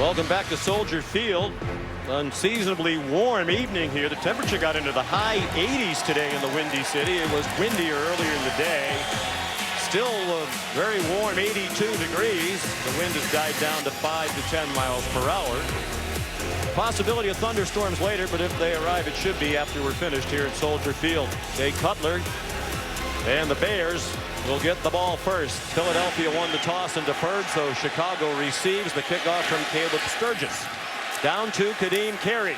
Welcome back to Soldier Field. Unseasonably warm evening here. The temperature got into the high 80s today in the Windy City. It was windier earlier in the day. Still very warm, 82 degrees. The wind has died down to 5 to 10 miles per hour. Possibility of thunderstorms later, but if they arrive, it should be after we're finished here at Soldier Field. Jay Cutler and the Bears will get the ball first. Philadelphia won the toss and deferred, so Chicago receives the kickoff from Caleb Sturgis. Down to Kadeem Carey.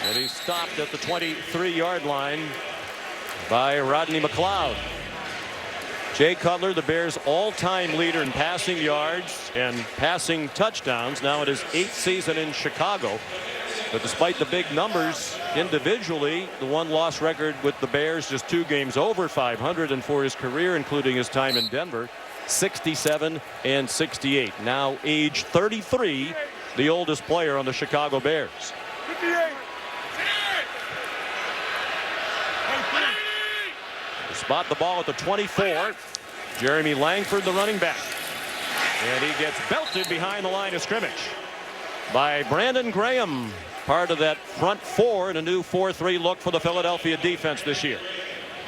And he's stopped at the 23-yard line by Rodney McLeod. Jay Cutler, the Bears' all-time leader in passing yards and passing touchdowns, now in his 8th season in Chicago. But despite the big numbers individually, the one-loss record with the Bears, just 2 games over 500, and for his career, including his time in Denver, 67 and 68. Now age 33, the oldest player on the Chicago Bears. 58. Spot the ball at the 24. Jeremy Langford, the running back. And he gets belted behind the line of scrimmage by Brandon Graham. Part of that front 4 in a new 4-3 look for the Philadelphia defense this year.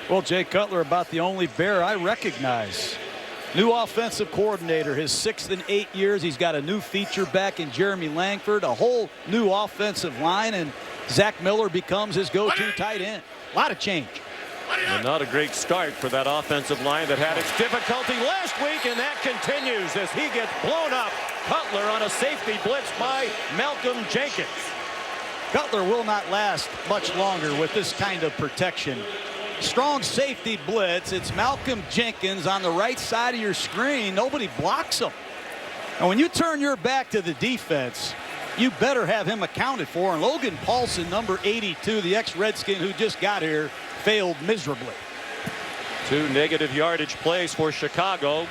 Well, Jay Cutler, about the only Bear I recognize. New offensive coordinator, his 6th in 8 years. He's got a new feature back in Jeremy Langford, a whole new offensive line, and Zach Miller becomes his go-to tight end. A lot of change. And not a great start for that offensive line that had its difficulty last week, and that continues as he gets blown up. Cutler on a safety blitz by Malcolm Jenkins. Cutler will not last much longer with this kind of protection. Strong safety blitz. It's Malcolm Jenkins on the right side of your screen. Nobody blocks him. And when you turn your back to the defense, you better have him accounted for. And Logan Paulson, number 82, the ex-Redskin who just got here, failed miserably. 2 negative yardage plays for Chicago.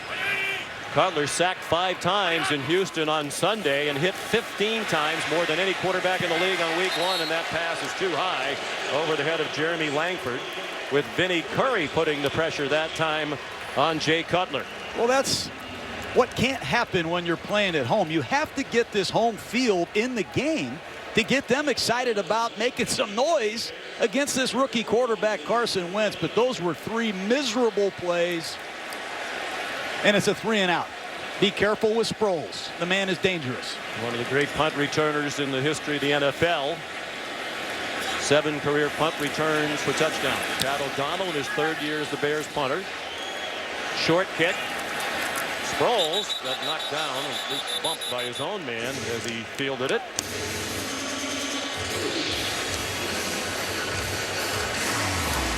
Cutler sacked 5 times in Houston on Sunday and hit 15 times, more than any quarterback in the league on week 1, and that pass is too high over the head of Jeremy Langford, with Vinnie Curry putting the pressure that time on Jay Cutler. Well, that's what can't happen when you're playing at home. You have to get this home field in the game to get them excited about making some noise against this rookie quarterback Carson Wentz. But those were 3 miserable plays. And it's a 3-and-out. Be careful with Sproles. The man is dangerous. One of the great punt returners in the history of the NFL. 7 career punt returns for touchdowns. Pat O'Donnell in his 3rd year as the Bears punter. Short kick. Sproles got knocked down and bumped by his own man as he fielded it.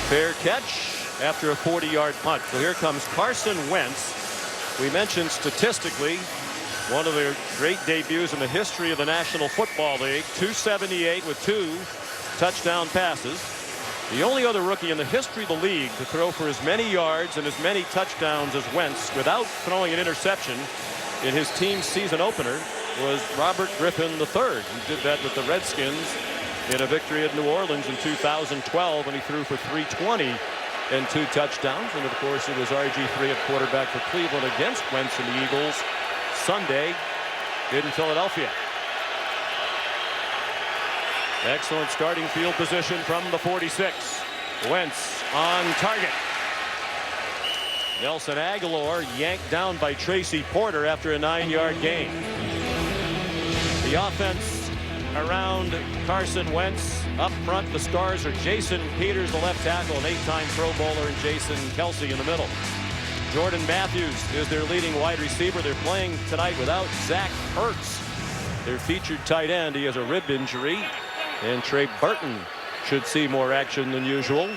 Fair catch after a 40-yard punt. So here comes Carson Wentz. We mentioned statistically one of the great debuts in the history of the National Football League. 278 with 2 touchdown passes. The only other rookie in the history of the league to throw for as many yards and as many touchdowns as Wentz without throwing an interception in his team's season opener was Robert Griffin III, who did that with the Redskins in a victory at New Orleans in 2012 when he threw for 320 and 2 touchdowns. And of course it was RG3 at quarterback for Cleveland against Wentz and the Eagles Sunday in Philadelphia. Excellent starting field position from the 46. Wentz on target. Nelson Aguilar yanked down by Tracy Porter after a 9-yard gain. The offense around Carson Wentz. Up front, the stars are Jason Peters, the left tackle, an 8-time Pro Bowler, and Jason Kelsey in the middle. Jordan Matthews is their leading wide receiver. They're playing tonight without Zach Ertz, their featured tight end. He has a rib injury, and Trey Burton should see more action than usual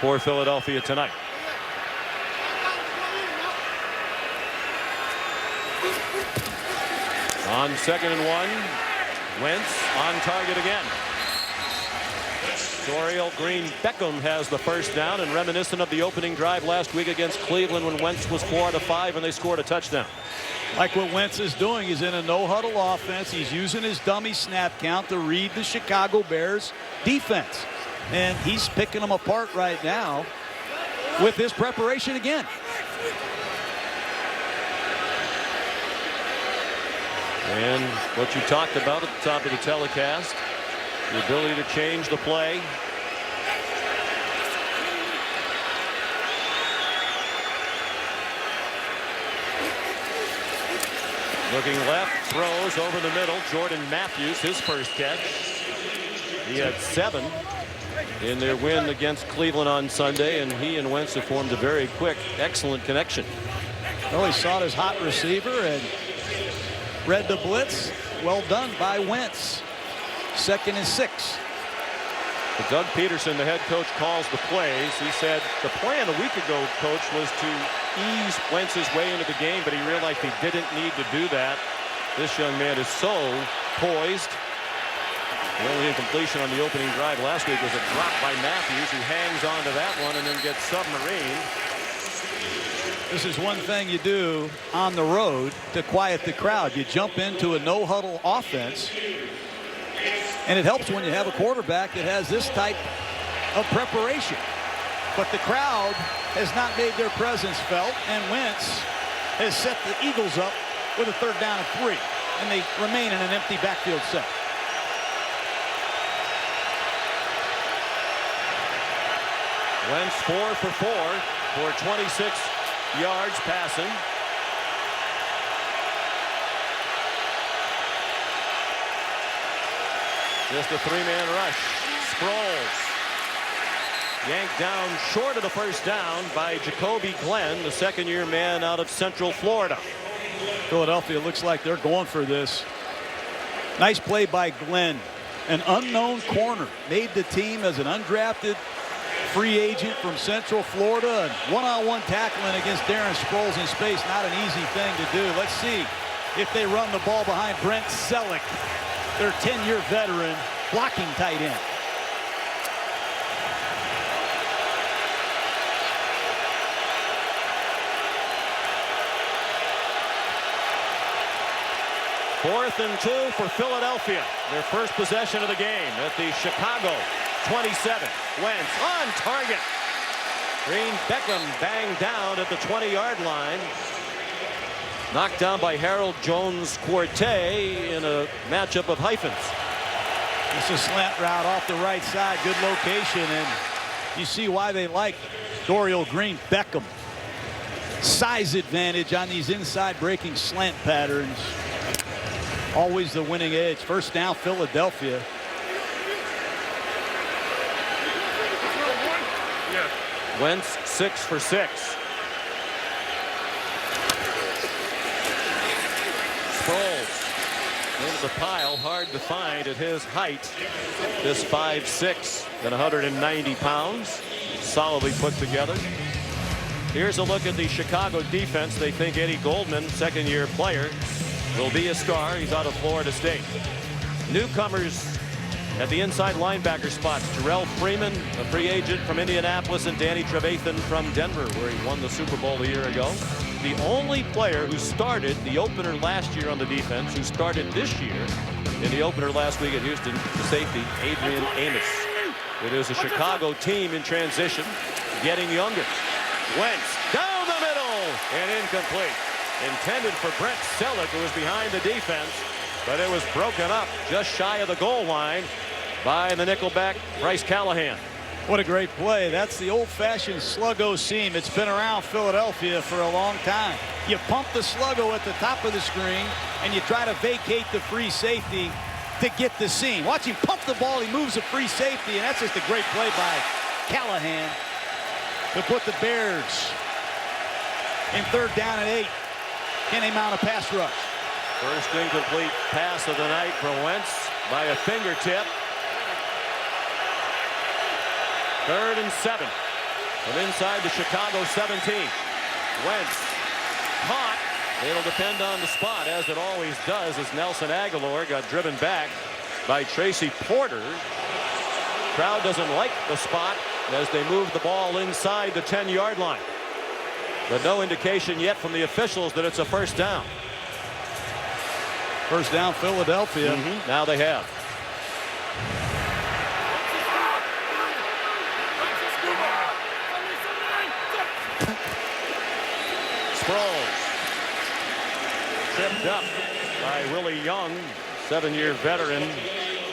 for Philadelphia tonight. On 2nd and 1, Wentz on target again. Dorial Green-Beckham has the first down, and reminiscent of the opening drive last week against Cleveland when Wentz was 4 out of 5 and they scored a touchdown. Like what Wentz is doing, he's in a no-huddle offense. He's using his dummy snap count to read the Chicago Bears defense. And he's picking them apart right now with his preparation again. And what you talked about at the top of the telecast, the ability to change the play. Looking left, throws over the middle. Jordan Matthews, his first catch. He had 7 in their win against Cleveland on Sunday, and he and Wentz have formed a very quick, excellent connection. Well, he sought his hot receiver and read the blitz. Well done by Wentz. 2nd and 6. But Doug Peterson, the head coach, calls the plays. He said the plan a week ago, coach, was to ease Wentz's way into the game, but he realized he didn't need to do that. This young man is so poised. The only incompletion on the opening drive last week was a drop by Matthews, who hangs on to that one and then gets submarined. This is one thing you do on the road to quiet the crowd. You jump into a no-huddle offense, and it helps when you have a quarterback that has this type of preparation. But the crowd has not made their presence felt, and Wentz has set the Eagles up with a 3rd down and 3, and they remain in an empty backfield set. Wentz 4 for 4 for 26 yards passing. Just a 3-man rush. Sproles yanked down short of the first down by Jacoby Glenn, the 2nd-year man out of Central Florida. Philadelphia looks like they're going for this. Nice play by Glenn, an unknown corner, made the team as an undrafted free agent from Central Florida, and one-on-one tackling against Darren Sproles in space, not an easy thing to do. Let's see if they run the ball behind Brent Selleck, their 10-year veteran blocking tight end. Fourth and 2 for Philadelphia. Their first possession of the game at the Chicago 27. Wentz on target. Green Beckham banged down at the 20-yard line. Knocked down by Harold Jones-Quartey in a matchup of hyphens. It's a slant route off the right side. Good location, and you see why they like Dorial Green Beckham. Size advantage on these inside breaking slant patterns. Always the winning edge. First down, Philadelphia. Wentz 6 for 6. Sproles into the pile, hard to find at his height. This 5'6" and 190 pounds, solidly put together. Here's a look at the Chicago defense. They think Eddie Goldman, 2nd-year player, will be a star. He's out of Florida State. Newcomers at the inside linebacker spots: Terrell Freeman, a free agent from Indianapolis, and Danny Trevathan from Denver, where he won the Super Bowl a year ago. The only player who started the opener last year on the defense, who started this year in the opener last week at Houston, the safety, Adrian Amos. It is a Chicago team in transition, getting younger. Wentz down the middle and incomplete. Intended for Brent Selleck, who was behind the defense, but it was broken up just shy of the goal line by the nickelback Bryce Callahan. What a great play. That's the old-fashioned sluggo seam. It's been around Philadelphia for a long time. You pump the sluggo at the top of the screen, and you try to vacate the free safety to get the seam. Watch him pump the ball. He moves the free safety, and that's just a great play by Callahan to put the Bears in 3rd down and 8. Can they mount a pass rush? First incomplete pass of the night for Wentz by a fingertip. 3rd and 7 from inside the Chicago 17. Wentz caught. It'll depend on the spot, as it always does, as Nelson Aguilar got driven back by Tracy Porter. Crowd doesn't like the spot as they move the ball inside the 10-yard line. But no indication yet from the officials that it's a first down. First down, Philadelphia. Now they have. Sproles tripped up by Willie Young, 7-year veteran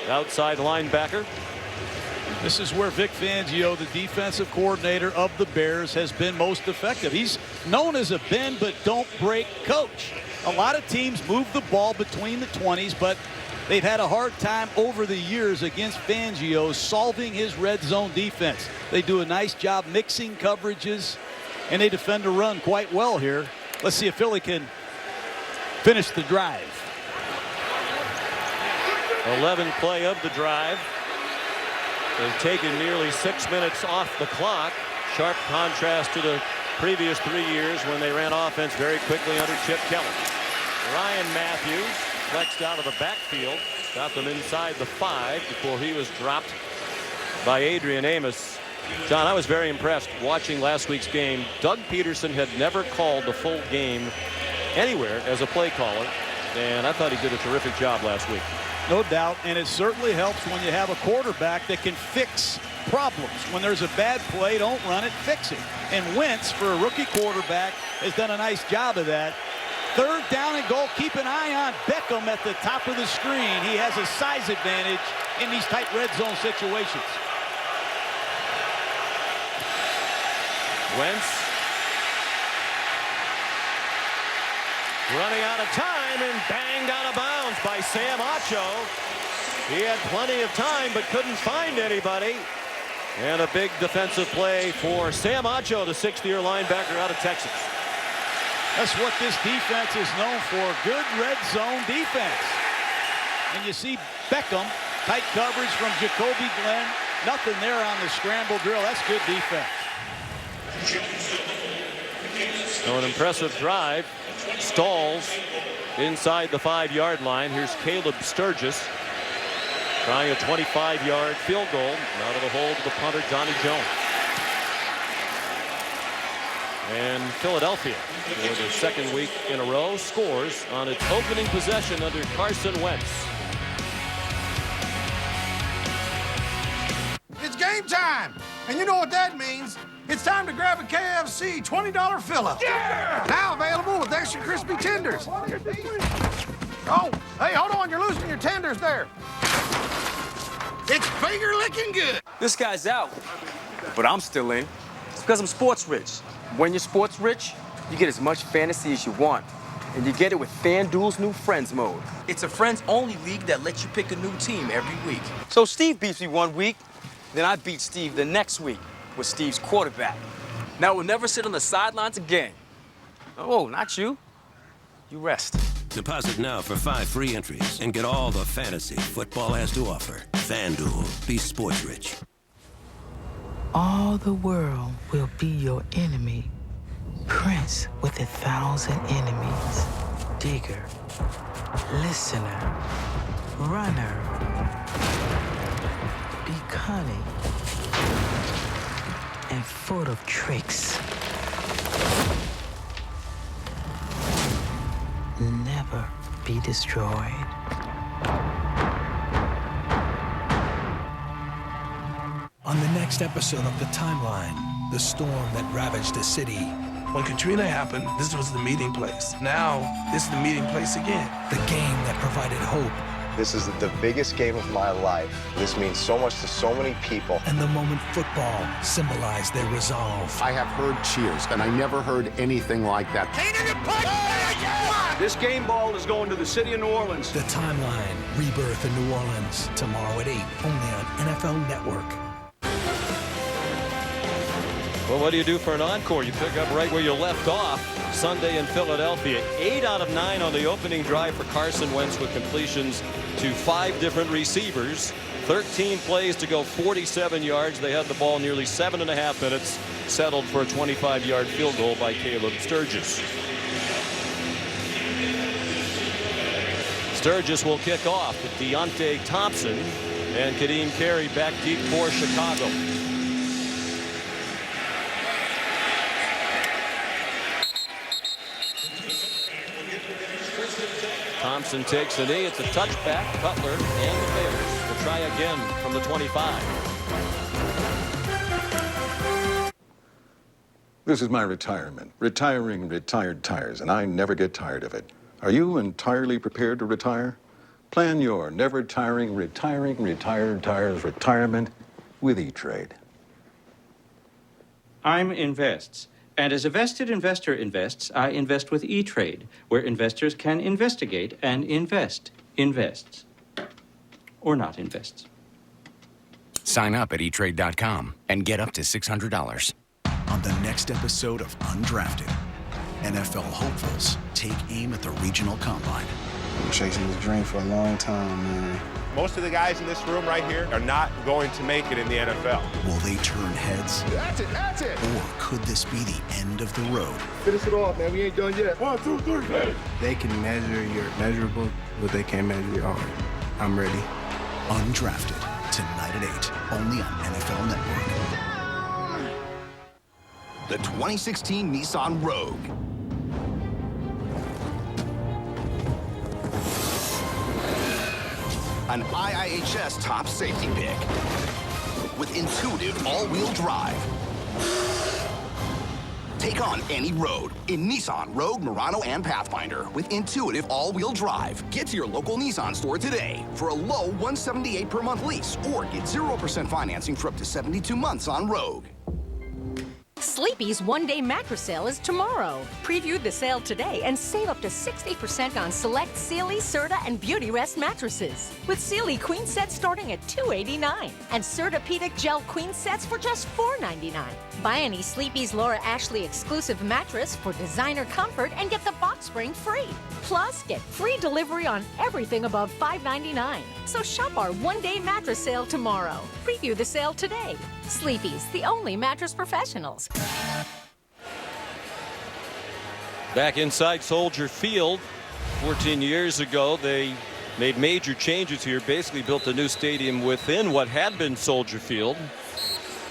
outside linebacker. This is where Vic Fangio, the defensive coordinator of the Bears, has been most effective. He's known as a bend but don't break coach. A lot of teams move the ball between the 20s, but they've had a hard time over the years against Fangio solving his red zone defense. They do a nice job mixing coverages, and they defend the run quite well here. Let's see if Philly can finish the drive. 11th play of the drive. They've taken nearly 6 minutes off the clock. Sharp contrast to the previous 3 years when they ran offense very quickly under Chip Kelly. Ryan Matthews flexed out of the backfield, got them inside the 5 before he was dropped by Adrian Amos. John, I was very impressed watching last week's game. Doug Peterson had never called the full game anywhere as a play caller, and I thought he did a terrific job last week. No doubt, and it certainly helps when you have a quarterback that can fix problems. When there's a bad play, don't run it, fix it. And Wentz, for a rookie quarterback, has done a nice job of that. 3rd down and goal. Keep an eye on Beckham at the top of the screen. He has a size advantage in these tight red zone situations. Wentz running out of time and banged out of bounds by Sam Acho. He had plenty of time but couldn't find anybody. And a big defensive play for Sam Acho, the 6th-year linebacker out of Texas. That's what this defense is known for, good red zone defense. And you see Beckham, tight coverage from Jacoby Glenn. Nothing there on the scramble drill. That's good defense. So an impressive drive. Stalls inside the 5-yard line. Here's Caleb Sturgis trying a 25-yard field goal out of the hold of the punter Johnny Jones. And Philadelphia, for the 2nd week in a row, scores on its opening possession under Carson Wentz. It's game time, and you know what that means. It's time to grab a KFC $20 fill-up. Yeah! Now available with extra crispy tenders. Oh, hey, hold on, you're losing your tenders there. It's finger-licking good. This guy's out, but I'm still in. It's because I'm sports rich. When you're sports rich, you get as much fantasy as you want. And you get it with FanDuel's new Friends mode. It's a friends-only league that lets you pick a new team every week. So Steve beats me one week, then I beat Steve the next week with Steve's quarterback. Now we'll never sit on the sidelines again. Oh, not you. You rest. Deposit now for 5 free entries and get all the fantasy football has to offer. FanDuel, be sports rich. All the world will be your enemy. Prince with 1,000 enemies. Digger, listener, runner. Be cunning and full of tricks. Never be destroyed. On the next episode of The Timeline, the storm that ravaged the city. When Katrina happened, this was the meeting place. Now, this is the meeting place again. The game that provided hope. This is the biggest game of my life. This means so much to so many people. And the moment football symbolized their resolve. I have heard cheers, and I never heard anything like that. This game ball is going to the city of New Orleans. The Timeline, Rebirth in New Orleans, tomorrow at 8, only on NFL Network. Well, what do you do for an encore? You pick up right where you left off Sunday in Philadelphia. 8 out of 9 on the opening drive for Carson Wentz with completions to 5 different receivers. 13 plays to go 47 yards. They had the ball nearly 7.5 minutes. Settled for a 25-yard field goal by Caleb Sturgis. Sturgis will kick off with Deontay Thompson and Kadeem Carey back deep for Chicago. Thompson takes the knee. It's a touchback. Cutler and the Bears will try again from the 25. This is my retirement. Retiring retired tires, and I never get tired of it. Are you entirely prepared to retire? Plan your never-tiring, retired tires retirement with E-Trade. I'm Invests, and as a vested investor invests, I invest with E-Trade, where investors can investigate and invest. Invests. Or not invests. Sign up at eTrade.com and get up to $600. On the next episode of Undrafted, NFL hopefuls take aim at the regional combine. I'm chasing this dream for a long time, man. Most of the guys in this room right here are not going to make it in the NFL. Will they turn heads? That's it, that's it. Or could this be the end of the road? Finish it off, man. We ain't done yet. 1, 2, 3, ready. They can measure your measurable, but they can't measure your art. I'm ready. Undrafted, tonight at 8, only on NFL Network. The 2016 Nissan Rogue. An IIHS top safety pick with intuitive all-wheel drive. Take on any road in Nissan Rogue, Murano, and Pathfinder with intuitive all-wheel drive. Get to your local Nissan store today for a low $178 per month lease or get 0% financing for up to 72 months on Rogue. Sleepy's one-day mattress sale is tomorrow. Preview the sale today and save up to 60% on select Sealy, Serta, and Beautyrest mattresses. With Sealy queen sets starting at $289 and Serta-Pedic gel queen sets for just $499. Buy any Sleepy's Laura Ashley exclusive mattress for designer comfort and get the box spring free. Plus, get free delivery on everything above $599. So shop our one-day mattress sale tomorrow. Preview the sale today. Sleepy's, the only mattress professionals. Back inside Soldier Field, 14 years ago, they made major changes here, basically built a new stadium within what had been Soldier Field.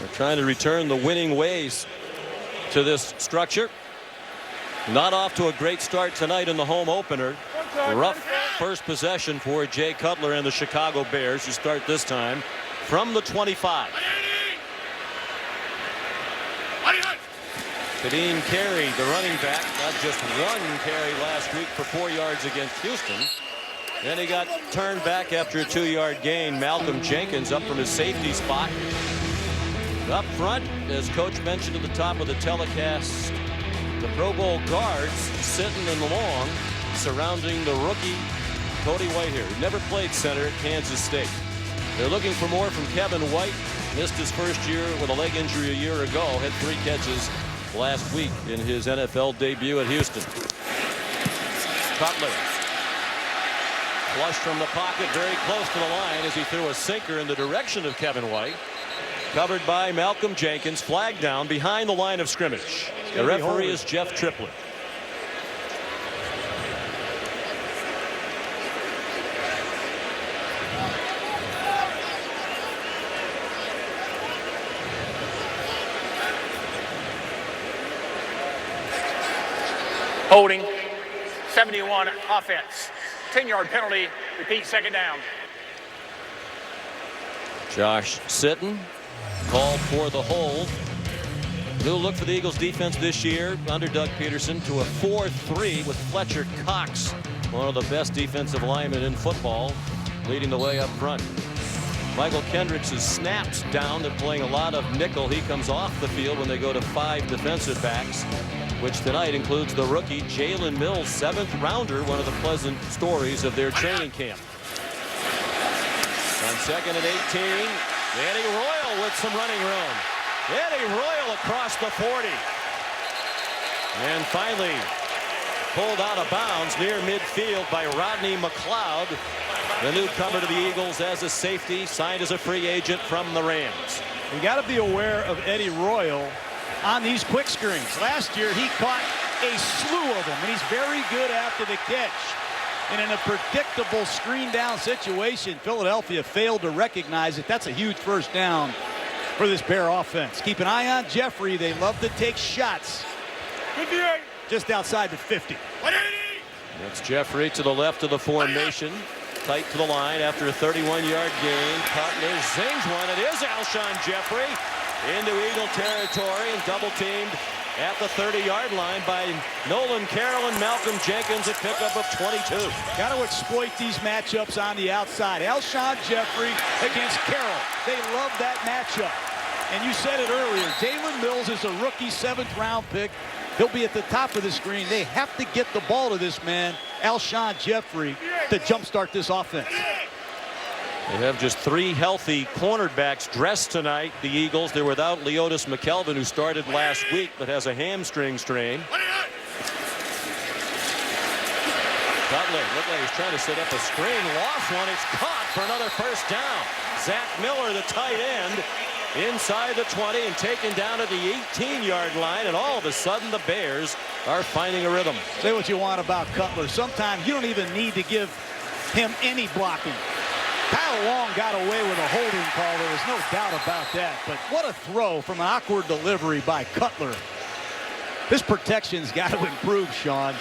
They're trying to return the winning ways to this structure. Not off to a great start tonight in the home opener. Rough first possession for Jay Cutler and the Chicago Bears, who start this time from the 25. Kadeem Carey, the running back, got just one carry last week for 4 yards against Houston. Then he got turned back after a 2-yard gain. Malcolm Jenkins up from his safety spot. Up front, as Coach mentioned at the top of the telecast, the Pro Bowl guards sitting in the long, surrounding the rookie Cody Whitehair, who never played center at Kansas State. They're looking for more from Kevin White. Missed his first year with a leg injury a year ago. Had 3 catches last week in his NFL debut at Houston. Cutler. Flush from the pocket, very close to the line as he threw a sinker in the direction of Kevin White. Covered by Malcolm Jenkins. Flag down behind the line of scrimmage. The referee is Jeff Triplett. Holding, 71 offense. 10-yard penalty. Repeat, second down. Josh Sitton called for the hold. New look for the Eagles defense this year under Doug Peterson to a 4-3 with Fletcher Cox, one of the best defensive linemen in football, leading the way up front. Michael Kendricks' snaps down. They're playing a lot of nickel. He comes off the field when they go to 5 defensive backs, which tonight includes the rookie Jalen Mills, 7th rounder, one of the pleasant stories of their training camp. On 2nd and 18, Eddie Royal with some running room. Eddie Royal across the 40. And finally pulled out of bounds near midfield by Rodney McLeod, the newcomer to the Eagles as a safety, signed as a free agent from the Rams. You got to be aware of Eddie Royal on these quick screens. Last year he caught a slew of them, and he's very good after the catch. And in a predictable screen down situation, Philadelphia failed to recognize it. That's a huge first down for this Bear offense. Keep an eye on Jeffrey. They love to take shots. 58. Just outside the 50. 180. That's Jeffrey to the left of the formation. Tight to the line after a 31-yard gain. Cutler zings one. It is Alshon Jeffrey into Eagle territory and double teamed at the 30-yard line by Nolan Carroll and Malcolm Jenkins at pickup of 22. Got to exploit these matchups on the outside. Alshon Jeffrey against Carroll. They love that matchup. And you said it earlier, Jalen Mills is a rookie 7th-round pick. He'll be at the top of the screen. They have to get the ball to this man, Alshon Jeffrey, to jumpstart this offense. They have just 3 healthy cornerbacks dressed tonight, the Eagles. They're without Leotis McKelvin, who started last week but has a hamstring strain. Cutler looked like he's trying to set up a screen. Lost one. It's caught for another first down. Zach Miller, the tight end, inside the 20 and taken down at the 18-yard line. And all of a sudden, the Bears are finding a rhythm. Say what you want about Cutler. Sometimes you don't even need to give him any blocking. Kyle Long got away with a holding call. There was no doubt about that. But what a throw from an awkward delivery by Cutler. This protection's got to improve, Sean.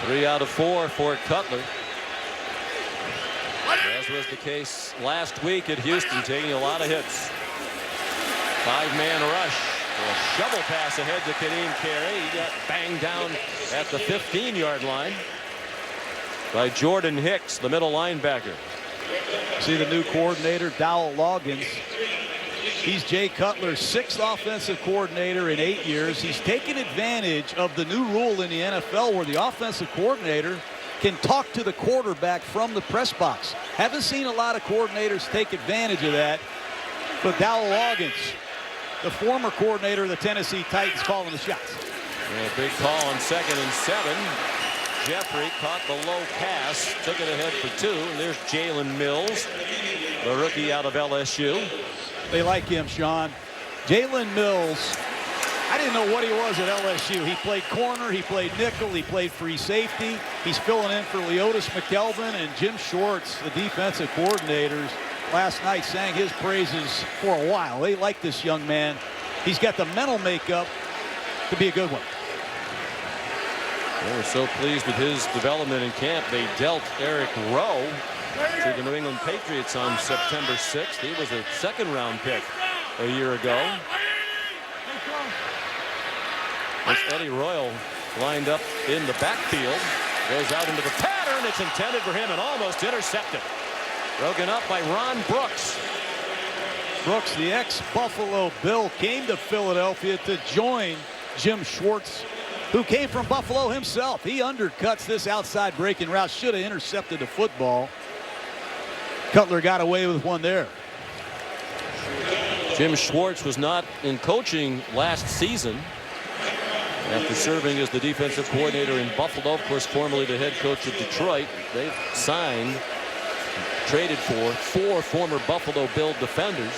3 out of 4 for Cutler. As was the case last week at Houston, taking a lot of hits. 5-man rush. A shovel pass ahead to Kadeem Carey. He got banged down at the 15-yard line by Jordan Hicks, the middle linebacker. See the new coordinator, Dowell Loggins. He's Jay Cutler's 6th offensive coordinator in 8 years. He's taken advantage of the new rule in the NFL where the offensive coordinator can talk to the quarterback from the press box. Haven't seen a lot of coordinators take advantage of that. But Dowell Loggins, the former coordinator of the Tennessee Titans, calling the shots. A big call on 2nd and 7. Jeffrey caught the low pass, took it ahead for 2. And there's Jalen Mills, the rookie out of LSU. They like him, Sean. Jalen Mills, I didn't know what he was at LSU. He played corner, he played nickel, he played free safety. He's filling in for Leotis McKelvin, and Jim Schwartz, the defensive coordinators, last night sang his praises for a while. They like this young man. He's got the mental makeup to be a good one. They were so pleased with his development in camp. They dealt Eric Rowe to the New England Patriots on September 6th. He was a 2nd-round pick a year ago. It's Eddie Royal lined up in the backfield. Goes out into the pattern. It's intended for him and almost intercepted. Broken up by Ron Brooks. Brooks, the ex-Buffalo Bill, came to Philadelphia to join Jim Schwartz, who came from Buffalo himself. He undercuts this outside breaking route. Should have intercepted the football. Cutler got away with one there. Jim Schwartz was not in coaching last season after serving as the defensive coordinator in Buffalo, of course, formerly the head coach of Detroit. They've signed, traded for 4 former Buffalo Bill defenders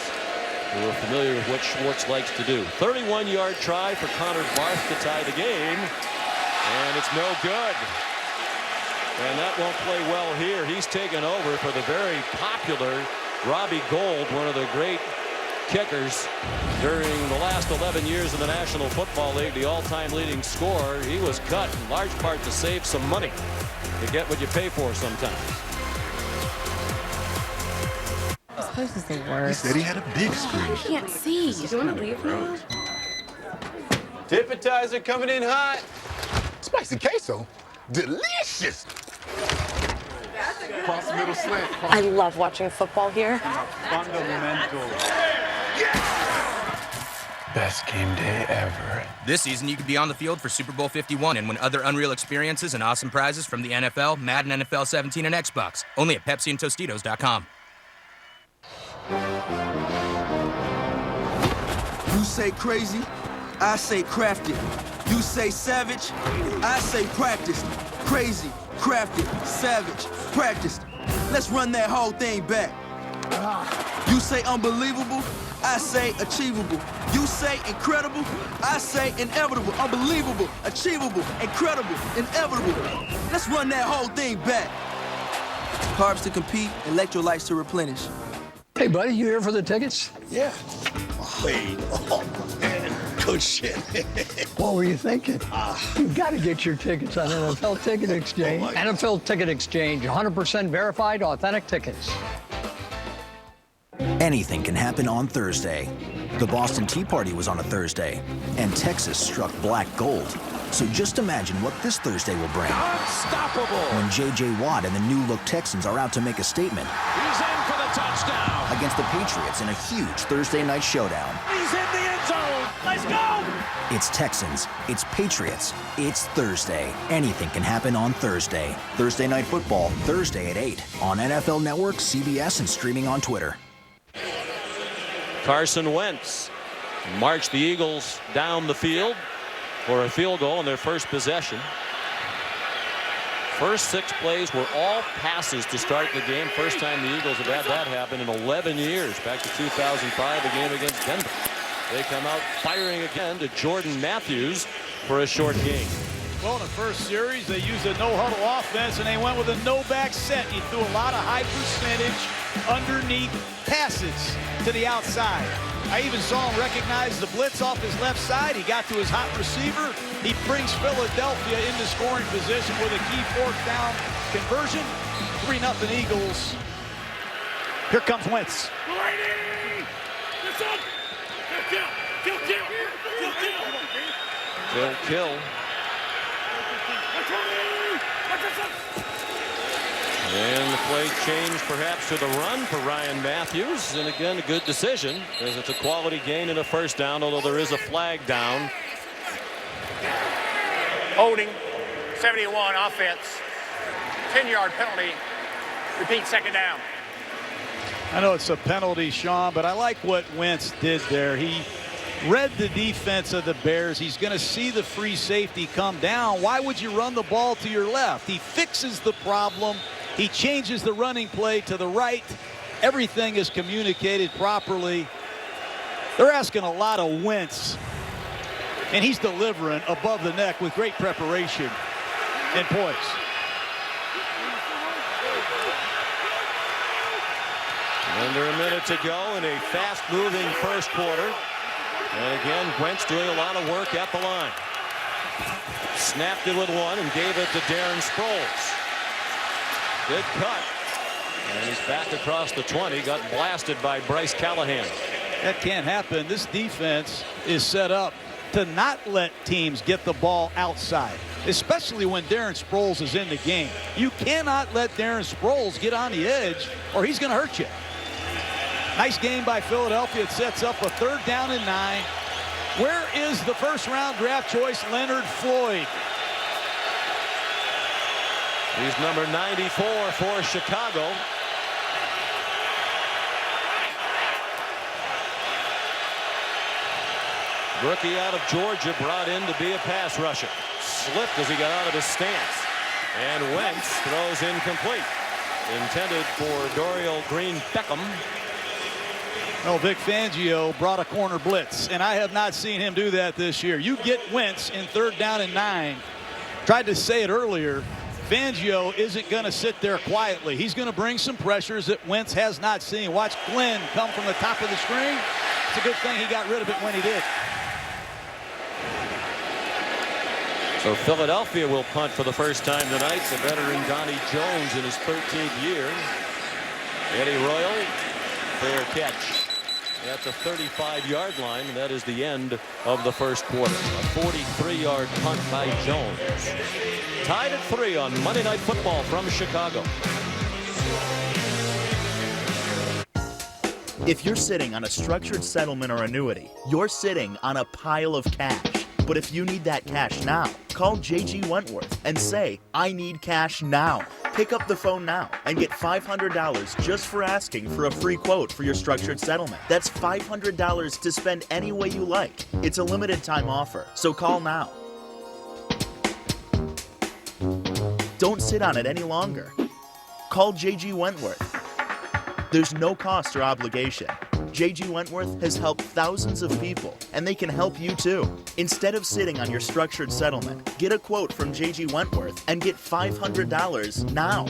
who are familiar with what Schwartz likes to do. 31-yard try for Connor Barth to tie the game, and it's no good. And that won't play well here. He's taken over for the very popular Robbie Gould, one of the great kickers during the last 11 years in the National Football League, the all-time leading scorer. He was cut in large part to save some money. You get what you pay for sometimes. This place is the worst. He said he had a big screen. I can't see. Do you want to leave now? Tipitizer coming in hot. Spicy queso. Delicious. Cross the middle slant. I love watching football here. Fundamental. Best game day ever. This season, you could be on the field for Super Bowl 51 and win other unreal experiences and awesome prizes from the NFL, Madden NFL 17, and Xbox. Only at PepsiandTostitos.com. You say crazy, I say crafted. You say savage, I say practiced. Crazy, crafted, savage, practiced. Let's run that whole thing back. You say unbelievable, I say achievable. You say incredible, I say inevitable. Unbelievable, achievable, incredible, inevitable. Let's run that whole thing back. Carbs to compete, electrolytes to replenish. Hey, buddy, you here for the tickets? Yeah. Wait. Oh, man. Good shit. What were you thinking? You've got to get your tickets on NFL Ticket Exchange. NFL Ticket Exchange, 100% verified, authentic tickets. Anything can happen on Thursday. The Boston Tea Party was on a Thursday, and Texas struck black gold. So just imagine what this Thursday will bring. Unstoppable! When J.J. Watt and the new-look Texans are out to make a statement. He's in for the touchdown! Against the Patriots in a huge Thursday night showdown. He's in the end zone! Let's go! It's Texans. It's Patriots. It's Thursday. Anything can happen on Thursday. Thursday Night Football, Thursday at 8. On NFL Network, CBS, and streaming on Twitter. Carson Wentz marched the Eagles down the field for a field goal in their first possession. First 6 plays were all passes to start the game. First time the Eagles have had that happen in 11 years. Back to 2005, the game against Denver. They come out firing again to Jordan Matthews for a short gain. Well, in the first series, they used a no-huddle offense, and they went with a no-back set. He threw a lot of high percentage underneath passes to the outside. I even saw him recognize the blitz off his left side. He got to his hot receiver. He brings Philadelphia into scoring position with a key fourth down conversion. 3-0 Eagles. Here comes Wentz. Kill. And the play changed perhaps to the run for Ryan Matthews. And again, a good decision, as it's a quality gain and a first down, although there is a flag down. Holding, 71 offense, 10-yard penalty. Repeat, second down. I know it's a penalty, Sean, but I like what Wentz did there. He read the defense of the Bears. He's going to see the free safety come down. Why would you run the ball to your left? He fixes the problem. He changes the running play to the right. Everything is communicated properly. They're asking a lot of Wentz, and he's delivering above the neck with great preparation and poise. Under a minute to go in a fast-moving first quarter. And again, Wentz doing a lot of work at the line. Snapped it with one and gave it to Darren Sproles. Good cut. And he's back across the 20. Got blasted by Bryce Callahan. That can't happen. This defense is set up to not let teams get the ball outside, especially when Darren Sproles is in the game. You cannot let Darren Sproles get on the edge or he's going to hurt you. Nice game by Philadelphia. It sets up a 3rd down and 9. Where is the first-round draft choice, Leonard Floyd? He's number 94 for Chicago. Rookie out of Georgia, brought in to be a pass rusher. Slipped as he got out of his stance. And Wentz throws incomplete. Intended for Dorial Green-Beckham. Well, Vic Fangio brought a corner blitz, and I have not seen him do that this year. You get Wentz in 3rd down and 9. Tried to say it earlier. Fangio isn't going to sit there quietly. He's going to bring some pressures that Wentz has not seen. Watch Glenn come from the top of the screen. It's a good thing he got rid of it when he did. So Philadelphia will punt for the first time tonight. The veteran Donnie Jones in his 13th year. Eddie Royal, fair catch at the 35-yard line. And that is the end of the first quarter. A 43-yard punt by Jones. Tied at 3 on Monday Night Football from Chicago. If you're sitting on a structured settlement or annuity, you're sitting on a pile of cash. But if you need that cash now, call J.G. Wentworth and say, I need cash now. Pick up the phone now and get $500 just for asking for a free quote for your structured settlement. That's $500 to spend any way you like. It's a limited time offer, so call now. Don't sit on it any longer. Call J.G. Wentworth. There's no cost or obligation. J.G. Wentworth has helped thousands of people, and they can help you too. Instead of sitting on your structured settlement, get a quote from J.G. Wentworth and get $500 now.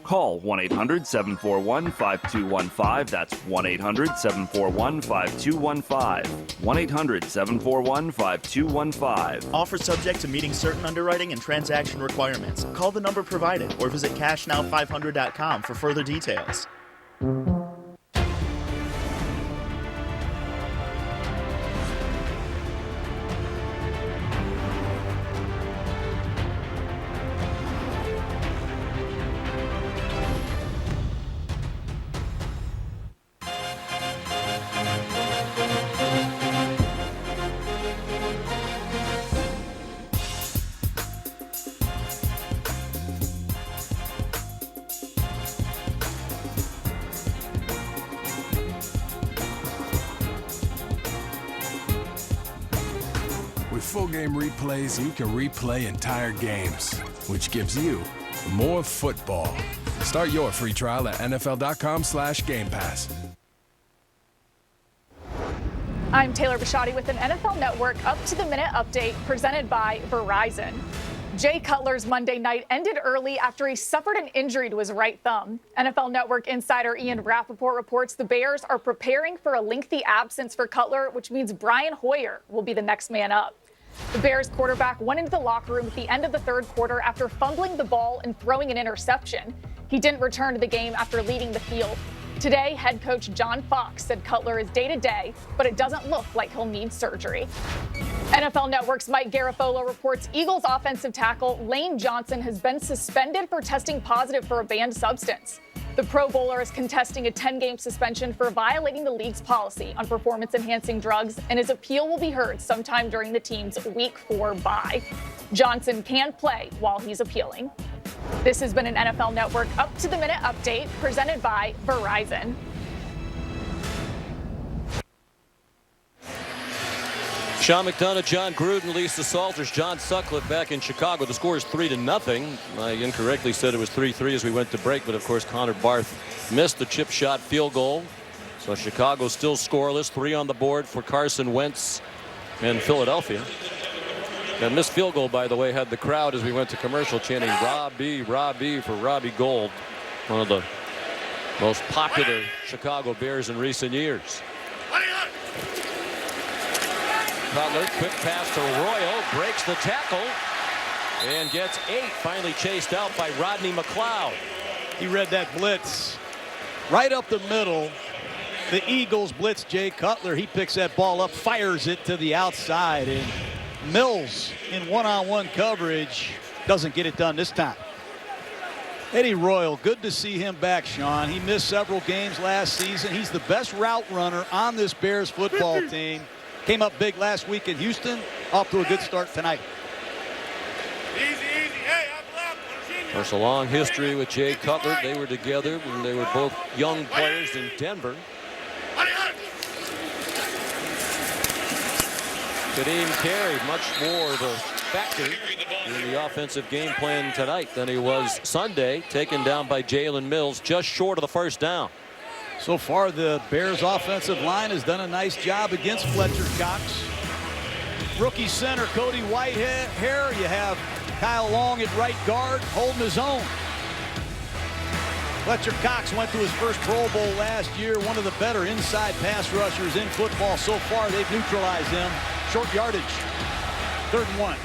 Call 1-800-741-5215. That's 1-800-741-5215. 1-800-741-5215. Offer subject to meeting certain underwriting and transaction requirements. Call the number provided or visit CashNow500.com for further details. full game replays, you can replay entire games, which gives you more football. Start your free trial at NFL.com/Game Pass. I'm Taylor Bisciotti with an NFL Network up-to-the-minute update presented by Verizon. Jay Cutler's Monday night ended early after he suffered an injury to his right thumb. NFL Network insider Ian Rappaport reports the Bears are preparing for a lengthy absence for Cutler, which means Brian Hoyer will be the next man up. The Bears quarterback went into the locker room at the end of the third quarter after fumbling the ball and throwing an interception. He didn't return to the game after leaving the field. Today, head coach John Fox said Cutler is day-to-day, but it doesn't look like he'll need surgery. NFL Network's Mike Garafolo reports Eagles offensive tackle Lane Johnson has been suspended for testing positive for a banned substance. The Pro Bowler is contesting a 10-game suspension for violating the league's policy on performance-enhancing drugs, and his appeal will be heard sometime during the team's Week 4 bye. Johnson can play while he's appealing. This has been an NFL Network up-to-the-minute update presented by Verizon. Sean McDonough, John Gruden, Lisa Salters, John Sutcliffe back in Chicago. The score is 3-0. I incorrectly said it was 3-3 as we went to break, but of course Connor Barth missed the chip shot field goal. So Chicago still scoreless. 3 on the board for Carson Wentz and Philadelphia. That missed field goal, by the way, had the crowd as we went to commercial chanting Robbie, Robbie for Robbie Gould, one of the most popular Chicago Bears in recent years. Cutler, quick pass to Arroyo, breaks the tackle and gets 8, finally chased out by Rodney McLeod. He read that blitz right up the middle. The Eagles blitz Jay Cutler. He picks that ball up, fires it to the outside, and Mills in one-on-one coverage doesn't get it done this time. Eddie Royal, good to see him back, Sean. He missed several games last season. He's the best route runner on this Bears football team. Came up big last week in Houston. Off to a good start tonight. There's a long history with Jay Cutler. They were together when they were both young players in Denver. Kadeem Carey, much more of a factor in the offensive game plan tonight than he was Sunday, taken down by Jalen Mills just short of the first down. So far, the Bears offensive line has done a nice job against Fletcher Cox. Rookie center Cody Whitehair. You have Kyle Long at right guard holding his own. Fletcher Cox went to his first Pro Bowl last year, one of the better inside pass rushers in football so far. They've neutralized him. Short yardage, 3rd and 1.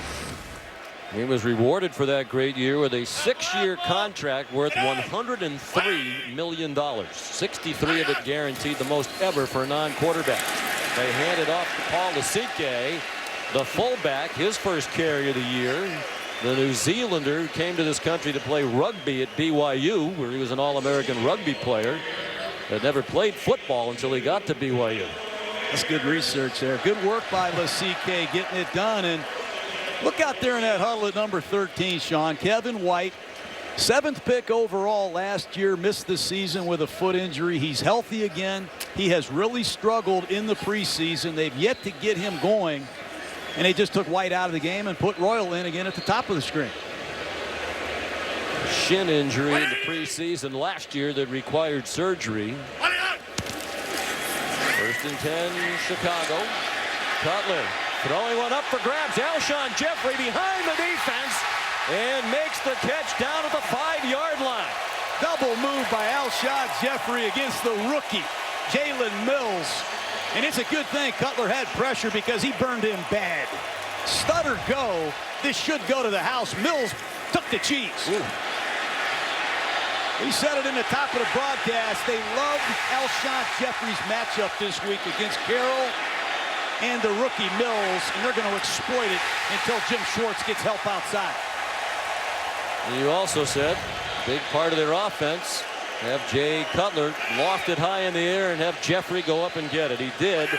He was rewarded for that great year with a 6-year contract worth $103 million. 63 of it guaranteed, the most ever for a non-quarterback. They handed off to Paul Lasike, the fullback, his first carry of the year. The New Zealander who came to this country to play rugby at BYU, where he was an All-American rugby player, had never played football until he got to BYU. That's good research there. Good work by Lasike getting it done. And look out there in that huddle at number 13, Sean. Kevin White, 7th pick overall last year, missed the season with a foot injury. He's healthy again. He has really struggled in the preseason. They've yet to get him going. And they just took White out of the game and put Royal in again at the top of the screen. Shin injury in the preseason last year that required surgery. 1st and 10, Chicago. Cutler throwing one up for grabs. Alshon Jeffrey behind the defense and makes the catch down at the 5-yard line. Double move by Alshon Jeffrey against the rookie, Jalen Mills. And it's a good thing Cutler had pressure because he burned him bad. Stutter go. This should go to the house. Mills took the cheese. Ooh. We said it in the top of the broadcast. They love Alshon Jeffrey's matchup this week against Carroll and the rookie Mills, and they're going to exploit it until Jim Schwartz gets help outside. And you also said, big part of their offense, have Jay Cutler loft it high in the air and have Jeffrey go up and get it. He did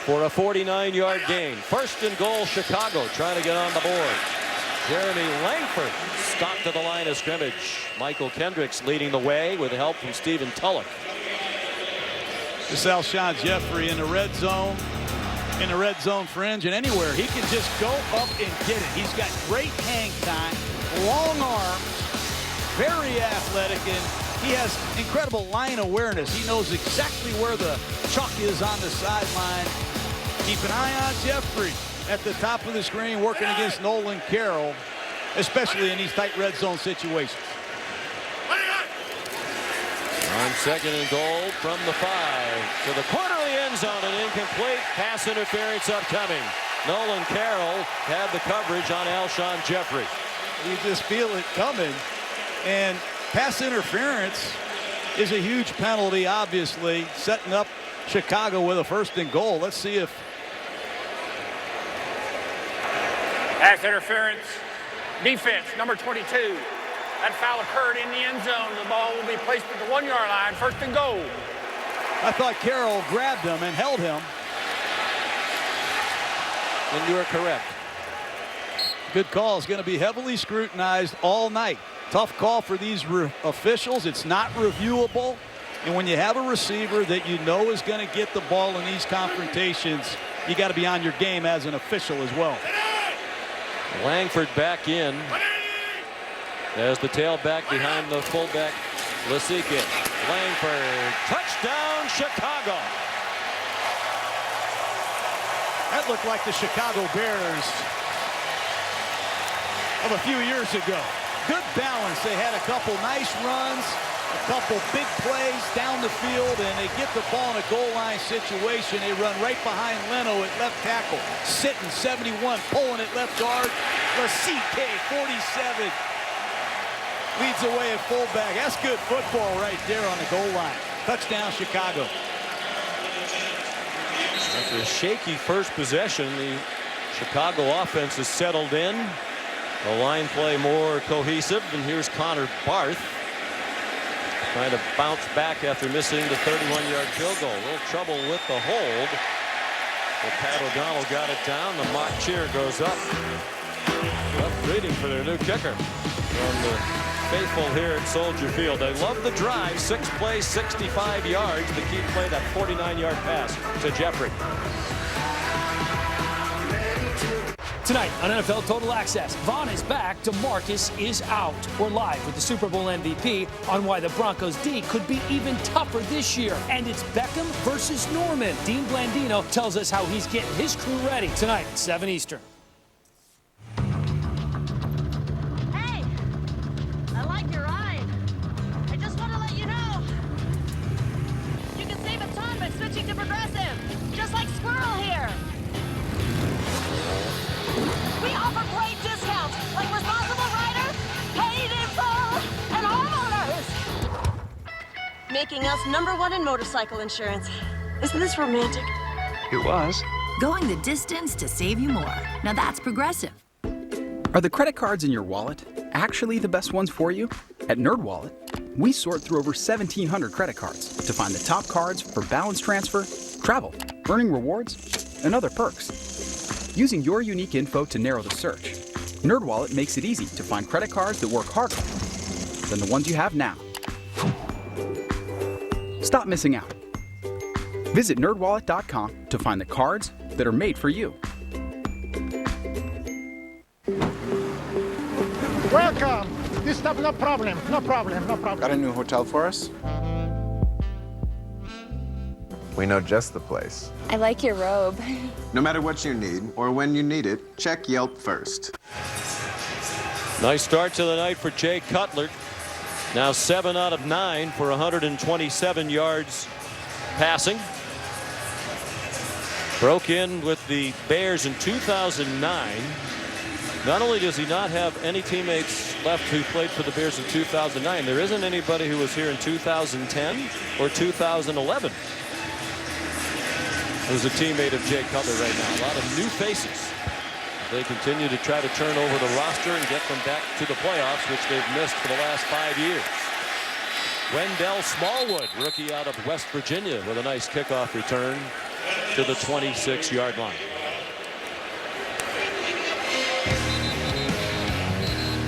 for a 49-yard gain. 1st and goal, Chicago trying to get on the board. Jeremy Langford stopped at the line of scrimmage. Michael Kendricks leading the way with help from Stephen Tulloch. This is Alshon Jeffrey in the red zone. in the red zone fringe and anywhere. He can just go up and get it. He's got great hang time, long arms, very athletic, and he has incredible line awareness. He knows exactly where the chuck is on the sideline. Keep an eye on Jeffrey at the top of the screen working against Nolan Carroll, especially in these tight red zone situations. On second and goal from the 5 to the corner of the end zone, an incomplete pass interference upcoming. Nolan Carroll had the coverage on Alshon Jeffrey. You just feel it coming, and pass interference is a huge penalty, obviously, setting up Chicago with a 1st and goal. Let's see if Pass interference. Defense, number 22. That foul occurred in the end zone. The ball will be placed at the 1-yard line, 1st and goal. I thought Carroll grabbed him and held him. And you are correct. Good call. Is going to be heavily scrutinized all night. Tough call for these officials. It's not reviewable. And when you have a receiver that you know is going to get the ball in these confrontations, you got to be on your game as an official as well. Langford back in as the tailback behind the fullback, Lasika. Langford, touchdown, Chicago. That looked like the Chicago Bears of a few years ago. Good balance. They had a couple nice runs, a couple big plays down the field, and they get the ball in a goal line situation. They run right behind Leno at left tackle. Sitting 71, pulling at left guard. Lasika, 47. Leads away at fullback. That's good football right there on the goal line. Touchdown, Chicago. After a shaky first possession, the Chicago offense is settled in. The line play more cohesive, and here's Connor Barth trying to bounce back after missing the 31-yard field goal. A little trouble with the hold. But Pat O'Donnell got it down. The mock cheer goes up. Waiting for their new kicker from the faithful here at Soldier Field. They love the drive. 6 plays, 65 yards. The key play, that 49-yard pass to Jeffrey. Tonight on NFL Total Access, Vaughn is back, DeMarcus is out. We're live with the Super Bowl MVP on why the Broncos D could be even tougher this year. And it's Beckham versus Norman. Dean Blandino tells us how he's getting his crew ready tonight at 7 Eastern. Hey, I like your ride. I just want to let you know, you can save a ton by switching to Progressive, just like Squirrel here. We offer great discounts, like responsible riders, paid in full, and homeowners. Making us #1 in motorcycle insurance. Isn't this romantic? It was. Going the distance to save you more. Now that's Progressive. Are the credit cards in your wallet actually the best ones for you? At NerdWallet, we sort through over 1,700 credit cards to find the top cards for balance transfer, travel, earning rewards, and other perks. Using your unique info to narrow the search, NerdWallet makes it easy to find credit cards that work harder than the ones you have now. Stop missing out. Visit NerdWallet.com to find the cards that are made for you. Welcome. This stuff, no problem. No problem. No problem. Got a new hotel for us? We know just the place. I like your robe. No matter what you need or when you need it, check Yelp first. Nice start to the night for Jay Cutler. Now 7 out of 9 for 127 yards passing. Broke in with the Bears in 2009. Not only does he not have any teammates left who played for the Bears in 2009, there isn't anybody who was here in 2010 or 2011 who's a teammate of Jay Cutler right now. A lot of new faces. They continue to try to turn over the roster and get them back to the playoffs, which they've missed for the last 5 years. Wendell Smallwood, rookie out of West Virginia, with a nice kickoff return to the 26-yard line.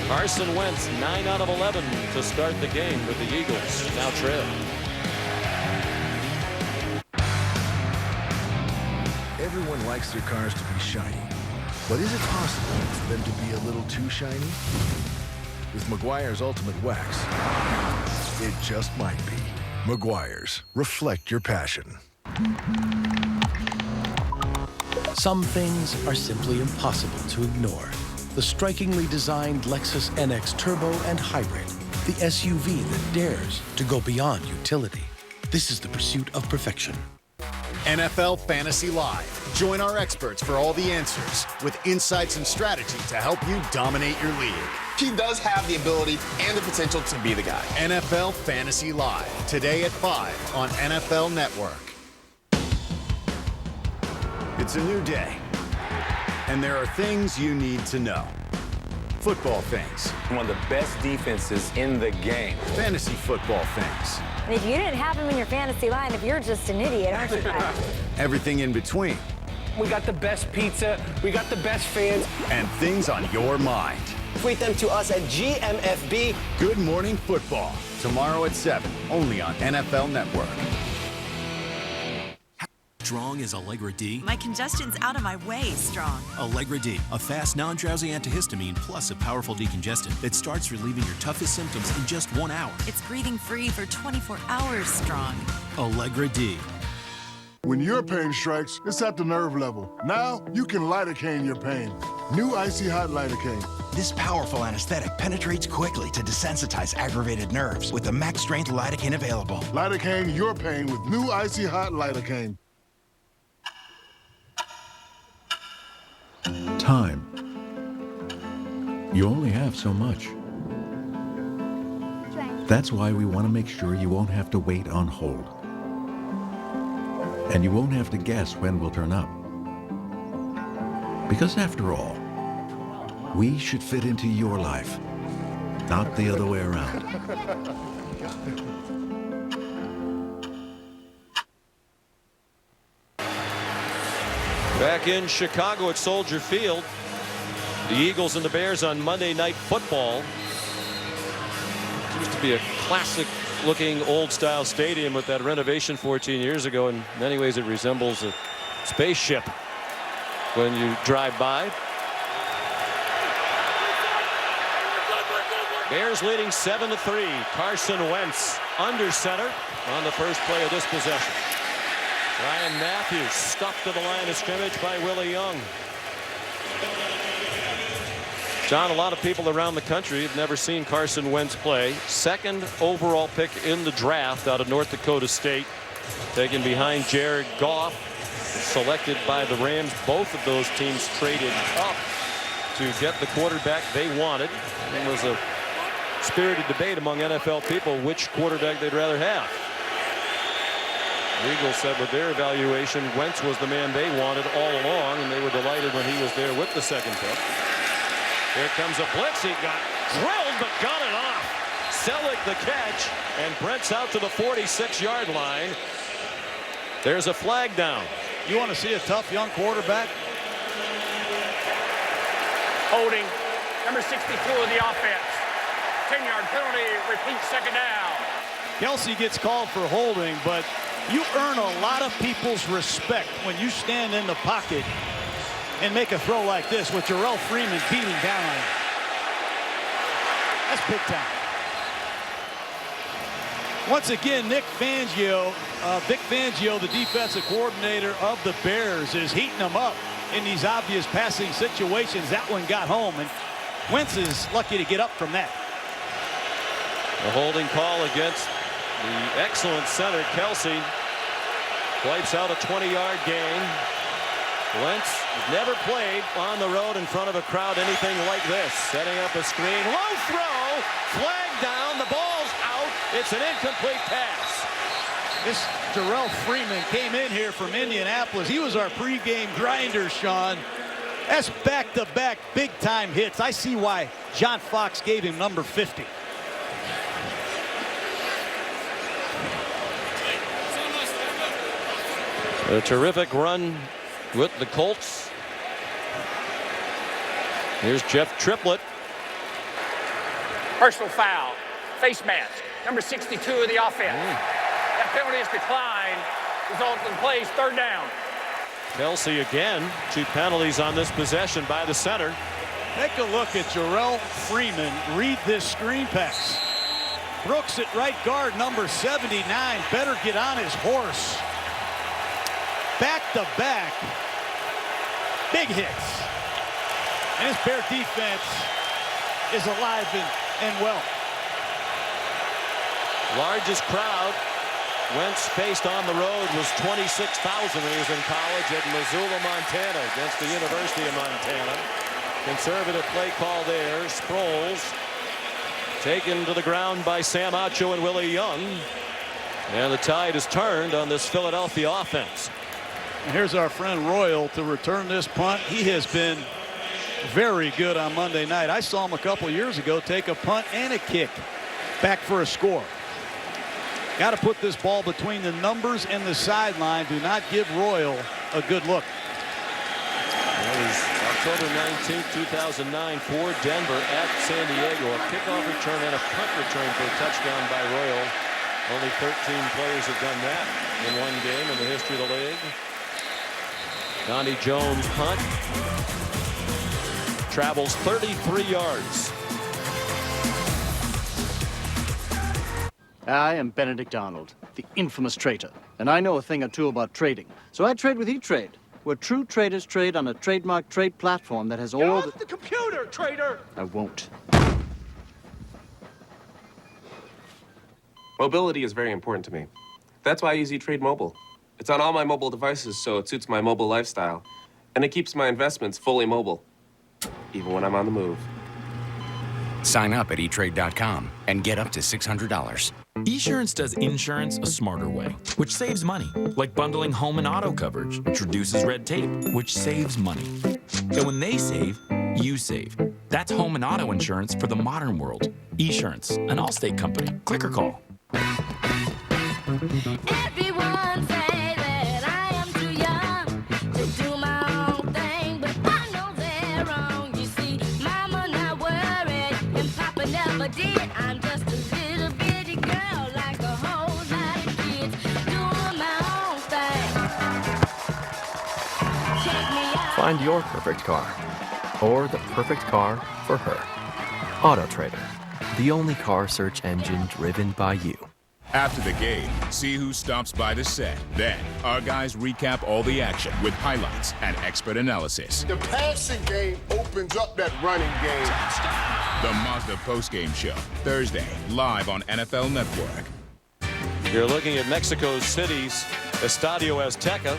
Carson Wentz, 9 out of 11 to start the game with the Eagles, now trail. Everyone likes their cars to be shiny. But is it possible for them to be a little too shiny? With Meguiar's Ultimate Wax, it just might be. Meguiar's. Reflect your passion. Some things are simply impossible to ignore. The strikingly designed Lexus NX Turbo and Hybrid. The SUV that dares to go beyond utility. This is the pursuit of perfection. NFL Fantasy Live. Join our experts for all the answers with insights and strategy to help you dominate your league. He does have the ability and the potential to be the guy. NFL Fantasy Live, today at 5 on NFL Network. It's a new day, and there are things you need to know. Football things. One of the best defenses in the game. Fantasy football things. And if you didn't have him in your fantasy lineup, you're just an idiot, aren't you, guys? Everything in between. We got the best pizza, we got the best fans. And things on your mind. Tweet them to us at GMFB. Good Morning Football. Tomorrow at 7, only on NFL Network. Strong is Allegra D. My congestion's out of my way, Strong. Allegra D, a fast, non-drowsy antihistamine plus a powerful decongestant that starts relieving your toughest symptoms in just 1 hour. It's breathing free for 24 hours, Strong. Allegra D. When your pain strikes, it's at the nerve level. Now, you can lidocaine your pain. New Icy Hot Lidocaine. This powerful anesthetic penetrates quickly to desensitize aggravated nerves with the max-strength lidocaine available. Lidocaine your pain with new Icy Hot Lidocaine. Time. You only have so much. That's why we want to make sure you won't have to wait on hold. And you won't have to guess when we'll turn up. Because after all, we should fit into your life, not the other way around. Back in Chicago at Soldier Field, the Eagles and the Bears on Monday Night Football. Used to be a classic looking old style stadium with that renovation 14 years ago. In many ways it resembles a spaceship when you drive by. Bears leading 7-3. Carson Wentz under center on the first play of this possession. Ryan Matthews stuffed to the line of scrimmage by Willie Young. John, a lot of people around the country have never seen Carson Wentz play. Second overall pick in the draft out of North Dakota State, taken behind Jared Goff, selected by the Rams. Both of those teams traded up to get the quarterback they wanted. It was a spirited debate among NFL people which quarterback they'd rather have. The Eagles said with their evaluation, Wentz was the man they wanted all along, and they were delighted when he was there with the second pick. Here comes a blitz. He got drilled, but got it off. Selleck the catch, and Brent's out to the 46-yard line. There's a flag down. You want to see a tough young quarterback? Holding, number 62 of the offense. 10-yard penalty, repeat second down. Kelsey gets called for holding, but you earn a lot of people's respect when you stand in the pocket and make a throw like this with Jarrell Freeman beating down on him. That's big time. Once again, Vic Fangio, the defensive coordinator of the Bears, is heating them up in these obvious passing situations. That one got home, and Wentz is lucky to get up from that. A holding call against the excellent center, Kelsey. Wipes out a 20-yard gain. Wentz never played on the road in front of a crowd anything like this. Setting up a screen. Low throw. Flag down. The ball's out. It's an incomplete pass. This Jarrell Freeman came in here from Indianapolis. He was our pregame grinder, Sean. That's back-to-back big-time hits. I see why John Fox gave him number 50. A terrific run with the Colts. Here's Jeff Triplett. Personal foul, face mask, number 62 of the offense. That penalty is declined. Result in plays, third down. Kelsey again. 2 penalties on this possession by the center. Take a look at Jarrell Freeman read this screen pass. Brooks at right guard, number 79, better get on his horse. Back to back. Big hits. And this Bear defense is alive and well. Largest crowd Wentz faced on the road was 26,000 when he was in college at Missoula, Montana, against the University of Montana. Conservative play call there. Sproles taken to the ground by Sam Acho and Willie Young. And the tide has turned on this Philadelphia offense. And here's our friend Royal to return this punt. He has been very good on Monday night. I saw him a couple years ago take a punt and a kick back for a score. Got to put this ball between the numbers and the sideline. Do not give Royal a good look. That was October 19th, 2009 for Denver at San Diego. A kickoff return and a punt return for a touchdown by Royal. Only 13 players have done that in one game in the history of the league. Donnie Jones punt. Travels 33 yards. I am Benedict Arnold, the infamous traitor, and I know a thing or two about trading. So I trade with E-Trade, where true traders trade on a trademark trade platform that has all the computer, traitor! I won't. Mobility is very important to me. That's why I use E-Trade Mobile. It's on all my mobile devices, so it suits my mobile lifestyle. And it keeps my investments fully mobile, even when I'm on the move. Sign up at eTrade.com and get up to $600. Esurance does insurance a smarter way, which saves money, like bundling home and auto coverage, which reduces red tape, which saves money. And when they save, you save. That's home and auto insurance for the modern world. Esurance, an Allstate company. Click or call. Everyone say that I am too young to do my own thing, but I know they're wrong. You see, Mama not worried and Papa never did. I'm just a little bitty girl like a whole lot of kids doing my own thing. Check me out. Find your perfect car, or the perfect car for her. AutoTrader, the only car search engine driven by you. After the game, see who stops by the set. Then, our guys recap all the action with highlights and expert analysis. The passing game opens up that running game. The Mazda postgame show, Thursday, live on NFL Network. You're looking at Mexico City's Estadio Azteca,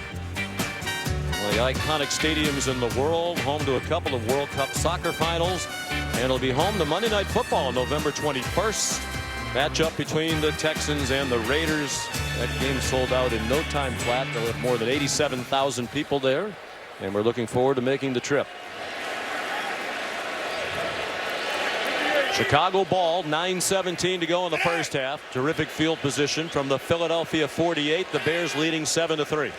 one of the iconic stadiums in the world, home to a couple of World Cup soccer finals, and it'll be home to Monday Night Football on November 21st. Matchup between the Texans and the Raiders. That game sold out in no time flat. They'll have more than 87,000 people there, and we're looking forward to making the trip. Chicago ball, 9:17 to go in the first half. Terrific field position from the Philadelphia 48. The Bears leading 7-3.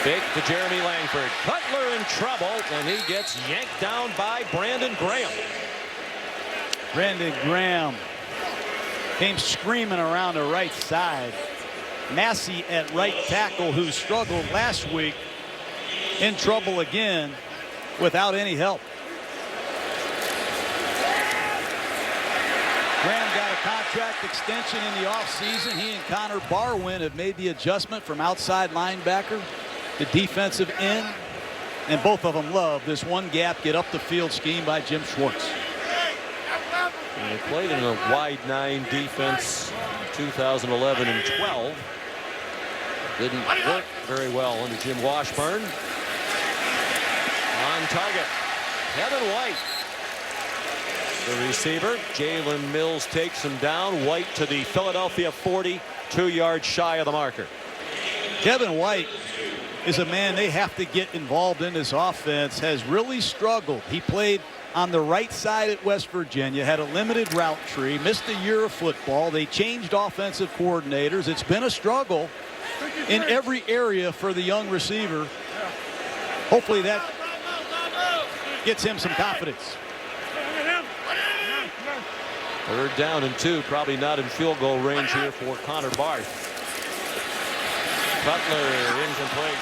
Fake to Jeremy Langford. Cutler in trouble, and he gets yanked down by Brandon Graham. Brandon Graham came screaming around the right side. Massey at right tackle, who struggled last week, in trouble again without any help. Graham got a contract extension in the offseason. He and Connor Barwin have made the adjustment from outside linebacker to defensive end, and both of them love this one gap, get up the field scheme by Jim Schwartz. And they played in a wide 9 defense 2011 and 12. Didn't work very well under Jim Washburn. On target, Kevin White. The receiver, Jalen Mills, takes him down. White to the Philadelphia 40, 2 yards shy of the marker. Kevin White is a man they have to get involved in this offense. Has really struggled. He played on the right side at West Virginia, had a limited route tree, missed a year of football. They changed offensive coordinators. It's been a struggle in every area for the young receiver. Hopefully that gets him some confidence. 3rd down and 2, probably not in field goal range here for Connor Barth. Cutler incomplete.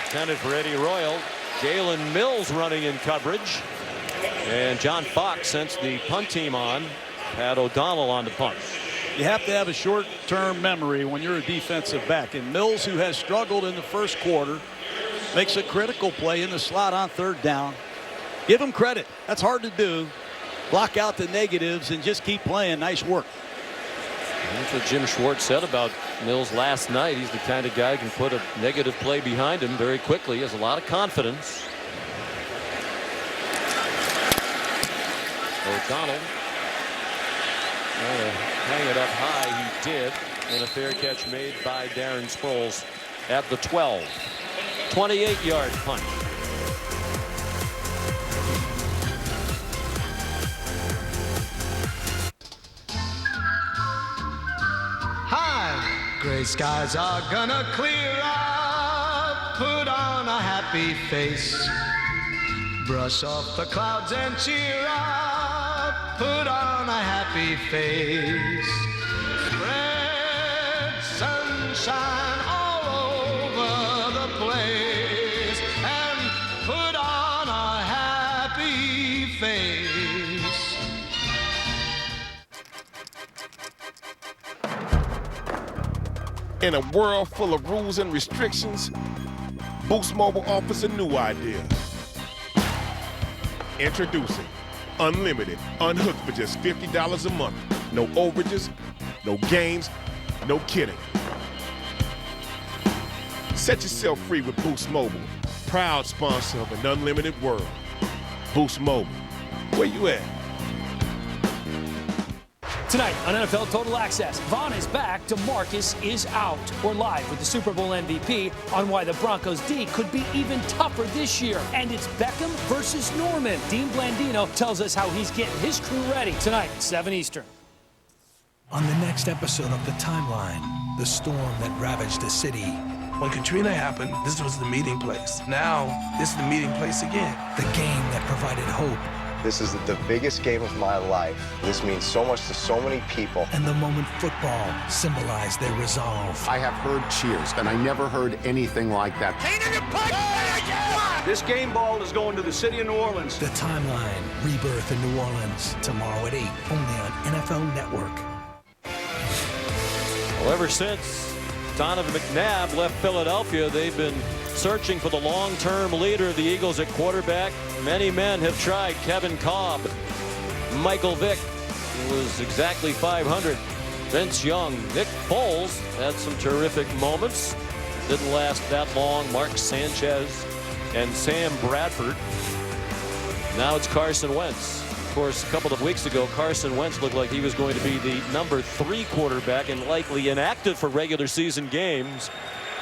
Intended for Eddie Royal. Jalen Mills running in coverage. And John Fox sends the punt team on. Pat O'Donnell on the punt. You have to have a short-term memory when you're a defensive back. And Mills, who has struggled in the first quarter, makes a critical play in the slot on third down. Give him credit. That's hard to do. Block out the negatives and just keep playing. Nice work. That's what Jim Schwartz said about Mills last night. He's the kind of guy who can put a negative play behind him very quickly. He has a lot of confidence. O'Donnell trying to hang it up high. He did. And a fair catch made by Darren Sproles at the 12. 28-yard punt. Hi, gray skies are gonna clear up. Put on a happy face. Brush off the clouds and cheer up. Put on a happy face. Spread sunshine all over the place. And put on a happy face. In a world full of rules and restrictions, Boost Mobile offers a new idea. Introducing Unlimited, unhooked for just $50 a month. No overages, no games, no kidding. Set yourself free with Boost Mobile, proud sponsor of an unlimited world. Boost Mobile, where you at? Tonight on NFL Total Access, Vaughn is back, DeMarcus is out. We're live with the Super Bowl MVP on why the Broncos D could be even tougher this year. And it's Beckham versus Norman. Dean Blandino tells us how he's getting his crew ready tonight, 7 Eastern. On the next episode of The Timeline, the storm that ravaged the city. When Katrina happened, this was the meeting place. Now, this is the meeting place again. The game that provided hope. This is the biggest game of my life. This means so much to so many people. And the moment football symbolized their resolve. I have heard cheers, and I never heard anything like that. This game ball is going to the city of New Orleans. The Timeline, Rebirth in New Orleans, tomorrow at 8, only on NFL Network. Well, ever since Donovan McNabb left Philadelphia, they've been searching for the long-term leader of the Eagles at quarterback. Many men have tried. Kevin Kolb, Michael Vick, who was exactly 500. Vince Young, Nick Foles had some terrific moments. Didn't last that long. Mark Sanchez and Sam Bradford. Now it's Carson Wentz. Of course, a couple of weeks ago, Carson Wentz looked like he was going to be the number 3 quarterback and likely inactive for regular season games.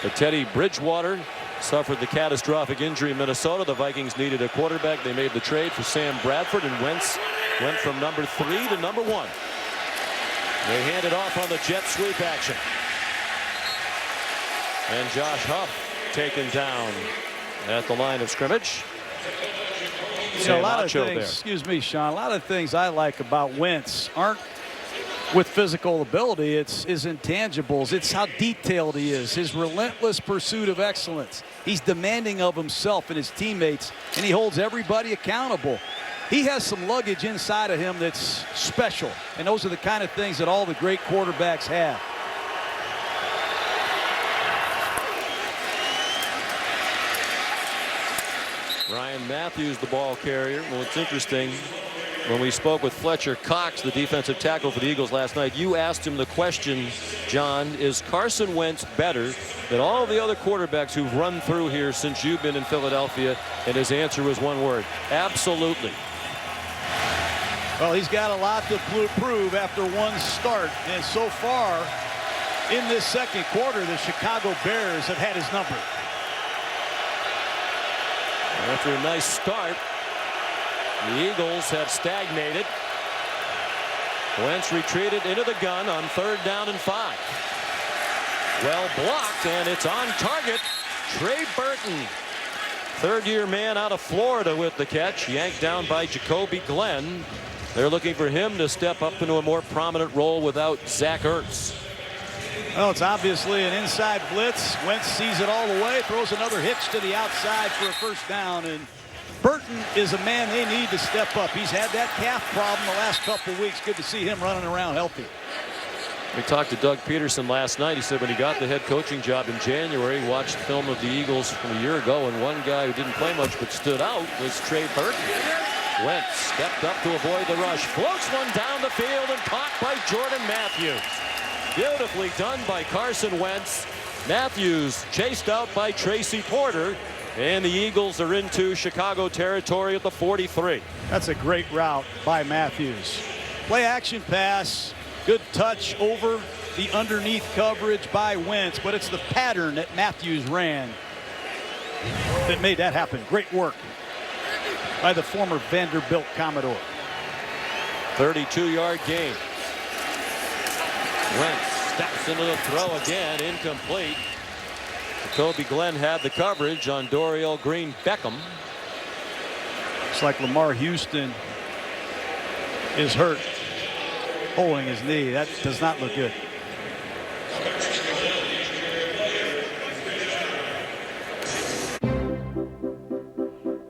But Teddy Bridgewater suffered the catastrophic injury in Minnesota. The Vikings needed a quarterback. They made the trade for Sam Bradford, and Wentz went from number 3 to number 1. They hand it off on the jet sweep action. And Josh Huff taken down at the line of scrimmage. You know, a lot of things, excuse me, Sean, a lot of things I like about Wentz aren't with physical ability. It's his intangibles. It's how detailed he is, his relentless pursuit of excellence. He's demanding of himself and his teammates, and he holds everybody accountable. He has some luggage inside of him that's special, and those are the kind of things that all the great quarterbacks have. Ryan Matthews, the ball carrier. Well, it's interesting. When we spoke with Fletcher Cox, the defensive tackle for the Eagles last night, you asked him the question, John, is Carson Wentz better than all the other quarterbacks who've run through here since you've been in Philadelphia? And his answer was one word: absolutely. Well, he's got a lot to prove after one start. And so far, in this second quarter, the Chicago Bears have had his number. After a nice start, the Eagles have stagnated. Wentz retreated into the gun on 3rd down and 5. Well blocked, and it's on target. Trey Burton, third-year man out of Florida with the catch, yanked down by Jacoby Glenn. They're looking for him to step up into a more prominent role without Zach Ertz. Well, it's obviously an inside blitz. Wentz sees it all the way, throws another hitch to the outside for a first down, and Burton is a man they need to step up. He's had that calf problem the last couple of weeks. Good to see him running around healthy. We talked to Doug Peterson last night. He said when he got the head coaching job in January, he watched film of the Eagles from a year ago, and one guy who didn't play much but stood out was Trey Burton. Wentz stepped up to avoid the rush, floats one down the field, and caught by Jordan Matthews. Beautifully done by Carson Wentz. Matthews chased out by Tracy Porter, and the Eagles are into Chicago territory at the 43. That's a great route by Matthews. Play action pass. Good touch over the underneath coverage by Wentz, but it's the pattern that Matthews ran that made that happen. Great work by the former Vanderbilt Commodore. 32-yard gain. Wentz steps into the throw again, incomplete. Jacoby Glenn had the coverage on Dorial Green Beckham. Looks like Lamar Houston is hurt, holding his knee. That does not look good.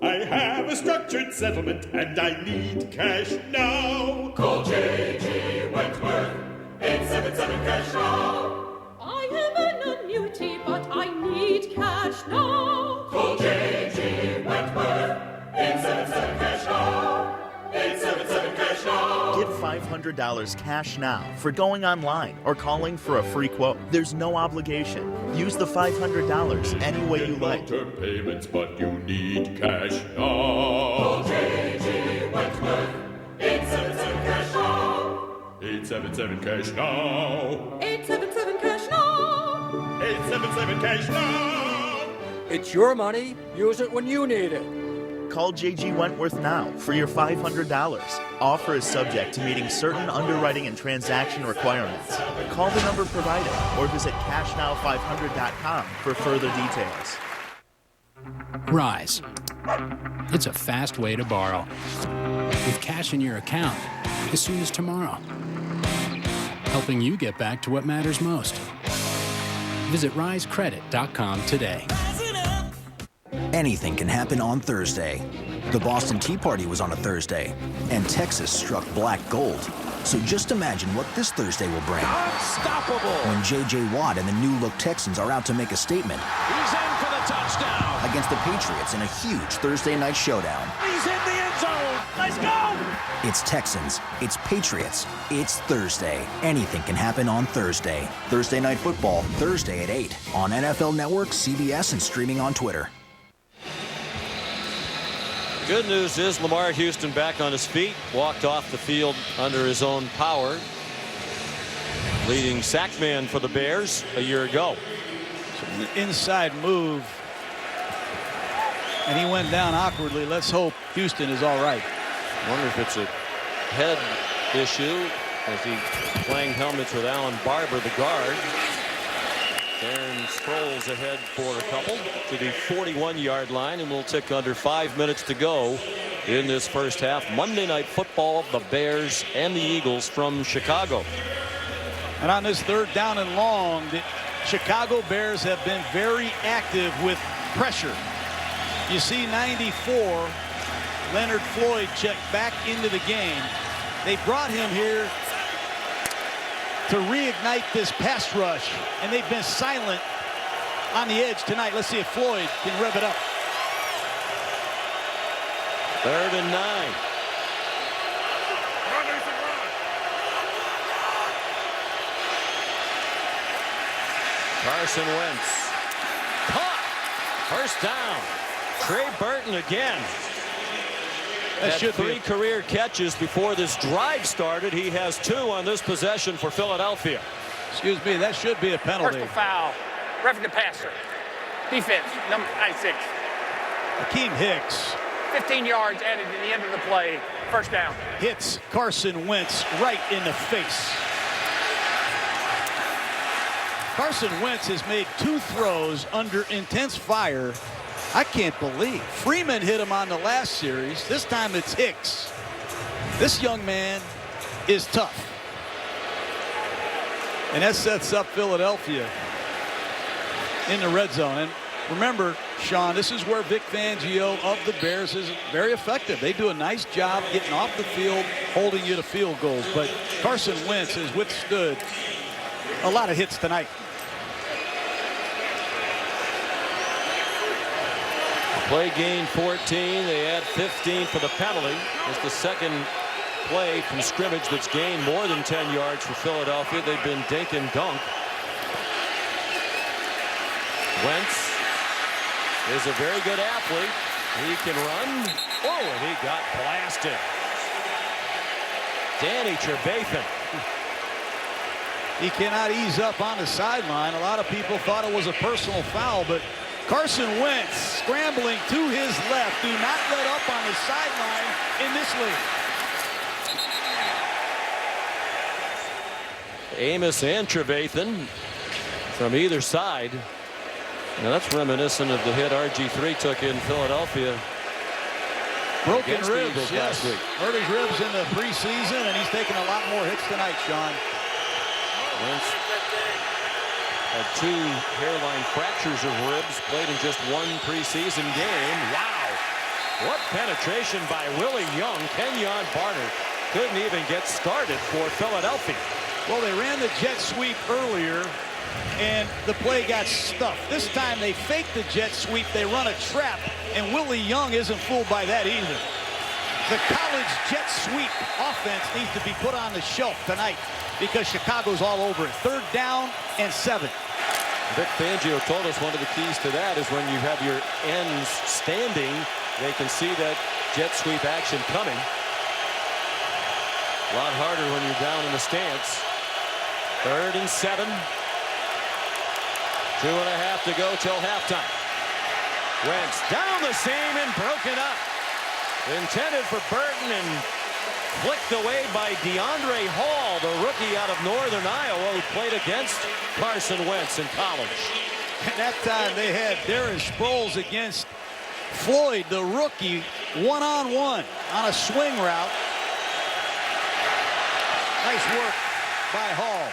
I have a structured settlement and I need cash now. Call J.G. Wentworth, 877 cash now. I have an annuity, but I need cash now. Call J.G. Wentworth, 877 cash now. 877 cash now. Get $500 cash now for going online or calling for a free quote. There's no obligation. Use the $500 any way you like. Long-term payments, but you need cash now. Call J.G. Wentworth, 877 cash now. 877 cash now. 877 cash now. 877 cash now. It's your money. Use it when you need it. Call J.G. Wentworth now for your $500. Offer is subject to meeting certain underwriting and transaction requirements. Call the number provided or visit cashnow500.com for further details. Rise. It's a fast way to borrow. With cash in your account as soon as tomorrow. Helping you get back to what matters most. Visit risecredit.com today. Anything can happen on Thursday. The Boston Tea Party was on a Thursday, and Texas struck black gold. So just imagine what this Thursday will bring. Unstoppable! When J.J. Watt and the new-look Texans are out to make a statement. He's in for the touchdown! Against the Patriots in a huge Thursday night showdown. He's in the end zone! Let's go! It's Texans. It's Patriots. It's Thursday. Anything can happen on Thursday. Thursday Night Football, Thursday at 8 on NFL Network, CBS, and streaming on Twitter. Good news is Lamar Houston back on his feet, walked off the field under his own power. Leading sack man for the Bears a year ago. Inside move. And he went down awkwardly. Let's hope Houston is all right. Wonder if it's a head issue as he playing helmets with Alan Barber, the guard. Darren Sproles ahead for a couple to the 41-yard line, and we'll tick under 5 minutes to go in this first half. Monday Night Football, the Bears and the Eagles from Chicago. And on this third down and long, the Chicago Bears have been very active with pressure. You see 94, Leonard Floyd checked back into the game. They brought him here to reignite this pass rush, and they've been silent on the edge tonight. Let's see if Floyd can rev it up. 3rd and 9. Carson Wentz caught. First down. Trey Burton again. That had should 3 career catches before this drive started. He has 2 on this possession for Philadelphia. Excuse me, that should be a penalty. Personal foul. Roughing the passer. Defense, number 96. Akeem Hicks. 15 yards added to the end of the play. First down. Hits Carson Wentz right in the face. Carson Wentz has made 2 throws under intense fire. I can't believe. Freeman hit him on the last series. This time it's Hicks. This young man is tough. And that sets up Philadelphia in the red zone. And remember, Sean, this is where Vic Fangio of the Bears is very effective. They do a nice job getting off the field, holding you to field goals. But Carson Wentz has withstood a lot of hits tonight. Play gain 14. They add 15 for the penalty. It's the second play from scrimmage that's gained more than 10 yards for Philadelphia. They've been dink and dunk. Wentz is a very good athlete. He can run. Oh, and he got blasted. Danny Trevathan. He cannot ease up on the sideline. A lot of people thought it was a personal foul, but Carson Wentz scrambling to his left. Do not let up on the sideline in this league. Amos and Trevathan from either side. Now that's reminiscent of the hit RG3 took in Philadelphia. Broken ribs, yes. Hurt his ribs in the preseason, and he's taking a lot more hits tonight, Sean. Wentz had 2 hairline fractures of ribs, played in just 1 preseason game. Wow. What penetration by Willie Young. Kenyon Barner couldn't even get started for Philadelphia. Well, they ran the jet sweep earlier, and the play got stuffed. This time they fake the jet sweep. They run a trap, and Willie Young isn't fooled by that either. The college jet sweep offense needs to be put on the shelf tonight because Chicago's all over it. 3rd down and 7. Vic Fangio told us one of the keys to that is when you have your ends standing, they can see that jet sweep action coming. A lot harder when you're down in the stance. 3rd and 7. 2.5 to go till halftime. Wentz down the seam and broken up. Intended for Burton and flicked away by DeAndre Hall, the rookie out of Northern Iowa who played against Carson Wentz in college. And that time they had Darren Sproles against Floyd, the rookie, one-on-one on a swing route. Nice work by Hall.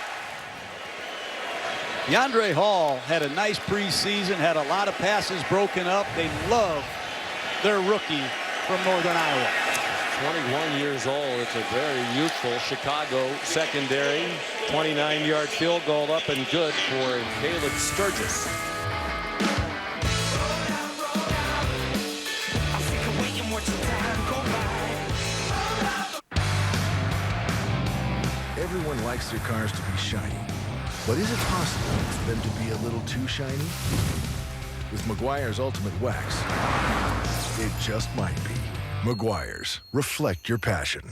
DeAndre Hall had a nice preseason, had a lot of passes broken up. They love their rookie from Northern Iowa. 21 years old. It's a very youthful Chicago secondary. 29-yard field goal up and good for Caleb Sturgis. Everyone likes their cars to be shiny. But is it possible for them to be a little too shiny? With Meguiar's Ultimate Wax, it just might be. Meguiar's. Reflect your passion.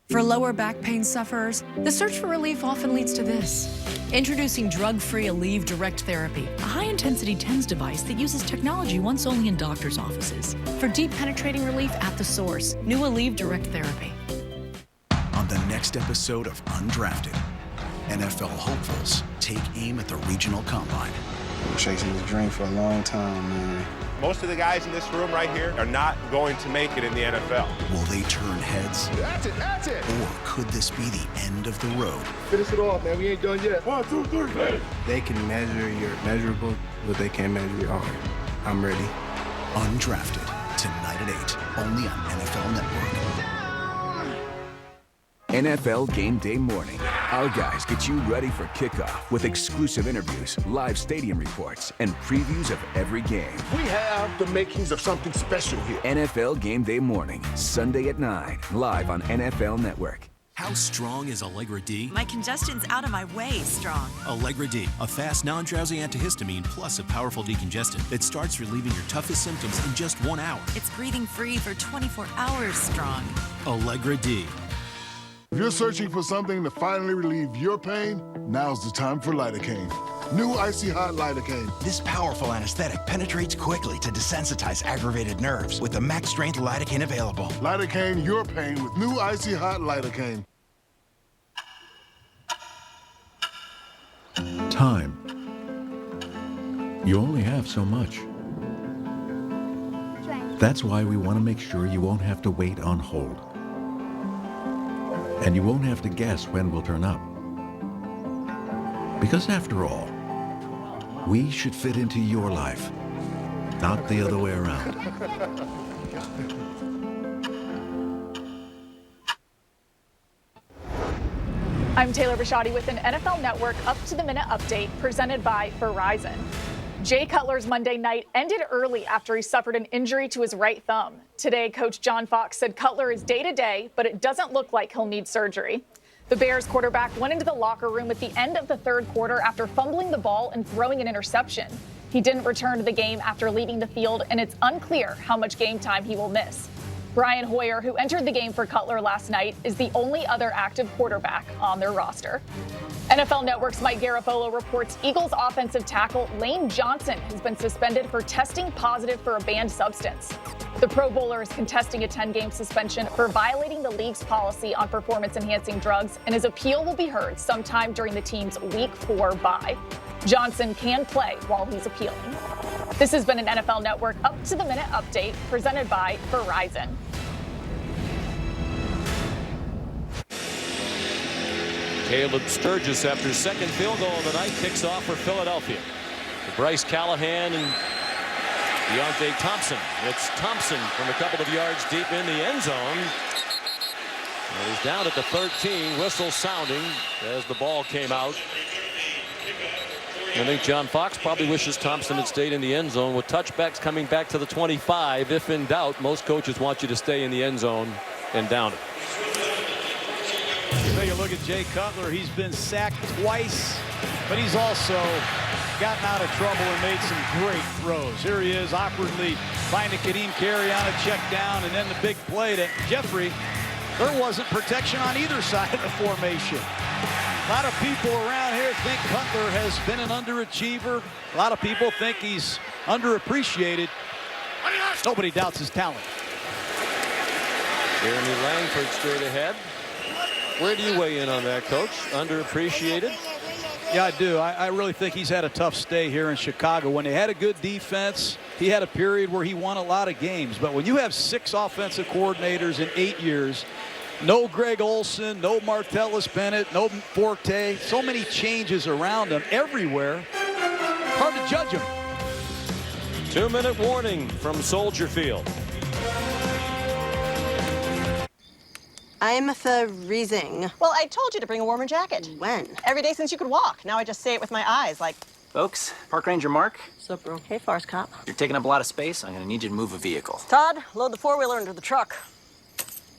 For lower back pain sufferers, the search for relief often leads to this. Introducing drug-free Aleve Direct Therapy, a high-intensity TENS device that uses technology once only in doctors' offices. For deep penetrating relief at the source, new Aleve Direct Therapy. On the next episode of Undrafted, NFL hopefuls take aim at the regional combine. I'm chasing this dream for a long time, man. Most of the guys in this room right here are not going to make it in the NFL. Will they turn heads? That's it, that's it. Or could this be the end of the road? Finish it off, man. We ain't done yet. 1, 2, 3, hey. They can measure your measurables, but they can't measure your heart. I'm ready. Undrafted, tonight at 8, only on NFL Network. NFL Game Day morning. Our guys get you ready for kickoff with exclusive interviews, live stadium reports, and previews of every game. We have the makings of something special here. NFL Game Day morning, Sunday at 9, live on NFL Network. How strong is Allegra D? My congestion's out of my way strong. Allegra D, a fast, non-drowsy antihistamine plus a powerful decongestant that starts relieving your toughest symptoms in just 1 hour. It's breathing free for 24 hours strong. Allegra D. If you're searching for something to finally relieve your pain, now's the time for lidocaine. New Icy Hot lidocaine. This powerful anesthetic penetrates quickly to desensitize aggravated nerves with the max strength lidocaine available. Lidocaine your pain with new Icy Hot lidocaine. Time. You only have so much. That's why we want to make sure you won't have to wait on hold. And you won't have to guess when we'll turn up. Because after all, we should fit into your life, not the other way around. I'm Taylor Bisciotti with an NFL Network up-to-the-minute update presented by Verizon. Jay Cutler's Monday night ended early after he suffered an injury to his right thumb. Today, Coach John Fox said Cutler is day-to-day, but it doesn't look like he'll need surgery. The Bears quarterback went into the locker room at the end of the third quarter after fumbling the ball and throwing an interception. He didn't return to the game after leaving the field, and it's unclear how much game time he will miss. Brian Hoyer, who entered the game for Cutler last night, is the only other active quarterback on their roster. NFL Network's Mike Garafolo reports Eagles offensive tackle Lane Johnson has been suspended for testing positive for a banned substance. The Pro Bowler is contesting a 10-game suspension for violating the league's policy on performance-enhancing drugs, and his appeal will be heard sometime during the team's Week 4 bye. Johnson can play while he's appealing. This has been an NFL Network up-to-the-minute update presented by Verizon. Caleb Sturgis, after second field goal of the night, kicks off for Philadelphia. Bryce Callahan and Deontay Thompson. It's Thompson from a couple of yards deep in the end zone. And he's down at the 13. Whistle sounding as the ball came out. I think John Fox probably wishes Thompson had stayed in the end zone. With touchbacks coming back to the 25, if in doubt, most coaches want you to stay in the end zone and down it. You take a look at Jay Cutler. He's been sacked twice, but he's also gotten out of trouble and made some great throws. Here he is awkwardly finding Kadeem Carey on a check down, and then the big play to Jeffrey. There wasn't protection on either side of the formation. A lot of people around here think Cutler has been an underachiever. A lot of people think he's underappreciated. Nobody doubts his talent. Jeremy Langford straight ahead. Where do you weigh in on that, Coach? Underappreciated? Yeah, I do. I really think he's had a tough stay here in Chicago. When they had a good defense, he had a period where he won a lot of games. But when you have 6 offensive coordinators in 8 years, no Greg Olson, no Martellus Bennett, no Forte, so many changes around him everywhere, hard to judge him. 2-minute warning from Soldier Field. I'm freezing. Well, I told you to bring a warmer jacket. When? Every day since you could walk. Now I just say it with my eyes, like... Folks, Park Ranger Mark. What's up, bro? Hey, Forest Cop. You're taking up a lot of space. I'm gonna need you to move a vehicle. Todd, load the four-wheeler into the truck.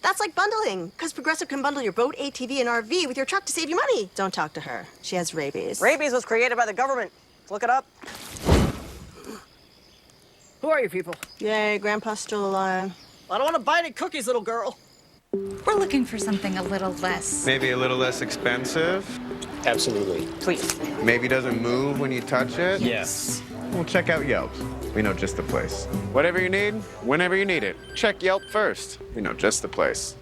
That's like bundling, because Progressive can bundle your boat, ATV, and RV with your truck to save you money. Don't talk to her. She has rabies. Rabies was created by the government. Look it up. Who are you people? Yay, Grandpa's still alive. I don't want to buy any cookies, little girl. We're looking for something a little less. Maybe a little less expensive? Absolutely. Please. Maybe doesn't move when you touch it? Yes. Well, check out Yelp. We know just the place. Whatever you need, whenever you need it. Check Yelp first. We know just the place.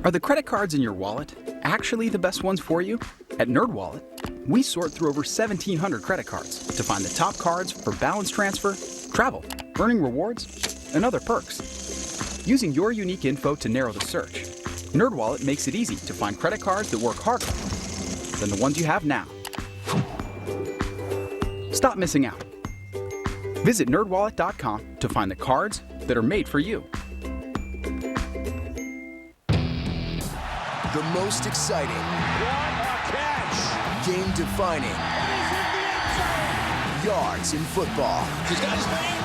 Are the credit cards in your wallet actually the best ones for you? At NerdWallet, we sort through over 1,700 credit cards to find the top cards for balance transfer, travel, earning rewards, and other perks. Using your unique info to narrow the search, NerdWallet makes it easy to find credit cards that work harder than the ones you have now. Stop missing out. Visit nerdwallet.com to find the cards that are made for you. The most exciting, game-defining yards in football. He's got his name.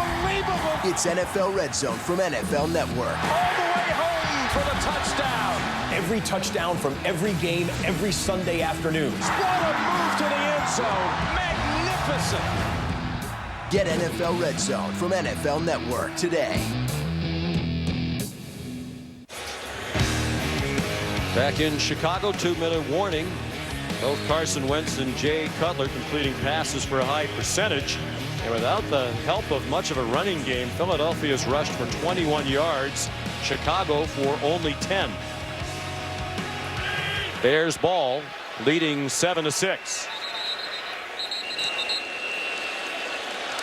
Unbelievable. It's NFL Red Zone from NFL Network. All the way home for the touchdown. Every touchdown from every game, every Sunday afternoon. What a move to the end zone. Magnificent. Get NFL Red Zone from NFL Network today. Back in Chicago, 2-minute warning. Both Carson Wentz and Jay Cutler completing passes for a high percentage. And without the help of much of a running game, Philadelphia's rushed for 21 yards. Chicago for only 10. Bears ball, leading 7-6.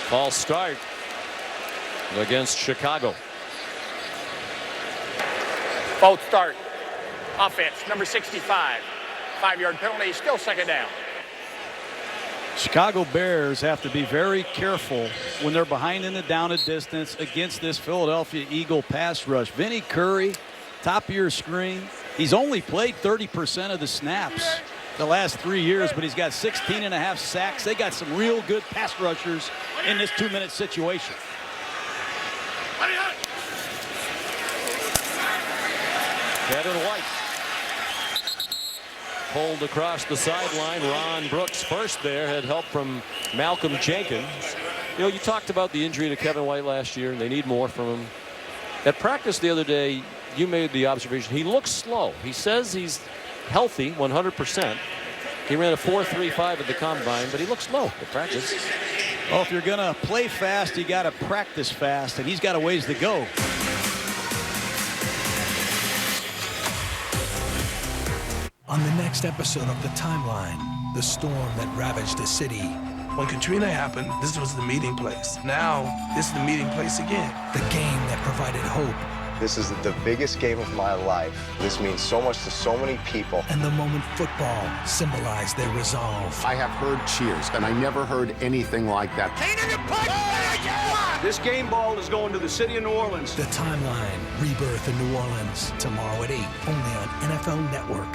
False start against Chicago. False start. Offense, number 65. 5-yard penalty, still second down. Chicago Bears have to be very careful when they're behind in the down and distance against this Philadelphia Eagle pass rush. Vinny Curry, top of your screen. He's only played 30% of the snaps the last 3 years, but he's got 16.5 sacks. They got some real good pass rushers in this 2-minute situation. Kevin White pulled across the sideline. Ron Brooks first there, had help from Malcolm Jenkins. You know, you talked about the injury to Kevin White last year, and they need more from him. At practice the other day, you made the observation, he looks slow. He says he's healthy 100%. He ran a 4.35 at the combine, but he looks slow at practice. Well, if you're going to play fast, you got to practice fast, and he's got a ways to go. On the next episode of The Timeline, the storm that ravaged the city. When Katrina happened, this was the meeting place. Now, this is the meeting place again. The game that provided hope. This is the biggest game of my life. This means so much to so many people. And the moment football symbolized their resolve. I have heard cheers, and I never heard anything like that. This game ball is going to the city of New Orleans. The Timeline, Rebirth in New Orleans, tomorrow at 8, only on NFL Network.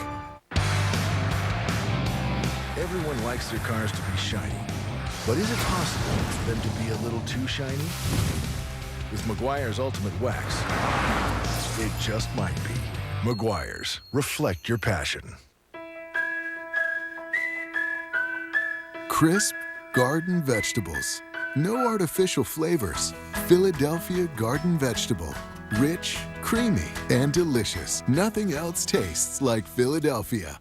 Everyone likes their cars to be shiny. But is it possible for them to be a little too shiny? With Meguiar's Ultimate Wax, it just might be. Meguiar's, reflect your passion. Crisp garden vegetables. No artificial flavors. Philadelphia garden vegetable. Rich, creamy, and delicious. Nothing else tastes like Philadelphia.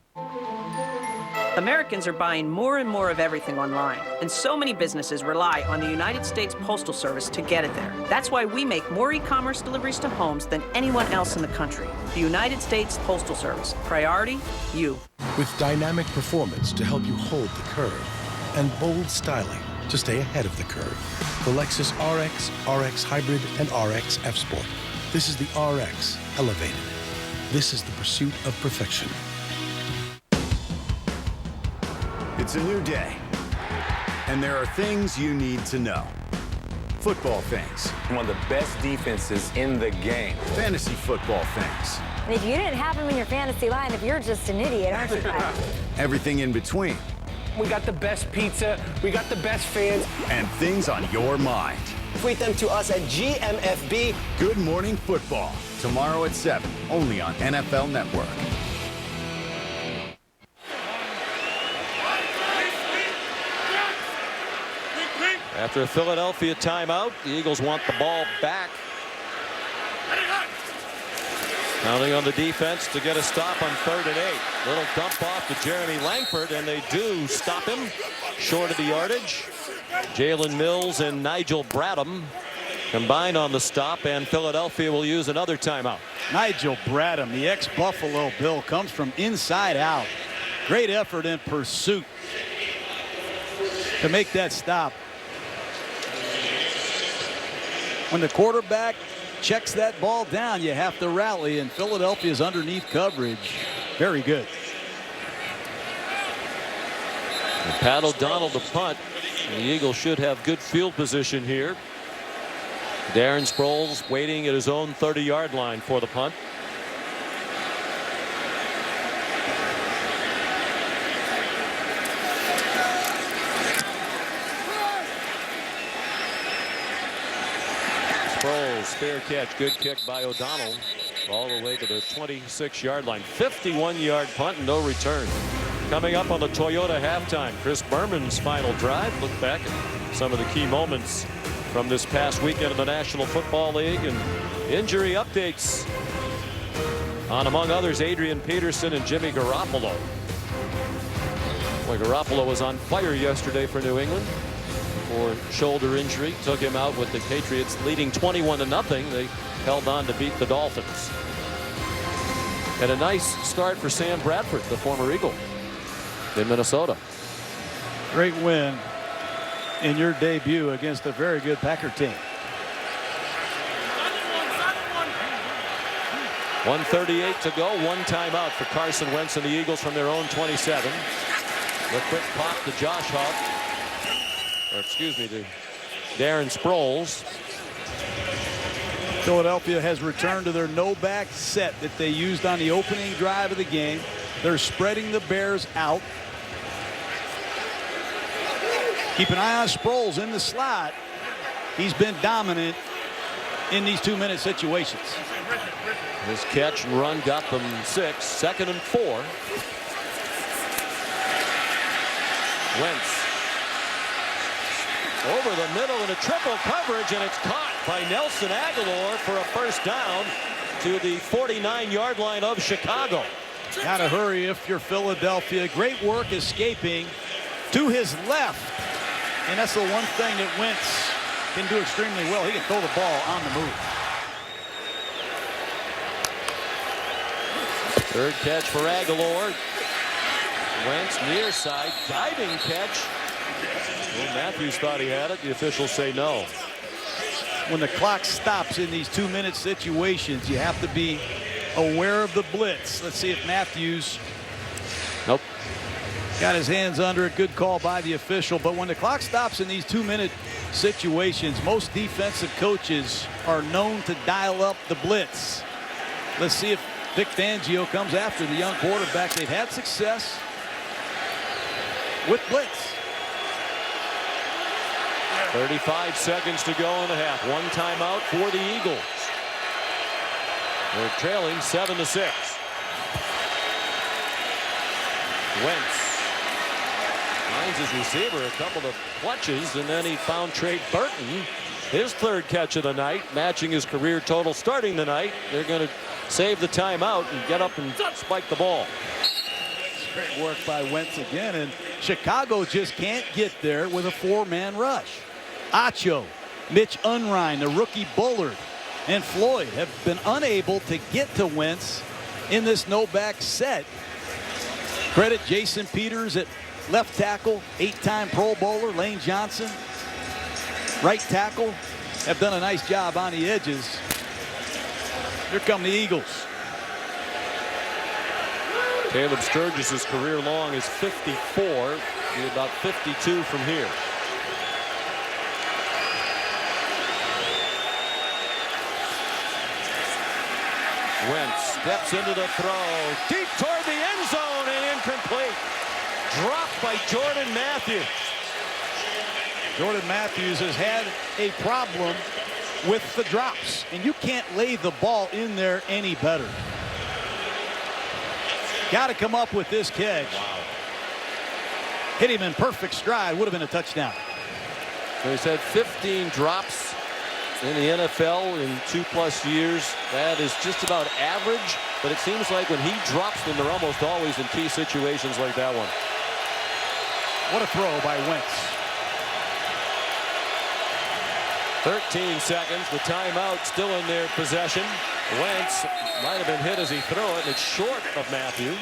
Americans are buying more and more of everything online, and so many businesses rely on the United States Postal Service to get it there. That's why we make more e-commerce deliveries to homes than anyone else in the country. The United States Postal Service. Priority, you. With dynamic performance to help you hold the curve, and bold styling to stay ahead of the curve. The Lexus RX, RX Hybrid, and RX F-Sport. This is the RX Elevated. This is the pursuit of perfection. It's a new day, and there are things you need to know. Football things. One of the best defenses in the game. Fantasy football things. And if you didn't have him in your fantasy lineup, you're just an idiot, aren't you, Kyle? Everything in between. We got the best pizza, we got the best fans. And things on your mind. Tweet them to us at GMFB. Good Morning Football, tomorrow at 7, only on NFL Network. After a Philadelphia timeout, the Eagles want the ball back. Counting on the defense to get a stop on 3rd and 8. Little dump off to Jeremy Langford, and they do stop him short of the yardage. Jalen Mills and Nigel Bradham combined on the stop, and Philadelphia will use another timeout. Nigel Bradham, the ex-Buffalo Bill, comes from inside out. Great effort in pursuit to make that stop. When the quarterback checks that ball down, you have to rally, and Philadelphia's underneath coverage. Very good. And Pat O'Donnell to punt. The Eagles should have good field position here. Darren Sproles waiting at his own 30-yard line for the punt. Sproles, fair catch, good kick by O'Donnell all the way to the 26-yard line. 51-yard punt and no return. Coming up on the Toyota halftime, Chris Berman's final drive. Look back at some of the key moments from this past weekend of the National Football League and injury updates on, among others, Adrian Peterson and Jimmy Garoppolo. Boy, Garoppolo was on fire yesterday for New England for shoulder injury. Took him out with the Patriots leading 21-0. They held on to beat the Dolphins. And a nice start for Sam Bradford, the former Eagle in Minnesota. Great win in your debut against a very good Packer team. 1:38 to go. One timeout for Carson Wentz and the Eagles from their own 27. The quick pop to Josh Huff. or excuse me, to Darren Sproles. Philadelphia has returned to their no-back set that they used on the opening drive of the game. They're spreading the Bears out. Keep an eye on Sproles in the slot. He's been dominant in these 2-minute situations. His catch and run got them 6. 2nd and 4. Wentz over the middle in a triple coverage, and it's caught by Nelson Aguilar for a first down to the 49-yard line of Chicago. Gotta hurry if you're Philadelphia. Great work escaping to his left, and that's the one thing that Wentz can do extremely well. He can throw the ball on the move. Third catch for Aguilar. Wentz near side, diving catch. Well, Matthews thought he had it. The officials say no. When the clock stops in these 2-minute situations, you have to be aware of the blitz. Let's see if Matthews Nope. got his hands under it. Good call by the official. But when the clock stops in these 2-minute situations, most defensive coaches are known to dial up the blitz. Let's see if Vic Fangio comes after the young quarterback. They've had success with blitz. 35 seconds to go in the half. One timeout for the Eagles. They're trailing 7-6. Wentz finds his receiver a couple of clutches, and then he found Trey Burton. His third catch of the night, matching his career total starting the night. They're going to save the timeout and get up and spike the ball. Great work by Wentz again, and Chicago just can't get there with a 4-man rush. Acho, Mitch Unrein, the rookie Bullard, and Floyd have been unable to get to Wentz in this no-back set. Credit Jason Peters at left tackle, 8-time Pro Bowler, Lane Johnson, right tackle, have done a nice job on the edges. Here come the Eagles. Caleb Sturgis' career long is 54. Be about 52 from here. Wentz steps into the throw. Deep toward the end zone and incomplete. Dropped by Jordan Matthews. Jordan Matthews has had a problem with the drops, and you can't lay the ball in there any better. Got to come up with this catch. Wow. Hit him in perfect stride. Would have been a touchdown. So he's had 15 drops in the NFL in 2+ years. That is just about average, but it seems like when he drops them, they're almost always in key situations like that one. What a throw by Wentz. 13 seconds. The timeout still in their possession. Wentz might have been hit as he threw it, and it's short of Matthews.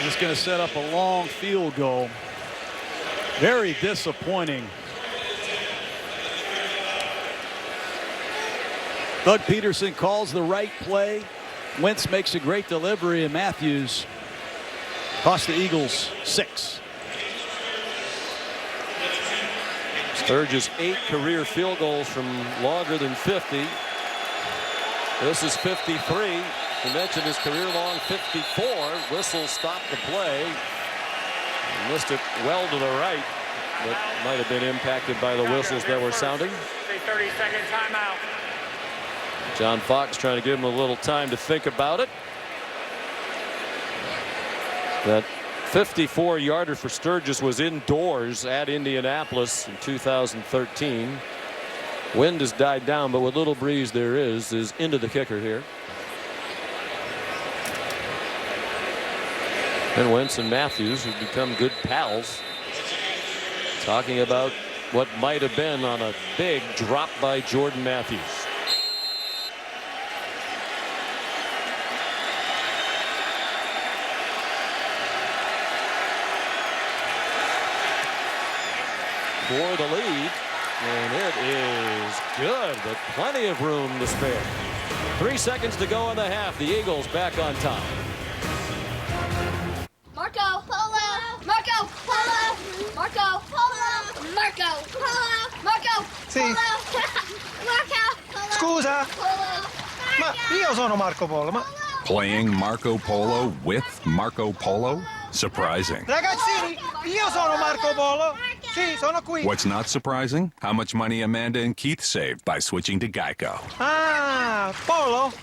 It's going to set up a long field goal. Very disappointing. Doug Peterson calls the right play. Wentz makes a great delivery, and Matthews cost the Eagles 6. Sturgis 8 career field goals from longer than 50. This is 53. He mentioned his career long 54. Whistle stopped the play. He missed it well to the right, but might have been impacted by the whistles that were sounding. 30-second timeout. John Fox trying to give him a little time to think about it. That 54-yarder for Sturgis was indoors at Indianapolis in 2013. Wind has died down, but what little breeze there is into the kicker here. And Wentz and Matthews have become good pals, talking about what might have been on a big drop by Jordan Matthews. For the lead, and it is good, but plenty of room to spare. 3 seconds to go in the half. The Eagles back on top. Marco, Polo, Marco, Polo, Marco. Sì. Scusa. Ma io sono Marco Polo, ma... Playing Marco Polo with Marco Polo? Surprising. Ragazzini, io sono Marco Polo. Sì, sono qui. What's not surprising? How much money Amanda and Keith saved by switching to Geico. Ah, Polo.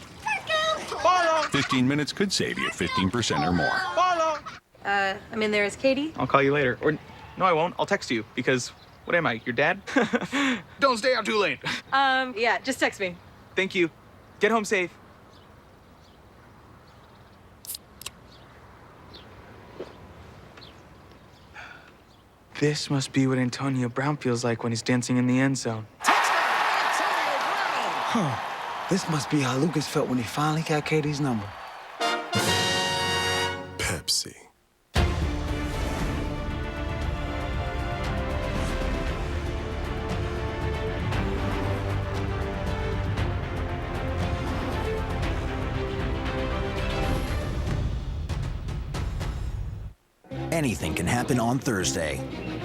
Polo. 15 minutes could save you 15% or more. Polo. I'm in there as Katie. I'll call you later. Or, no, I won't. I'll text you because, what am I, your dad? Don't stay out too late. Yeah, just text me. Thank you. Get home safe. This must be what Antonio Brown feels like when he's dancing in the end zone. Huh. This must be how Lucas felt when he finally got Katie's number. Pepsi. Anything can happen on Thursday.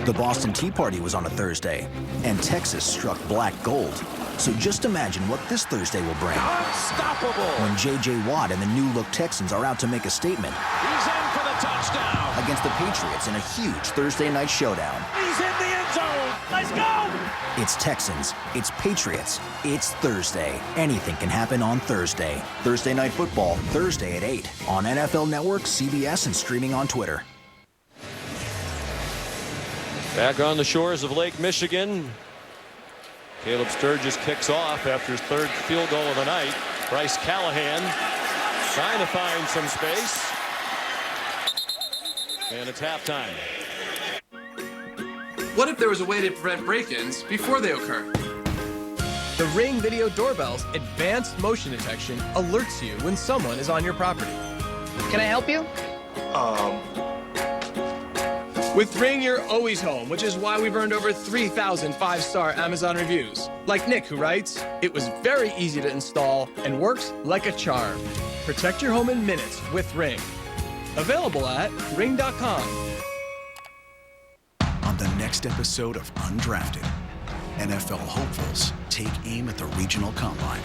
The Boston Tea Party was on a Thursday, and Texas struck black gold. So just imagine what this Thursday will bring. Unstoppable. When J.J. Watt and the new-look Texans are out to make a statement. He's in for the touchdown. Against the Patriots in a huge Thursday night showdown. He's in the end zone. Let's go. It's Texans. It's Patriots. It's Thursday. Anything can happen on Thursday. Thursday Night Football, Thursday at 8 on NFL Network, CBS, and streaming on Twitter. Back on the shores of Lake Michigan. Caleb Sturgis kicks off after his third field goal of the night. Bryce Callahan trying to find some space. And it's halftime. What if there was a way to prevent break-ins before they occur? The Ring Video Doorbell's advanced motion detection alerts you when someone is on your property. Can I help you? With Ring, you're always home, which is why we've earned over 3,000 5-star Amazon reviews. Like Nick, who writes, "It was very easy to install and works like a charm." Protect your home in minutes with Ring. Available at ring.com. On the next episode of Undrafted, NFL hopefuls take aim at the regional combine.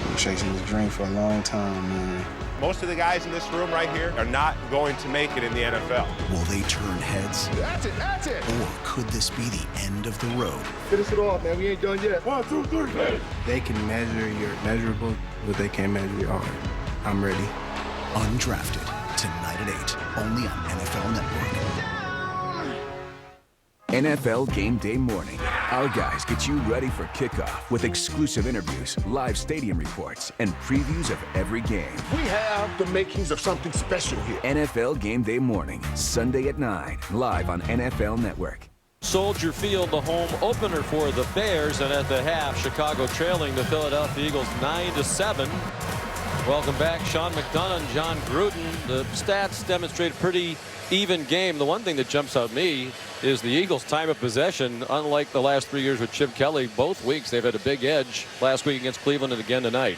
I'm chasing this dream for a long time, man. Most of the guys in this room right here are not going to make it in the NFL. Will they turn heads? That's it, that's it. Or could this be the end of the road? Finish it off, man. We ain't done yet. 1, 2, 3. They can measure your measurables, but they can't measure your art. I'm ready. Undrafted, tonight at 8, only on NFL Network. NFL Game Day morning. Our guys get you ready for kickoff with exclusive interviews, live stadium reports, and previews of every game. We have the makings of something special here. NFL Game Day morning, Sunday at 9, live on NFL Network. Soldier Field, the home opener for the Bears, and at the half, Chicago trailing the Philadelphia Eagles 9-7. Welcome back, Sean McDonough, John Gruden. The stats demonstrate a pretty even game. The one thing that jumps out at me is the Eagles' time of possession. Unlike the last 3 years with Chip Kelly, both weeks they've had a big edge. Last week against Cleveland and again tonight.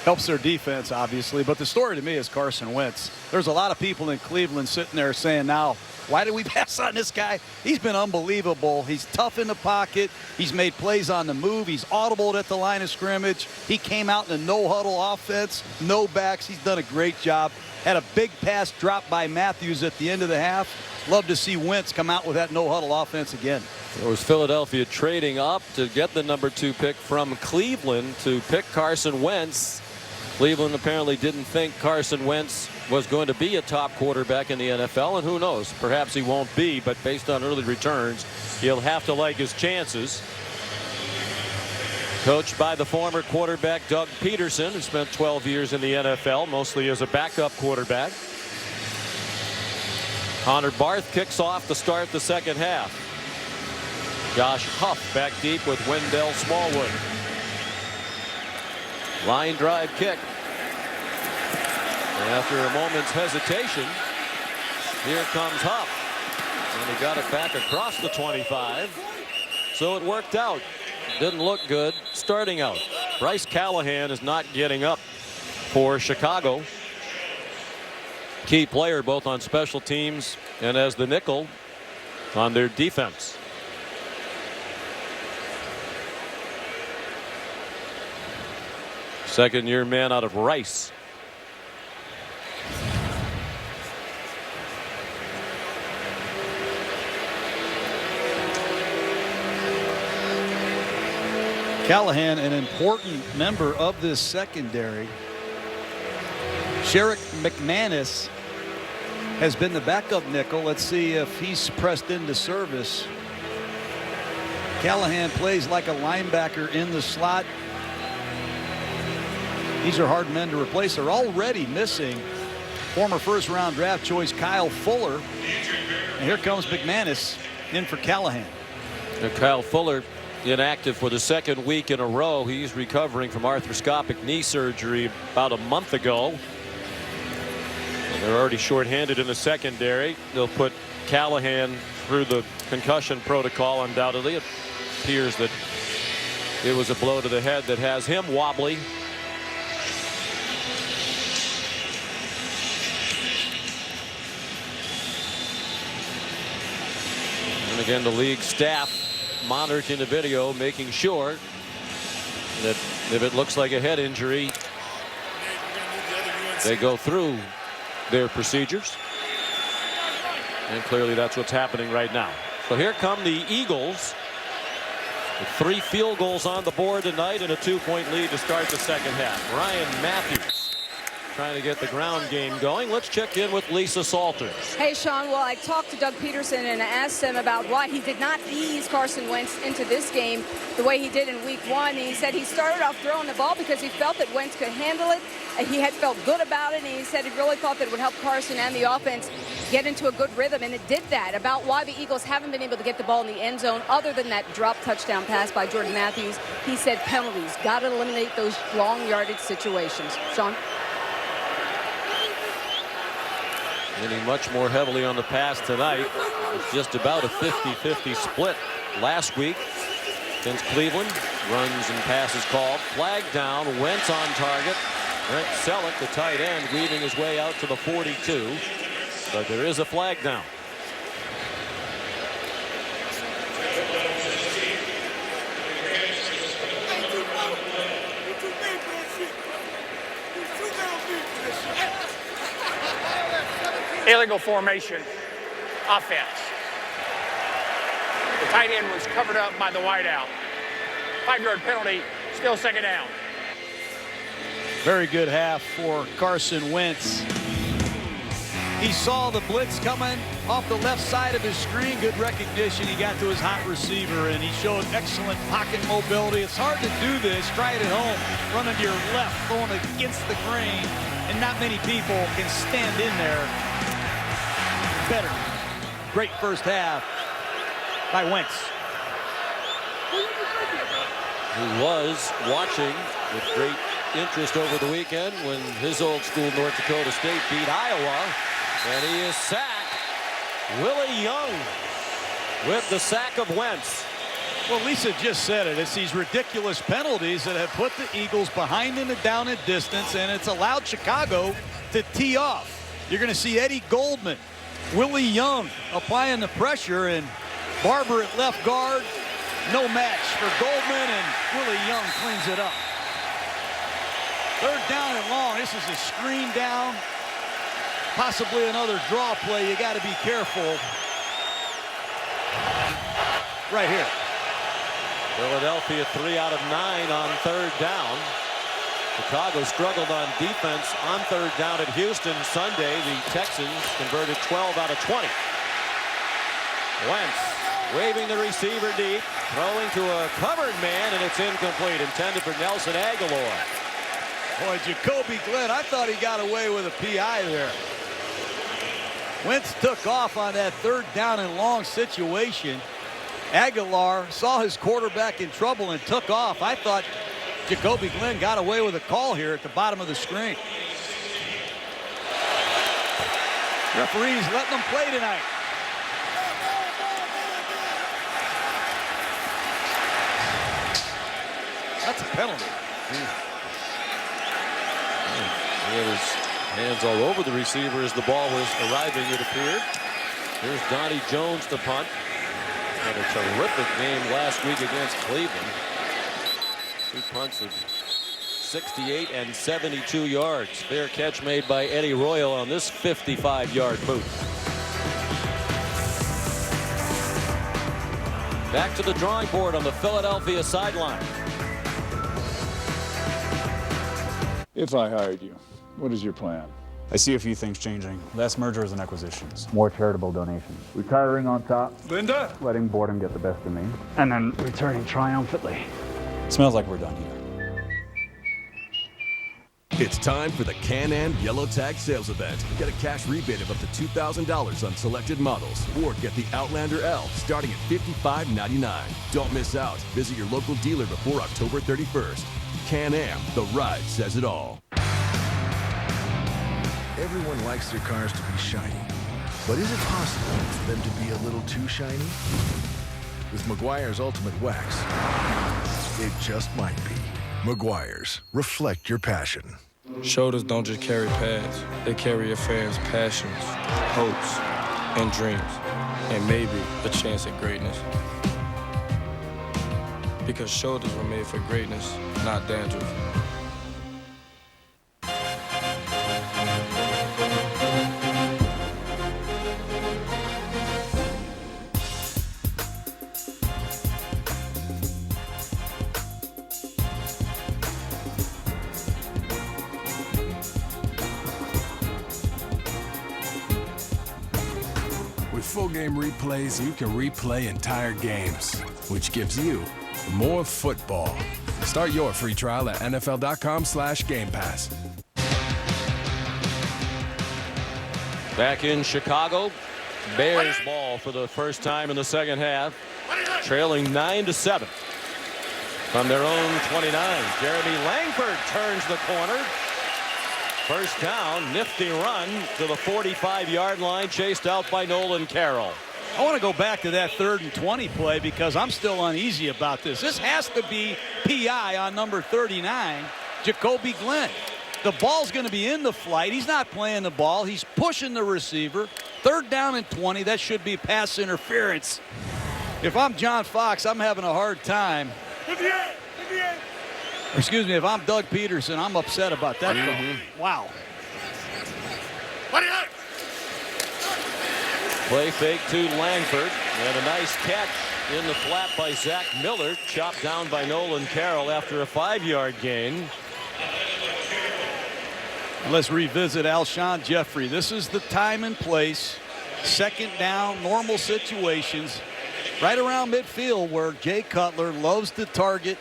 Helps their defense, obviously, but the story to me is Carson Wentz. There's a lot of people in Cleveland sitting there saying, now, why did we pass on this guy? He's been unbelievable. He's tough in the pocket. He's made plays on the move. He's audibled at the line of scrimmage. He came out in a no-huddle offense, no backs. He's done a great job. Had a big pass dropped by Matthews at the end of the half. Love to see Wentz come out with that no-huddle offense again. It was Philadelphia trading up to get the number 2 pick from Cleveland to pick Carson Wentz. Cleveland apparently didn't think Carson Wentz was going to be a top quarterback in the NFL, and who knows, perhaps he won't be, but based on early returns, he'll have to like his chances. Coached by the former quarterback Doug Peterson, who spent 12 years in the NFL, mostly as a backup quarterback. Connor Barth kicks off to start the second half. Josh Huff back deep with Wendell Smallwood. Line drive kick. And after a moment's hesitation, here comes Huff. And he got it back across the 25. So it worked out. Didn't look good starting out. Bryce Callahan is not getting up for Chicago. Key player both on special teams and as the nickel on their defense. Second-year man out of Rice. Callahan, an important member of this secondary. Sherrick McManus has been the backup nickel. Let's see if he's pressed into service. Callahan plays like a linebacker in the slot. These are hard men to replace. They're already missing former first-round draft choice Kyle Fuller. And here comes McManus in for Callahan. And Kyle Fuller inactive for the second week in a row. He's recovering from arthroscopic knee surgery about a month ago. And they're already shorthanded in the secondary. They'll put Callahan through the concussion protocol undoubtedly. It appears that it was a blow to the head that has him wobbly. And again, the league staff monitoring the video, making sure that if it looks like a head injury, they go through their procedures. And clearly that's what's happening right now. So here come the Eagles with 3 field goals on the board tonight and a 2-point lead to start the second half. Ryan Matthews trying to get the ground game going. Let's check in with Lisa Salters. Hey, Sean. Well, I talked to Doug Peterson and asked him about why he did not ease Carson Wentz into this game the way he did in week 1. And he said he started off throwing the ball because he felt that Wentz could handle it. And he had felt good about it. And he said he really thought that it would help Carson and the offense get into a good rhythm. And it did that. About why the Eagles haven't been able to get the ball in the end zone other than that drop touchdown pass by Jordan Matthews. He said penalties. Got to eliminate those long yardage situations. Sean? Leaning much more heavily on the pass tonight. It's just about a 50-50 split last week against Cleveland. Runs and passes called. Flag down. Wentz on target. Brent Selleck, the tight end, weaving his way out to the 42. But there is a flag down. Illegal formation offense. The tight end was covered up by the wideout. 5-yard penalty, still second down. Very good half for Carson Wentz. He saw the blitz coming off the left side of his screen. Good recognition. He got to his hot receiver, and he showed excellent pocket mobility. It's hard to do this. Try it at home. Running to your left, going against the grain, and not many people can stand in there better. Great first half by Wentz. Who was watching with great interest over the weekend when his old school North Dakota State beat Iowa. And he is sacked. Willie Young with the sack of Wentz. Well, Lisa just said it. It's these ridiculous penalties that have put the Eagles behind in the down and distance, and it's allowed Chicago to tee off. You're going to see Eddie Goldman, Willie Young applying the pressure, and Barber at left guard. No match for Goldman, and Willie Young cleans it up. Third down and long. This is a screen down. Possibly another draw play. You got to be careful. Right here. Philadelphia 3 out of 9 on third down. Chicago struggled on defense on third down at Houston Sunday. The Texans converted 12 out of 20. Wentz waving the receiver deep, throwing to a covered man, and it's incomplete. Intended for Nelson Aguilar. Boy, Jacoby Glenn, I thought he got away with a PI there. Wentz took off on that third down and long situation. Aguilar saw his quarterback in trouble and took off. I thought Jacoby Glenn got away with a call here at the bottom of the screen. Referees letting them play tonight. That's a penalty. He had his hands all over the receiver as the ball was arriving, it appeared. Here's Donnie Jones to punt. Had a terrific game last week against Cleveland. 2 punts of 68 and 72 yards. Fair catch made by Eddie Royal on this 55-yard boot. Back to the drawing board on the Philadelphia sideline. If I hired you, what is your plan? I see a few things changing. Less mergers and acquisitions. More charitable donations. Retiring on top. Linda? Letting boredom get the best of me. And then returning triumphantly. Smells like we're done here. It's time for the Can-Am Yellow Tag Sales Event. Get a cash rebate of up to $2,000 on selected models, or get the Outlander L starting at $55.99. Don't miss out. Visit your local dealer before October 31st. Can-Am, the ride says it all. Everyone likes their cars to be shiny. But is it possible for them to be a little too shiny? With Meguiar's Ultimate Wax, it just might be. Meguiar's, reflect your passion. Shoulders don't just carry pads. They carry your fans' passions, hopes, and dreams, and maybe a chance at greatness. Because shoulders were made for greatness, not dandruff. With full game replays, you can replay entire games, which gives you more football. Start your free trial at NFL.com/Game Pass. Back in Chicago, Bears ball for the first time in the second half, trailing 9-7 from their own 29. Jeremy Langford turns the corner. First down, nifty run to the 45-yard line, chased out by Nolan Carroll. I want to go back to that 3rd and 20 play because I'm still uneasy about this. This has to be PI on number 39, Jacoby Glenn. The ball's going to be in the flight. He's not playing the ball. He's pushing the receiver. 3rd down and 20. That should be pass interference. If I'm John Fox, I'm having a hard time. Excuse me, if I'm Doug Peterson, I'm upset about that. Wow. Play fake to Langford, and a nice catch in the flat by Zach Miller, chopped down by Nolan Carroll after a 5-yard gain. Let's revisit Alshon Jeffrey. This is the time and place. 2nd down, normal situations, right around midfield where Jay Cutler loves to target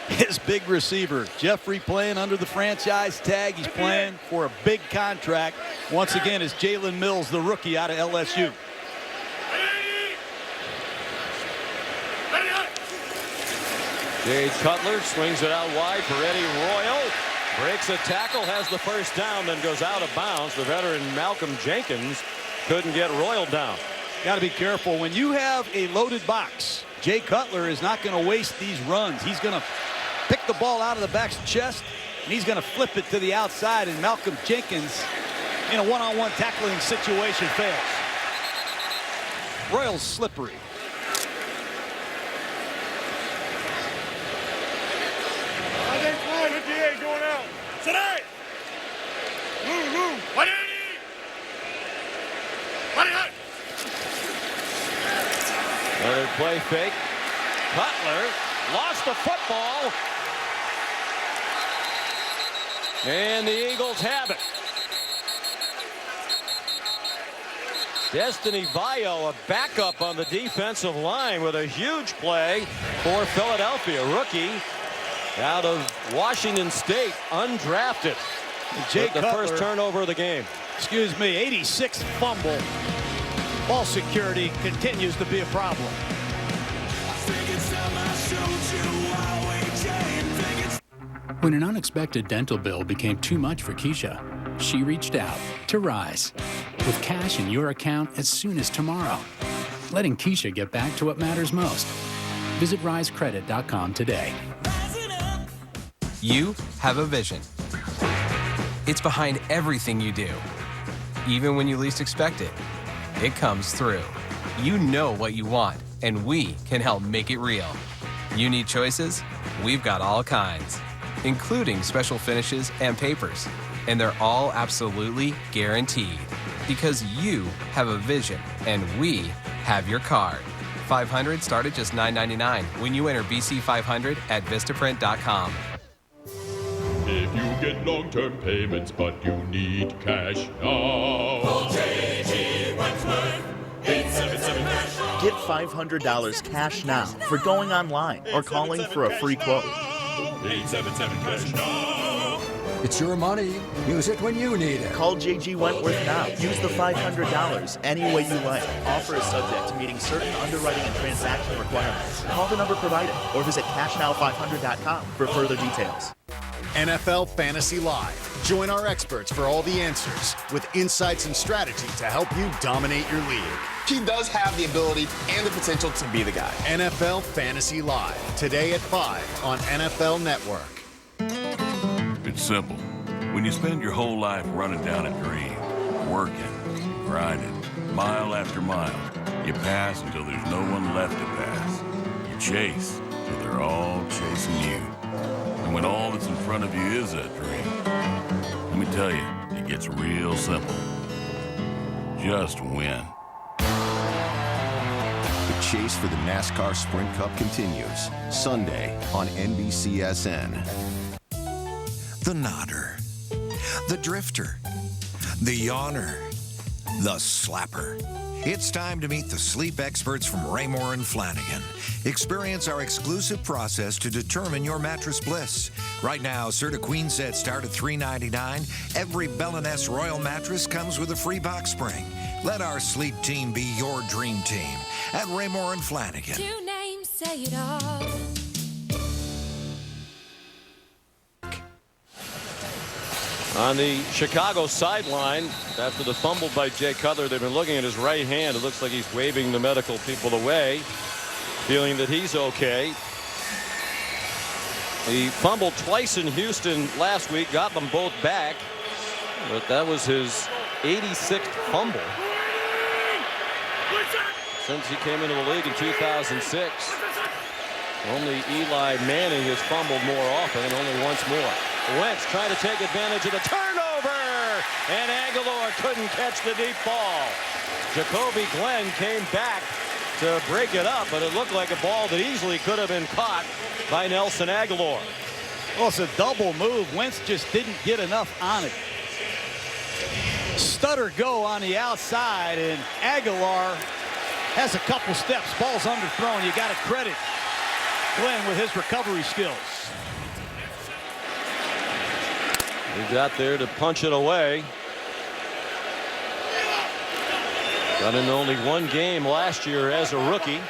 his big receiver. Jeffrey playing under the franchise tag. He's playing for a big contract. Once again, it's Jalen Mills, the rookie out of LSU. Jay Cutler swings it out wide for Eddie Royal. Breaks a tackle, has the first down, then goes out of bounds. The veteran Malcolm Jenkins couldn't get Royal down. Got to be careful. When you have a loaded box, Jay Cutler is not going to waste these runs. He's going to pick the ball out of the back's chest, and he's going to flip it to the outside, and Malcolm Jenkins in a one-on-one tackling situation fails. Royal's slippery. Going out. Today. What do you need? What do you need? Another play fake. Cutler lost the football. And the Eagles have it. Destiny Vayo, a backup on the defensive line with a huge play for Philadelphia. Rookie out of Washington State, undrafted. Jay the Cutler, first turnover of the game. Excuse me, 86th fumble. Ball security continues to be a problem. When an unexpected dental bill became too much for Keisha, she reached out to Rise, with cash in your account as soon as tomorrow, letting Keisha get back to what matters most. Visit risecredit.com today. You have a vision. It's behind everything you do. Even when you least expect it, it comes through. You know what you want, and we can help make it real. You need choices? We've got all kinds. including special finishes and papers. And they're all absolutely guaranteed. Because you have a vision, and we have your card. 500 start at just $9.99 when you enter BC500 at Vistaprint.com. If you get long-term payments but you need cash now, call J.G. Wentworth, 877-CASH. Get $500 cash now for going online or calling for a free quote. 877-CASH now. It's your money. Use it when you need it. Call J.G. Wentworth now. Use the $500 any way you like. Offer is subject to meeting certain underwriting and transaction requirements. Call the number provided or visit cashnow500.com for further details. NFL Fantasy Live. Join our experts for all the answers with insights and strategy to help you dominate your league. He does have the ability and the potential to be the guy. NFL Fantasy Live, today at 5 on NFL Network. It's simple. When you spend your whole life running down a dream, working, grinding, mile after mile, you pass until there's no one left to pass. You chase till they're all chasing you. And when all that's in front of you is that dream, let me tell you, it gets real simple. Just win. The chase for the NASCAR Sprint Cup continues Sunday on NBCSN. The nodder, the drifter, the yawner, the slapper. It's time to meet the sleep experts from Raymore and Flanagan. Experience our exclusive process to determine your mattress bliss. Right now, Serta Queen sets start at $399. Every Bell & S Royal mattress comes with a free box spring. Let our sleep team be your dream team at Raymore and Flanagan. Two names say it all. On the Chicago sideline, after the fumble by Jay Cutler, they've been looking at his right hand. It looks like he's waving the medical people away, feeling that he's okay. He fumbled twice in Houston last week, got them both back, but that was his 86th fumble since he came into the league in 2006. Only Eli Manning has fumbled more often, and only once more. Wentz trying to take advantage of the turnover, and Aguilar couldn't catch the deep ball. Jacoby Glenn came back to break it up, but it looked like a ball that easily could have been caught by Nelson Aguilar. Well, it's a double move. Wentz just didn't get enough on it. Stutter go on the outside, and Aguilar has a couple steps. Ball's underthrown. You got to credit Glenn with his recovery skills. He got there to punch it away. Got in only one game last year as a rookie.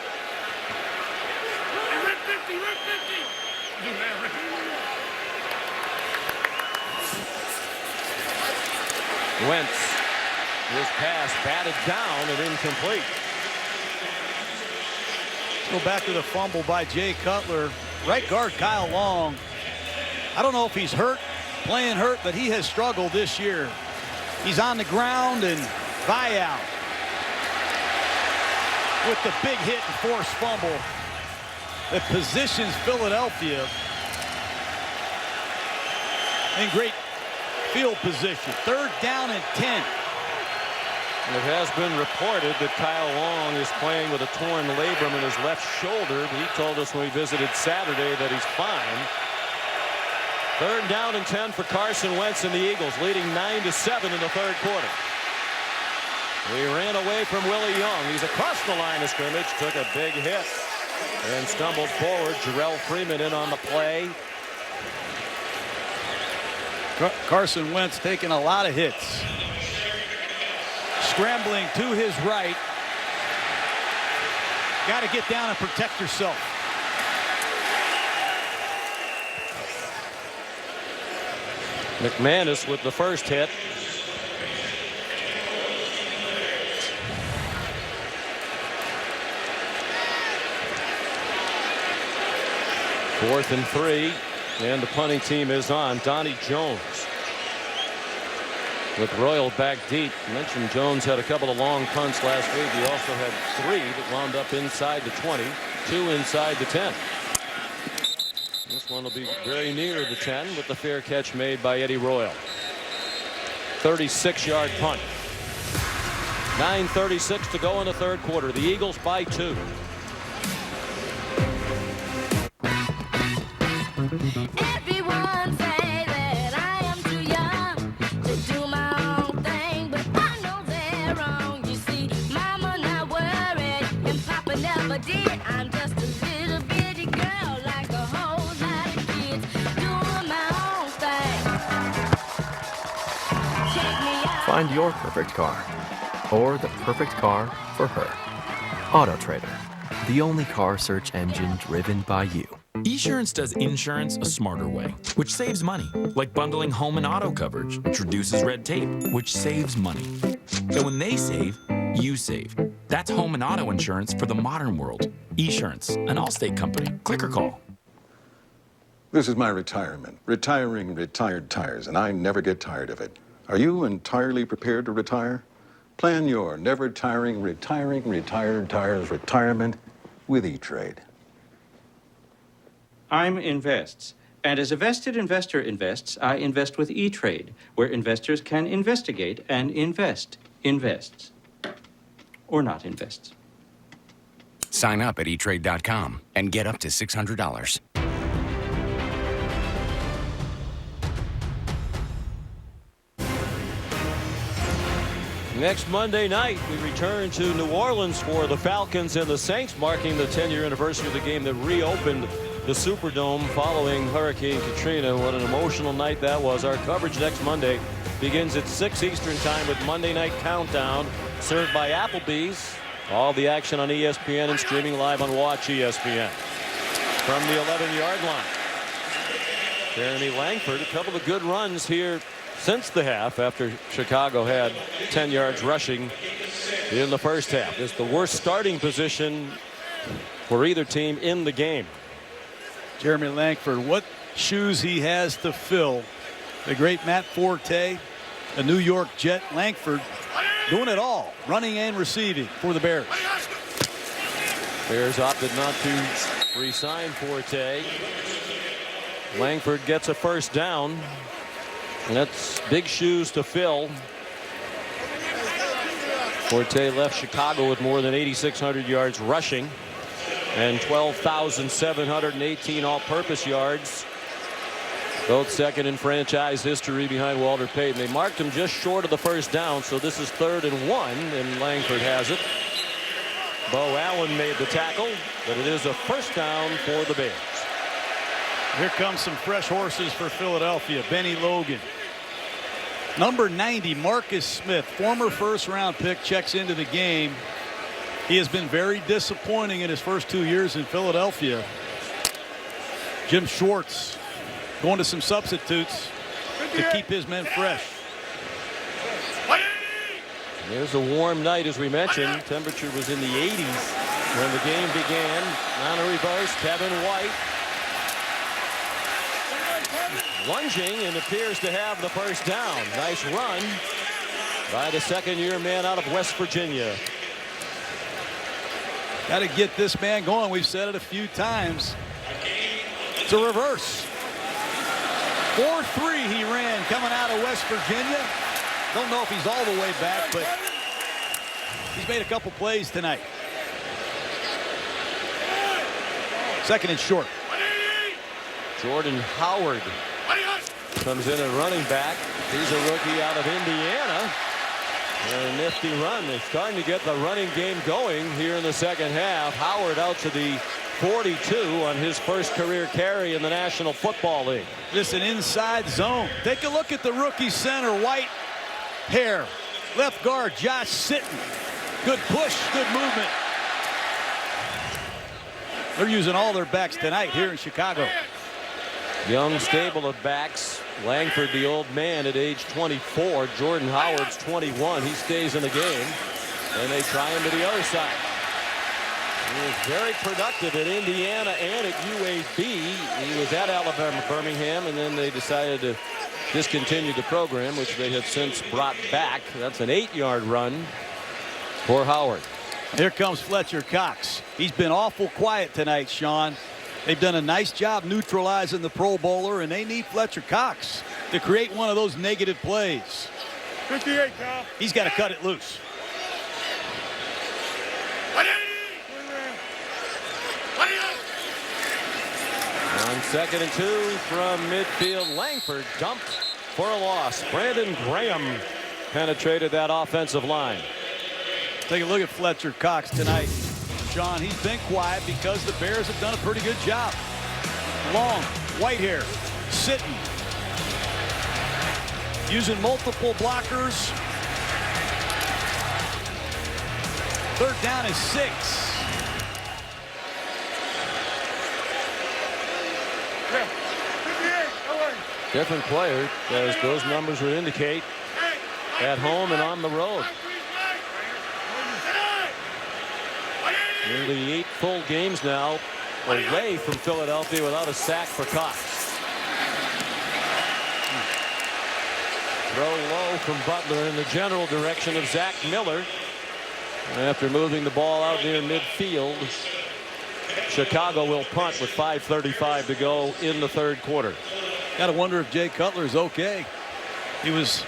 Wentz, his pass batted down and incomplete. Go back to the fumble by Jay Cutler. Right guard Kyle Long. I don't know if he's hurt, playing hurt, but he has struggled this year. He's on the ground, and Vial with the big hit and forced fumble that positions Philadelphia in great field position. 3rd down and 10. It has been reported that Kyle Long is playing with a torn labrum in his left shoulder, but he told us when we visited Saturday that he's fine. 3rd down and 10 for Carson Wentz and the Eagles, leading 9-7 in the 3rd quarter. He ran away from Willie Young. He's across the line of scrimmage, took a big hit and stumbled forward. Jarrell Freeman in on the play. Carson Wentz taking a lot of hits. Scrambling to his right. Got to get down and protect yourself. McManus with the first hit. Fourth and 3, and the punting team is on. Donnie Jones with Royal back deep. I mentioned Jones had a couple of long punts last week. He also had 3 that wound up inside the 20, 2 inside the 10. This one will be very near the 10 with the fair catch made by Eddie Royal. 36-yard punt. 9:36 to go in the third quarter. The Eagles by 2. Everyone say that I am too young to do my own thing, but I know they're wrong. You see, Mama not worried and Papa never did. I'm just a little bitty girl like a whole lot of kids doing my own thing. Check me out. Find your perfect car, or the perfect car for her. AutoTrader, the only car search engine driven by you. Esurance does insurance a smarter way, which saves money, like bundling home and auto coverage, which reduces red tape, which saves money. And when they save, you save. That's home and auto insurance for the modern world. Esurance, an Allstate company. Click or call. This is my retirement. Retiring retired tires, and I never get tired of it. Are you entirely prepared to retire? Plan your never-tiring, retired tires retirement with E-Trade. I'm Invests, and as a vested investor invests, I invest with E-Trade, where investors can investigate and invest. Invests. Or not invests. Sign up at eTrade.com and get up to $600. Next Monday night, we return to New Orleans for the Falcons and the Saints, marking the 10-year anniversary of the game that reopened the Superdome following Hurricane Katrina. What an emotional night that was. Our coverage next Monday begins at 6 Eastern time with Monday Night Countdown, served by Applebee's. All the action on ESPN and streaming live on Watch ESPN. From the 11-yard line, Jeremy Langford, a couple of good runs here since the half after Chicago had 10 yards rushing in the first half. It's the worst starting position for either team in the game. Jeremy Langford, what shoes he has to fill. The great Matt Forte, a New York Jet. Langford doing it all, running and receiving for the Bears. Bears opted not to re-sign Forte. Langford gets a first down. And that's big shoes to fill. Forte left Chicago with more than 8,600 yards rushing and 12,718 all-purpose yards. Both second in franchise history behind Walter Payton. They marked him just short of the first down, so this is 3rd and 1, and Langford has it. Bo Allen made the tackle, but it is a first down for the Bears. Here comes some fresh horses for Philadelphia. Benny Logan. Number 90, Marcus Smith, former first-round pick, checks into the game. He has been very disappointing in his first 2 years in Philadelphia. Jim Schwartz going to some substitutes to keep his men fresh. There's a warm night, as we mentioned. Temperature was in the 80s when the game began. On a reverse, Kevin White lunging and appears to have the first down. Nice run by the second-year man out of West Virginia. Got to get this man going. We've said it a few times. It's a reverse. 4-3 he ran coming out of West Virginia. Don't know if he's all the way back, but he's made a couple plays tonight. Second and short. Jordan Howard comes in at running back. He's a rookie out of Indiana. A nifty run. They're starting to get the running game going here in the second half. Howard out to the 42 on his first career carry in the National Football League. Listen, inside zone. Take a look at the rookie center, white hair. Left guard, Josh Sitton. Good push, good movement. They're using all their backs tonight here in Chicago. Young stable of backs. Langford, the old man, at age 24. Jordan Howard's 21. He stays in the game. And they try him to the other side. He was very productive at Indiana and at UAB. He was at Alabama Birmingham, and then they decided to discontinue the program, which they have since brought back. That's an 8-yard run for Howard. Here comes Fletcher Cox. He's been awful quiet tonight, Sean. They've done a nice job neutralizing the Pro Bowler, and they need Fletcher Cox to create one of those negative plays. 58, Kyle. He's got to cut it loose. On 2nd and 2 from midfield, Langford dumped for a loss. Brandon Graham penetrated that offensive line. Take a look at Fletcher Cox tonight. Sean, he's been quiet because the Bears have done a pretty good job. Long, white hair, sitting, using multiple blockers. 3rd down is 6. Different player, as those numbers would indicate, at home and on the road. Nearly 8 full games now away from Philadelphia without a sack for Cox. Throw low from Butler in the general direction of Zach Miller. After moving the ball out near midfield, Chicago will punt with 5:35 to go in the 3rd quarter. Got to wonder if Jay Cutler's okay. He was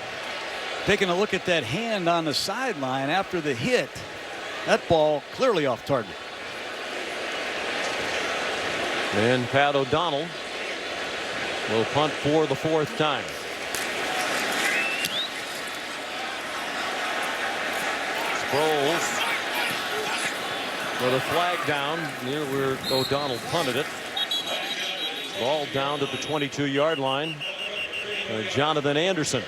taking a look at that hand on the sideline after the hit. That ball clearly off target. And Pat O'Donnell will punt for the 4th time. Sproles with a flag down near where O'Donnell punted it. Ball down to the 22-yard line. Jonathan Anderson.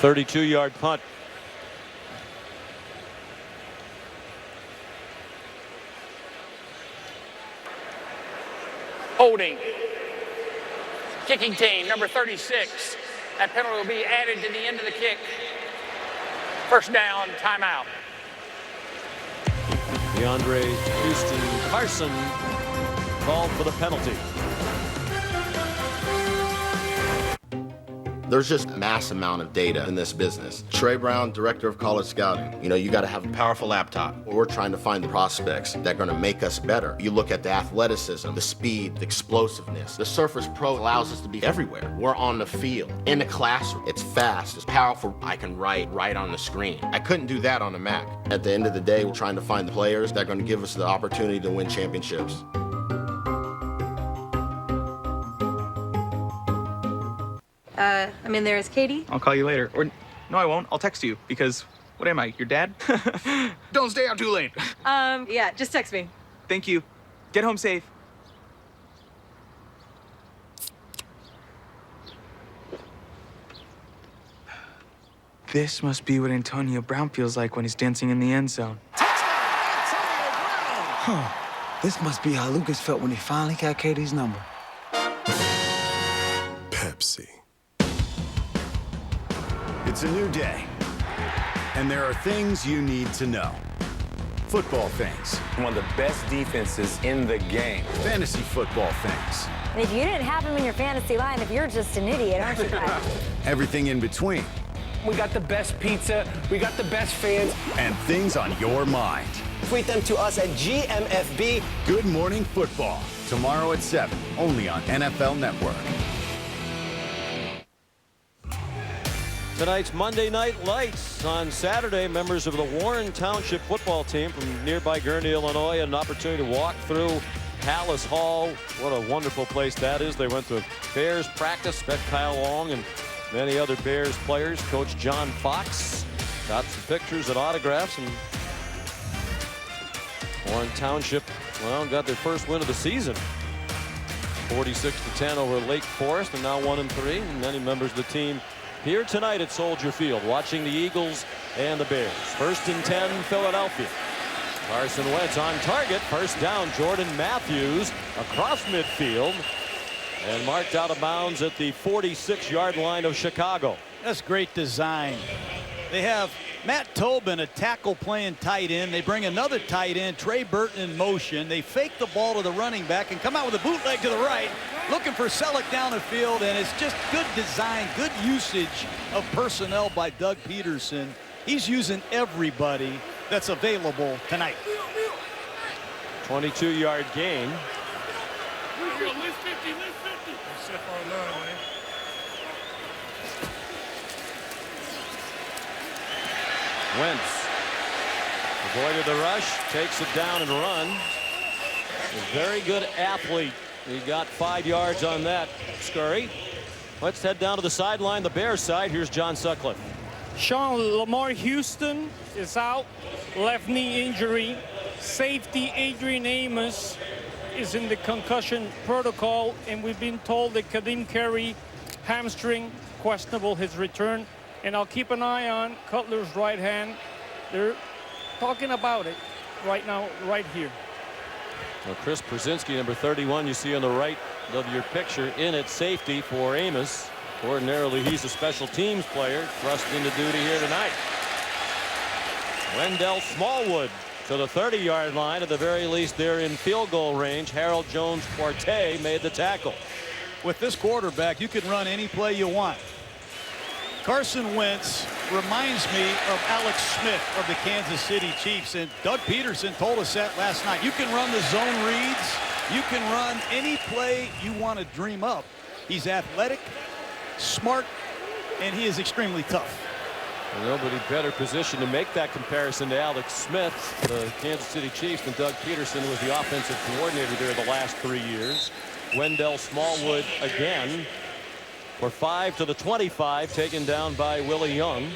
32-yard punt. Holding. Kicking team, number 36. That penalty will be added to the end of the kick. 1st down, timeout. DeAndre Houston Carson called for the penalty. There's just a mass amount of data in this business. Trey Brown, director of college scouting. You know, you got to have a powerful laptop. We're trying to find the prospects that are going to make us better. You look at the athleticism, the speed, the explosiveness. The Surface Pro allows us to be everywhere. We're on the field, in the classroom. It's fast, it's powerful. I can write right on the screen. I couldn't do that on a Mac. At the end of the day, we're trying to find the players that are going to give us the opportunity to win championships. I'm in there as Katie. I'll call you later. Or, no, I won't. I'll text you because, what am I, your dad? Don't stay out too late. Yeah, just text me. Thank you. Get home safe. This must be what Antonio Brown feels like when he's dancing in the end zone. Huh. This must be how Lucas felt when he finally got Katie's number. Pepsi. It's a new day, and there are things you need to know. Football things. One of the best defenses in the game. Fantasy football things. And if you didn't have him in your fantasy lineup, you're just an idiot, aren't you, Kyle? Everything in between. We got the best pizza, we got the best fans. And things on your mind. Tweet them to us at GMFB. Good Morning Football, tomorrow at 7, only on NFL Network. Tonight's Monday Night Lights. On Saturday, members of the Warren Township football team from nearby Gurnee, Illinois, had an opportunity to walk through Hallis Hall. What a wonderful place that is. They went to Bears practice, met Kyle Long and many other Bears players. Coach John Fox got some pictures and autographs, and Warren Township, well, got their first win of the season. 46-10 over Lake Forest, and now 1-3. And many members of the team here tonight at Soldier Field watching the Eagles and the Bears. 1st and 10, Philadelphia. Carson Wentz on target. 1st down, Jordan Matthews across midfield and marked out of bounds at the 46-yard line of Chicago. That's great design. They have Matt Tobin, a tackle playing tight end. They bring another tight end, Trey Burton, in motion. They fake the ball to the running back and come out with a bootleg to the right, looking for Selleck down the field, and it's just good design, good usage of personnel by Doug Peterson. He's using everybody that's available tonight. 22-yard gain. Wentz avoided the rush, takes it down and runs. A very good athlete. He got 5 yards on that. Scurry. Let's head down to the sideline, the Bears side. Here's John Sutcliffe. Sean, Lamar Houston is out, left knee injury. Safety Adrian Amos is in the concussion protocol, and we've been told that Kadeem Carey, hamstring, questionable his return. And I'll keep an eye on Cutler's right hand. They're talking about it right now, right here. Well, Chris Brzezinski, number 31, you see on the right of your picture, in at safety for Amos. Ordinarily, he's a special teams player, thrust into duty here tonight. Wendell Smallwood to the 30-yard line. At the very least, they're in field goal range. Harold Jones-Quartey made the tackle. With this quarterback, you can run any play you want. Carson Wentz reminds me of Alex Smith of the Kansas City Chiefs, and Doug Peterson told us that last night. You can run the zone reads. You can run any play you want to dream up. He's athletic, smart, and he is extremely tough. Nobody better positioned to make that comparison to Alex Smith, the Kansas City Chiefs, and Doug Peterson was the offensive coordinator there the last 3 years. Wendell Smallwood again for 5 to the 25, taken down by Willie Young.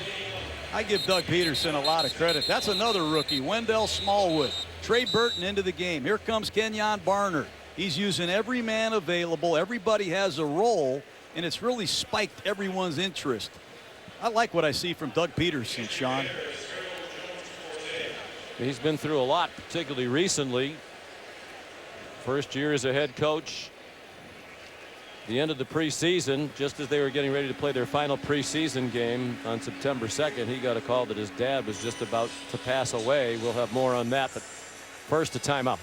I give Doug Peterson a lot of credit. That's another rookie, Wendell Smallwood. Trey Burton into the game. Here comes Kenyon Barnard. He's using every man available. Everybody has a role, and it's really spiked everyone's interest. I like what I see from Doug Peterson, Sean. He's been through a lot, particularly recently. First year as a head coach. The end of the preseason, just as they were getting ready to play their final preseason game on September 2nd, he got a call that his dad was just about to pass away. We'll have more on that, but first a timeout.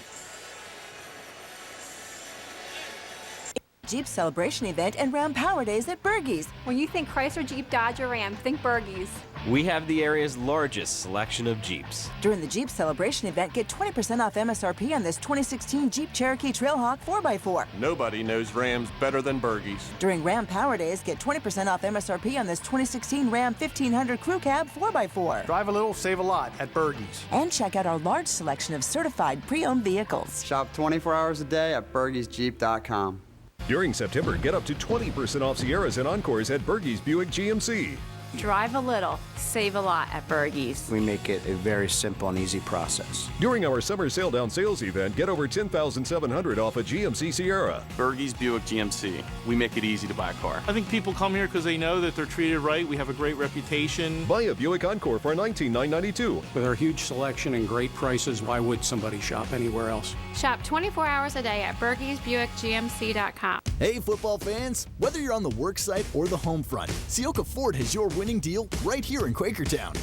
Jeep celebration event and Ram Power Days at Bergey's. When you think Chrysler, Jeep, Dodge, or Ram, think Bergey's. We have the area's largest selection of Jeeps. During the Jeep celebration event, get 20% off MSRP on this 2016 Jeep Cherokee Trailhawk 4x4. Nobody knows Rams better than Bergey's. During Ram Power Days, get 20% off MSRP on this 2016 Ram 1500 Crew Cab 4x4. Drive a little, save a lot at Bergey's. And check out our large selection of certified pre-owned vehicles. Shop 24 hours a day at BergeysJeep.com. During September, get up to 20% off Sierras and Encores at Bergey's Buick GMC. Drive a little, save a lot at Bergey's. We make it a very simple and easy process. During our summer sale down sales event, get over $10,700 off a GMC Sierra. Bergey's Buick GMC. We make it easy to buy a car. I think people come here because they know that they're treated right. We have a great reputation. Buy a Buick Encore for $19,992. With our huge selection and great prices, why would somebody shop anywhere else? Shop 24 hours a day at BergeysBuickGMC.com. Hey, football fans! Whether you're on the work site or the home front, Ciocca Ford has your winning deal right here in Quakertown.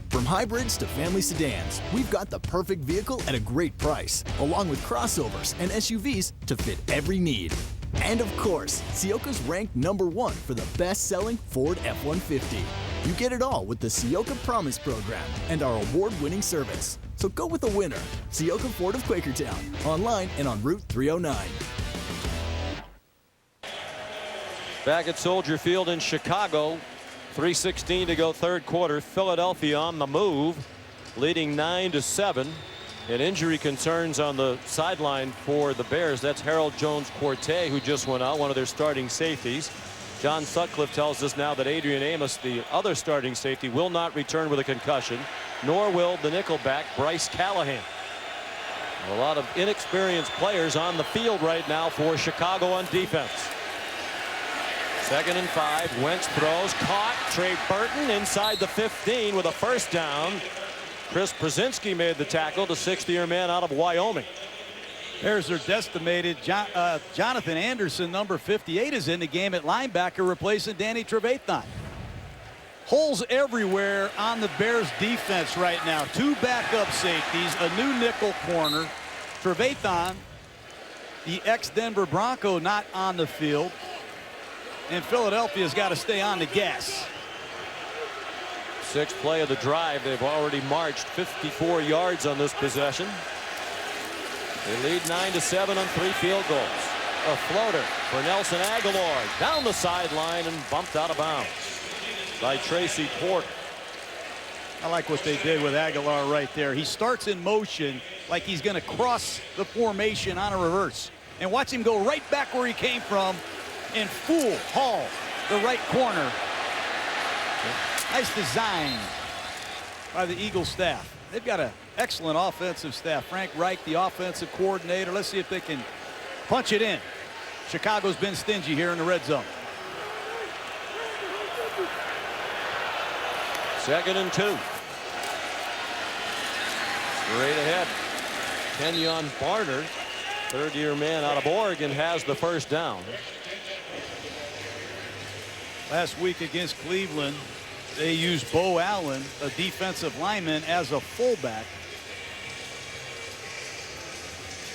From hybrids to family sedans, we've got the perfect vehicle at a great price, along with crossovers and SUVs to fit every need. And of course, Ciocca's ranked #1 for the best-selling Ford F-150. You get it all with the Ciocca Promise Program and our award-winning service. So go with the winner, Ciocca Ford of Quakertown, online and on Route 309. Back at Soldier Field in Chicago, 3:16 to go third quarter. Philadelphia on the move, leading 9-7. And injury concerns on the sideline for the Bears. That's Harold Jones-Quartey, who just went out, one of their starting safeties. John Sutcliffe tells us now that Adrian Amos, the other starting safety, will not return with a concussion, nor will the nickelback Bryce Callahan. A lot of inexperienced players on the field right now for Chicago on defense. 2nd and 5. Wentz throws, caught. Trey Burton inside the 15 with a first down. Chris Brzezinski made the tackle, the 6th-year man out of Wyoming. Bears are decimated. Jonathan Anderson, number 58, is in the game at linebacker, replacing Danny Trevathan. Holes everywhere on the Bears defense right now. 2 backup safeties, a new nickel corner. Trevathan, the ex-Denver Bronco, not on the field. And Philadelphia's got to stay on the gas. 6th play of the drive. They've already marched 54 yards on this possession. They lead 9-7 on 3 field goals. A floater for Nelson Aguilar down the sideline and bumped out of bounds by Tracy Porter. I like what they did with Aguilar right there. He starts in motion like he's going to cross the formation on a reverse. And watch him go right back where he came from and full haul the right corner. Nice design by the Eagles staff. They've got an excellent offensive staff. Frank Reich, the offensive coordinator. Let's see if they can punch it in. Chicago's been stingy here in the red zone. 2nd and 2. Straight ahead. Kenyon Barner, third-year man out of Oregon, has the first down. Last week against Cleveland, they used Bo Allen, a defensive lineman, as a fullback.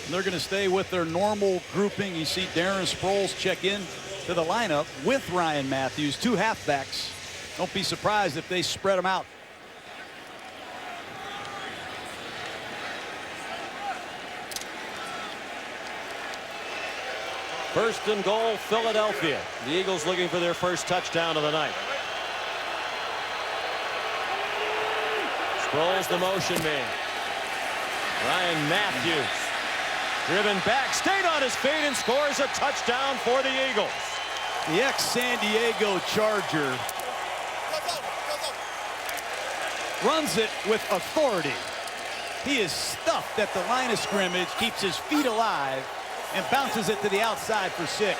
And they're going to stay with their normal grouping. You see Darren Sproles check in to the lineup with Ryan Matthews, 2 halfbacks. Don't be surprised if they spread them out. First and goal, Philadelphia. The Eagles looking for their first touchdown of the night. Sproles the motion man. Ryan Matthews driven back, stayed on his feet and scores a touchdown for the Eagles. The ex-San Diego Charger runs it with authority. He is stuffed at the line of scrimmage, keeps his feet alive, and bounces it to the outside for 6.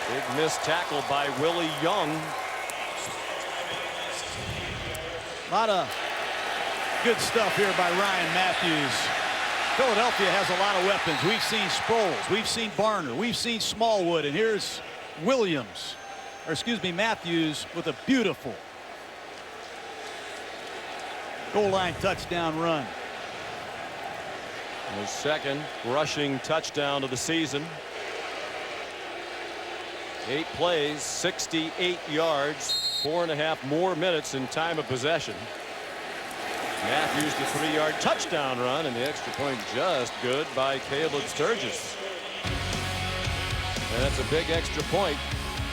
Big missed tackle by Willie Young. A lot of good stuff here by Ryan Matthews. Philadelphia has a lot of weapons. We've seen Sproles, we've seen Barner, we've seen Smallwood, and here's Matthews with a beautiful goal line touchdown run. His second rushing touchdown of the season. 8 plays, 68 yards, 4.5 more minutes in time of possession. Matthews the 3-yard touchdown run, and the extra point just good by Caleb Sturgis. And that's a big extra point.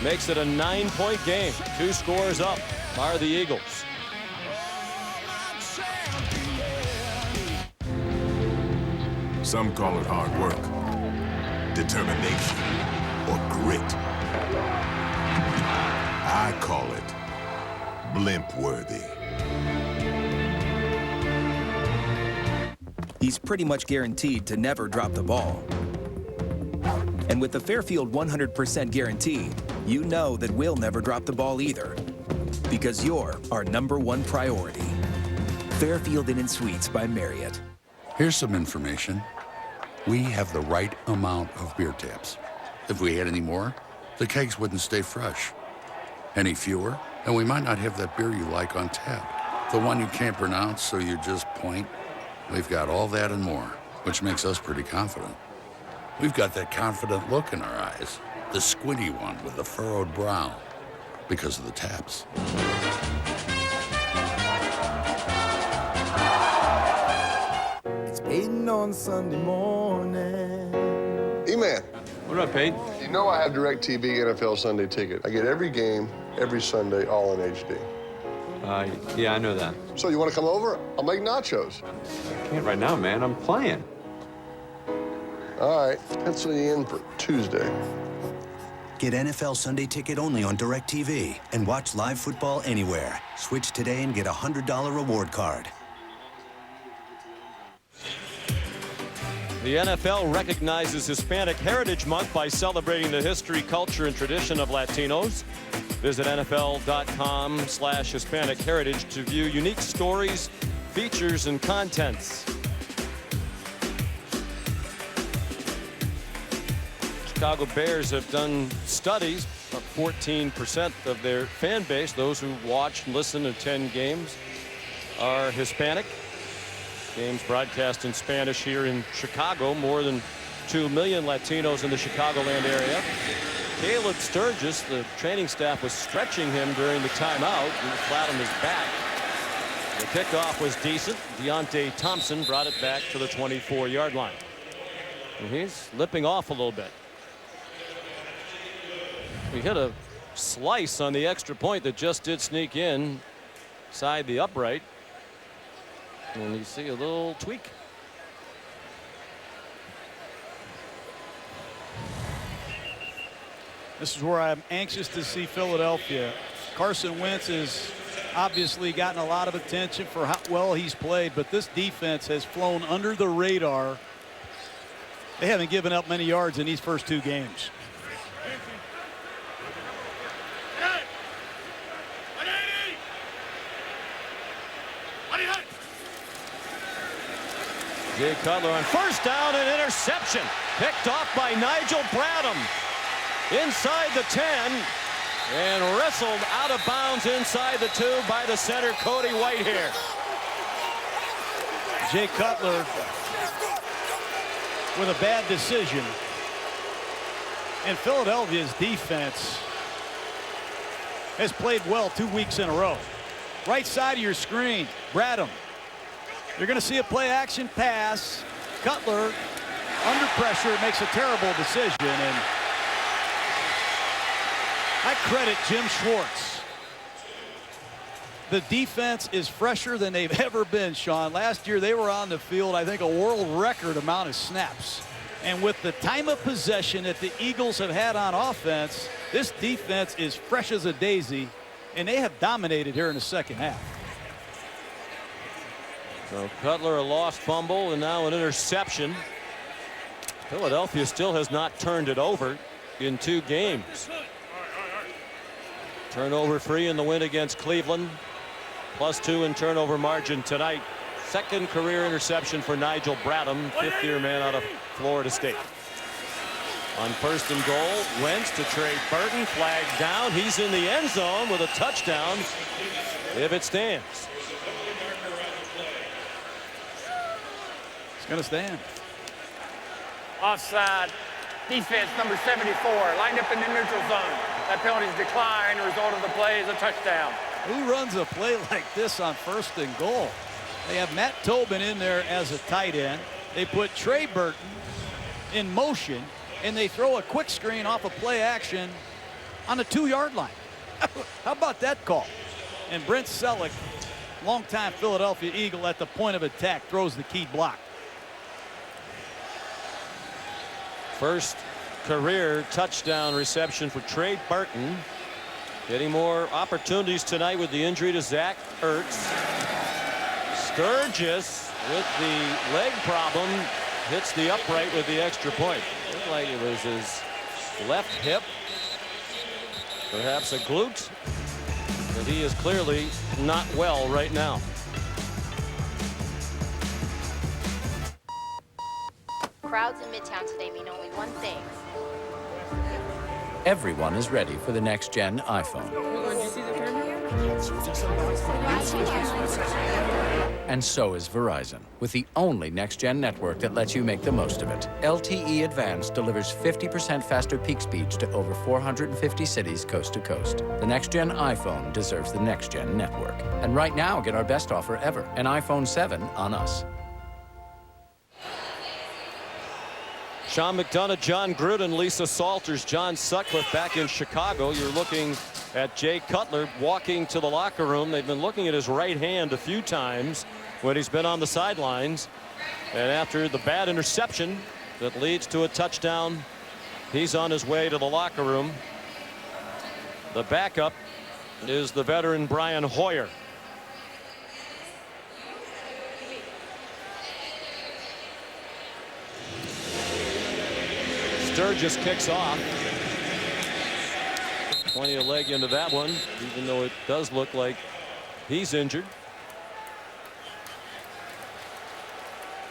Makes it a 9-point game. 2 scores up are the Eagles. Some call it hard work, determination, or grit. I call it blimp-worthy. He's pretty much guaranteed to never drop the ball. And with the Fairfield 100% guarantee, you know that we'll never drop the ball either. Because you're our #1 priority. Fairfield Inn & Suites by Marriott. Here's some information. We have the right amount of beer taps. If we had any more, the kegs wouldn't stay fresh. Any fewer, and we might not have that beer you like on tap. The one you can't pronounce, so you just point. We've got all that and more, which makes us pretty confident. We've got that confident look in our eyes, the squinty one with the furrowed brow, because of the taps. It's Peyton on Sunday morning. E-Man. What up, Peyton? You know I have DirecTV NFL Sunday ticket. I get every game, every Sunday, all in HD. Yeah, I know that. So you want to come over? I'll make nachos. I can't right now, man. I'm playing. All right, pencil you in for Tuesday. Get NFL Sunday ticket only on DirecTV and watch live football anywhere. Switch today and get a $100 reward card. The NFL recognizes Hispanic Heritage Month by celebrating the history, culture, and tradition of Latinos. Visit NFL.com/Hispanic Heritage to view unique stories, features, and contents. Chicago Bears have done studies. 14% of their fan base, those who watch and listen and attend games, are Hispanic. Games broadcast in Spanish here in Chicago. More than 2 million Latinos in the Chicagoland area. Caleb Sturgis, the training staff was stretching him during the timeout. He was flat on his back. The kickoff was decent. Deontay Thompson brought it back to the 24-yard line. And he's lipping off a little bit. We hit a slice on the extra point that just did sneak in side the upright. And you see a little tweak. This is where I'm anxious to see Philadelphia. Carson Wentz has obviously gotten a lot of attention for how well he's played, but this defense has flown under the radar. They haven't given up many yards in these first 2 games. Jay Cutler on first down, and interception picked off by Nigel Bradham inside the 10 and wrestled out of bounds inside the 2 by the center Cody Whitehair. Jay Cutler with a bad decision, and Philadelphia's defense has played well 2 weeks in a row. Right side of your screen, Bradham. You're going to see a play action pass. Cutler under pressure makes a terrible decision, and I credit Jim Schwartz. The defense is fresher than they've ever been, Sean. Last year they were on the field, I think, a world record amount of snaps. And with the time of possession that the Eagles have had on offense, this defense is fresh as a daisy, and they have dominated here in the second half. So Cutler a lost fumble and now an interception. Philadelphia still has not turned it over in 2 games. Turnover free in the win against Cleveland. +2 in turnover margin tonight. 2nd career interception for Nigel Bradham, 5th-year man out of Florida State. On 1st and goal, Wentz to Trey Burton, flagged down. He's in the end zone with a touchdown if it stands. It's going to stand. Offside. Defense number 74 lined up in the neutral zone. That penalty's declined. The result of the play is a touchdown. Who runs a play like this on 1st and goal? They have Matt Tobin in there as a tight end. They put Trey Burton in motion, and they throw a quick screen off a play action on the 2-yard line. How about that call? And Brent Selleck, longtime Philadelphia Eagle, at the point of attack, throws the key block. First career touchdown reception for Trey Burton. Getting more opportunities tonight with the injury to Zach Ertz. Sturgis with the leg problem hits the upright with the extra point. Looked like it was his left hip, perhaps a glute, but he is clearly not well right now. Crowds in Midtown today mean only one thing. Everyone is ready for the next-gen iPhone. And so is Verizon, with the only next-gen network that lets you make the most of it. LTE Advanced delivers 50% faster peak speeds to over 450 cities coast to coast. The next-gen iPhone deserves the next-gen network. And right now, get our best offer ever, an iPhone 7 on us. Sean McDonough, John Gruden, Lisa Salters, John Sutcliffe back in Chicago. You're looking at Jay Cutler walking to the locker room. They've been looking at his right hand a few times when he's been on the sidelines. And after the bad interception that leads to a touchdown, he's on his way to the locker room. The backup is the veteran Brian Hoyer. Sturgis kicks off. Plenty of leg into that one, even though it does look like he's injured.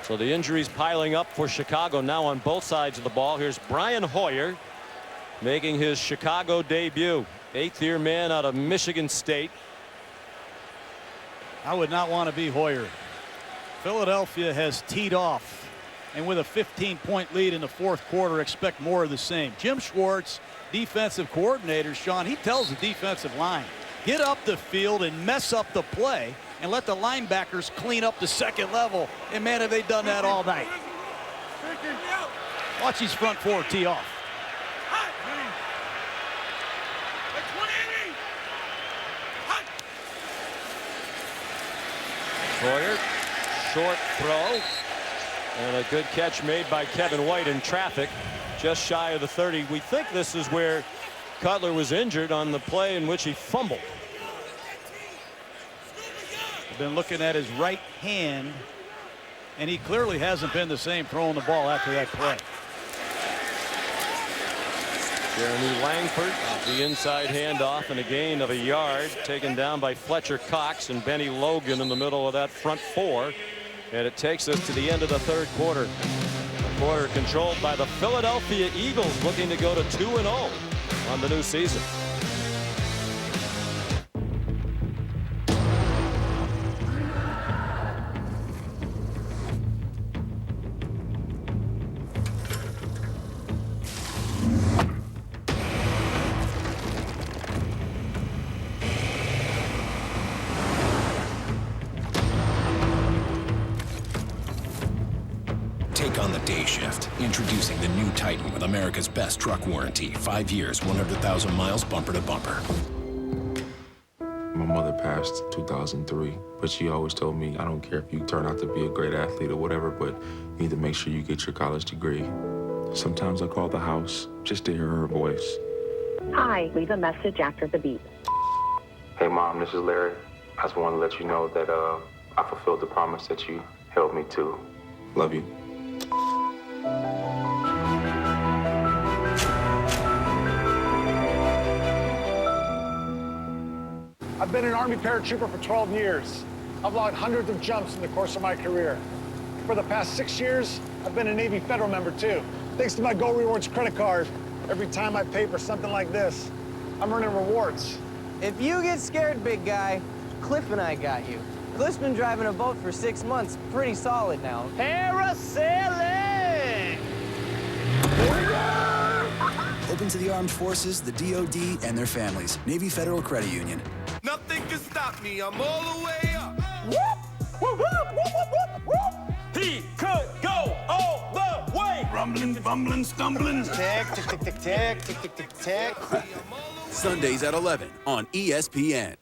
So the injuries piling up for Chicago now on both sides of the ball. Here's Brian Hoyer making his Chicago debut. 8th-year man out of Michigan State. I would not want to be Hoyer. Philadelphia has teed off. And with a 15-point lead in the 4th quarter, expect more of the same. Jim Schwartz, defensive coordinator, Sean, he tells the defensive line, get up the field and mess up the play and let the linebackers clean up the second level. And, man, have they done that all night. Watch these front four tee off. Sawyer, short throw. And a good catch made by Kevin White in traffic, just shy of the 30. We think this is where Cutler was injured on the play in which he fumbled. I've been looking at his right hand, and he clearly hasn't been the same throwing the ball after that play. Jeremy Langford, the inside handoff and a gain of a yard, taken down by Fletcher Cox and Benny Logan in the middle of that front four. And it takes us to the end of the third quarter. A quarter controlled by the Philadelphia Eagles, looking to go to 2-0 on the new season. Take on the day shift. Introducing the new Titan with America's best truck warranty. 5 years, 100,000 miles, bumper to bumper. My mother passed in 2003, but she always told me, I don't care if you turn out to be a great athlete or whatever, but you need to make sure you get your college degree. Sometimes I call the house just to hear her voice. Hi, leave a message after the beep. Hey, Mom, this is Larry. I just want to let you know that I fulfilled the promise that you held me to. Love you. I've been an Army paratrooper for 12 years. I've logged hundreds of jumps in the course of my career. For the past 6 years, I've been a Navy Federal member too. Thanks to my Gold Rewards credit card, every time I pay for something like this, I'm earning rewards. If you get scared, big guy, Cliff and I got you. Cliff's been driving a boat for 6 months, pretty solid now. Parasailing! Open to the armed forces, the DoD, and their families. Navy Federal Credit Union. Nothing can stop me. I'm all the way up. He could go all the way. Rumbling, bumbling, stumbling. Tick, tick, tick, tick, tick, tick, tick, tick, tick. Sundays at 11 on ESPN.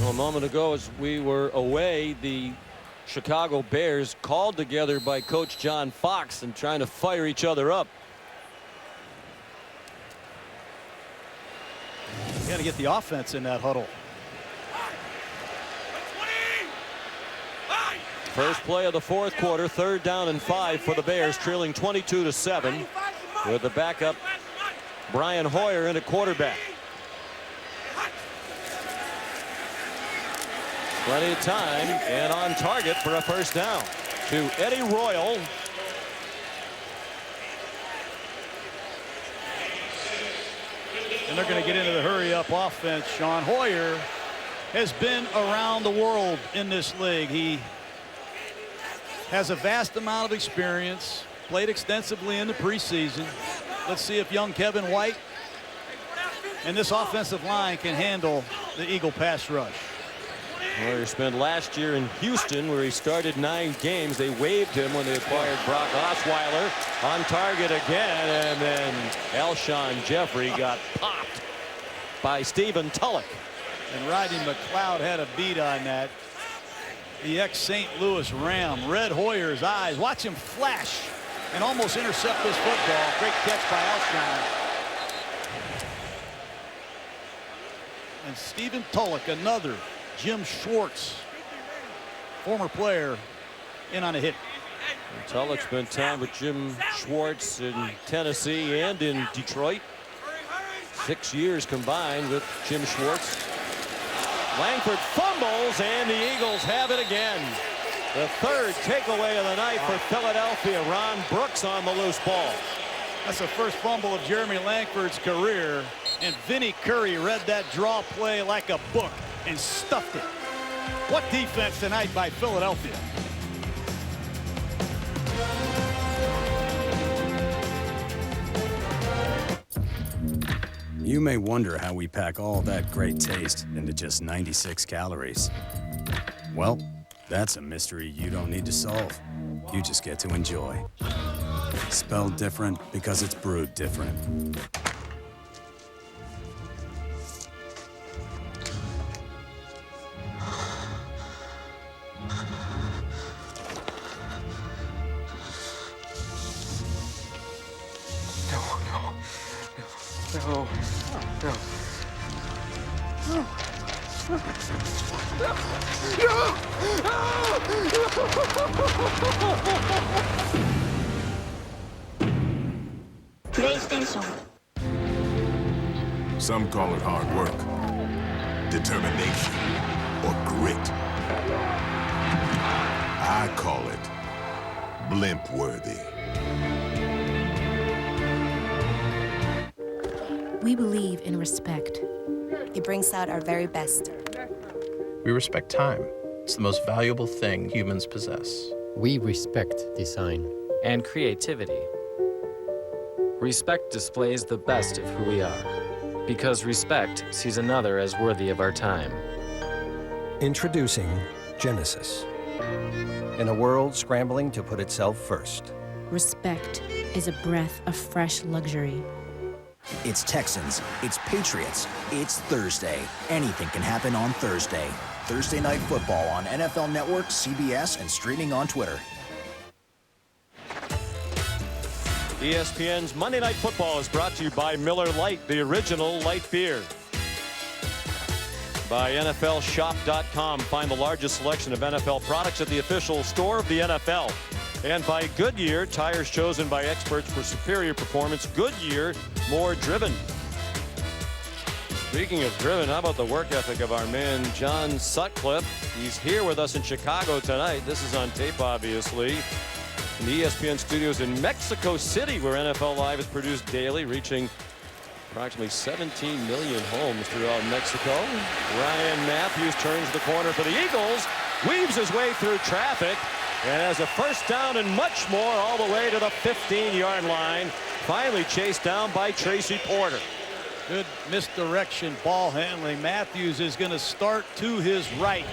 Well, a moment ago, as we were away, the Chicago Bears called together by Coach John Fox and trying to fire each other up. You got to get the offense in that huddle. First play of the fourth quarter, 3rd down and 5 for the Bears, trailing 22-7 with the backup Brian Hoyer in at quarterback. Plenty of time and on target for a first down to Eddie Royal. And they're going to get into the hurry-up offense. Sean Hoyer has been around the world in this league. He has a vast amount of experience, played extensively in the preseason. Let's see if young Kevin White and this offensive line can handle the Eagle pass rush. Hoyer spent last year in Houston, where he started 9 games. They waived him when they acquired Brock Osweiler. On target again, and then Alshon Jeffrey got popped by Stephen Tulloch. And Rodney McLeod had a beat on that. The ex-St. Louis Ram. Red Hoyer's eyes. Watch him flash and almost intercept this football. Great catch by Alshon. And Stephen Tulloch, another Jim Schwartz, former player, in on a hit. And Tulloch spent time with Jim Schwartz in Tennessee and in Detroit. 6 years combined with Jim Schwartz. Langford fumbles, and the Eagles have it again. The 3rd takeaway of the night for Philadelphia. Ron Brooks on the loose ball. That's the first fumble of Jeremy Langford's career, and Vinnie Curry read that draw play like a book and stuffed it. What defense tonight by Philadelphia. You may wonder how we pack all that great taste into just 96 calories. Well, that's a mystery you don't need to solve. you just get to enjoy. Spelled different because it's brewed different. No. PlayStation. Some call it hard work, determination, or grit. I call it blimp-worthy. We believe in respect. It brings out our very best. We respect time. It's the most valuable thing humans possess. We respect design and creativity. Respect displays the best of who we are, because respect sees another as worthy of our time. Introducing Genesis. In a world scrambling to put itself first. Respect is a breath of fresh luxury. It's Texans, it's Patriots, it's Thursday. Anything can happen on Thursday. Thursday Night Football on NFL Network, CBS, and streaming on Twitter. ESPN's Monday Night Football is brought to you by Miller Lite, the original light beer. By NFLshop.com. Find the largest selection of NFL products at the official store of the NFL. And by Goodyear, tires chosen by experts for superior performance. Goodyear, more driven. Speaking of driven, how about the work ethic of our man, John Sutcliffe? He's here with us in Chicago tonight. This is on tape, obviously. In the ESPN studios in Mexico City, where NFL Live is produced daily, reaching approximately 17 million homes throughout Mexico. Ryan Matthews turns the corner for the Eagles, weaves his way through traffic, and has a first down and much more all the way to the 15-yard line. Finally chased down by Tracy Porter. Good misdirection ball handling. Matthews is going to start to his right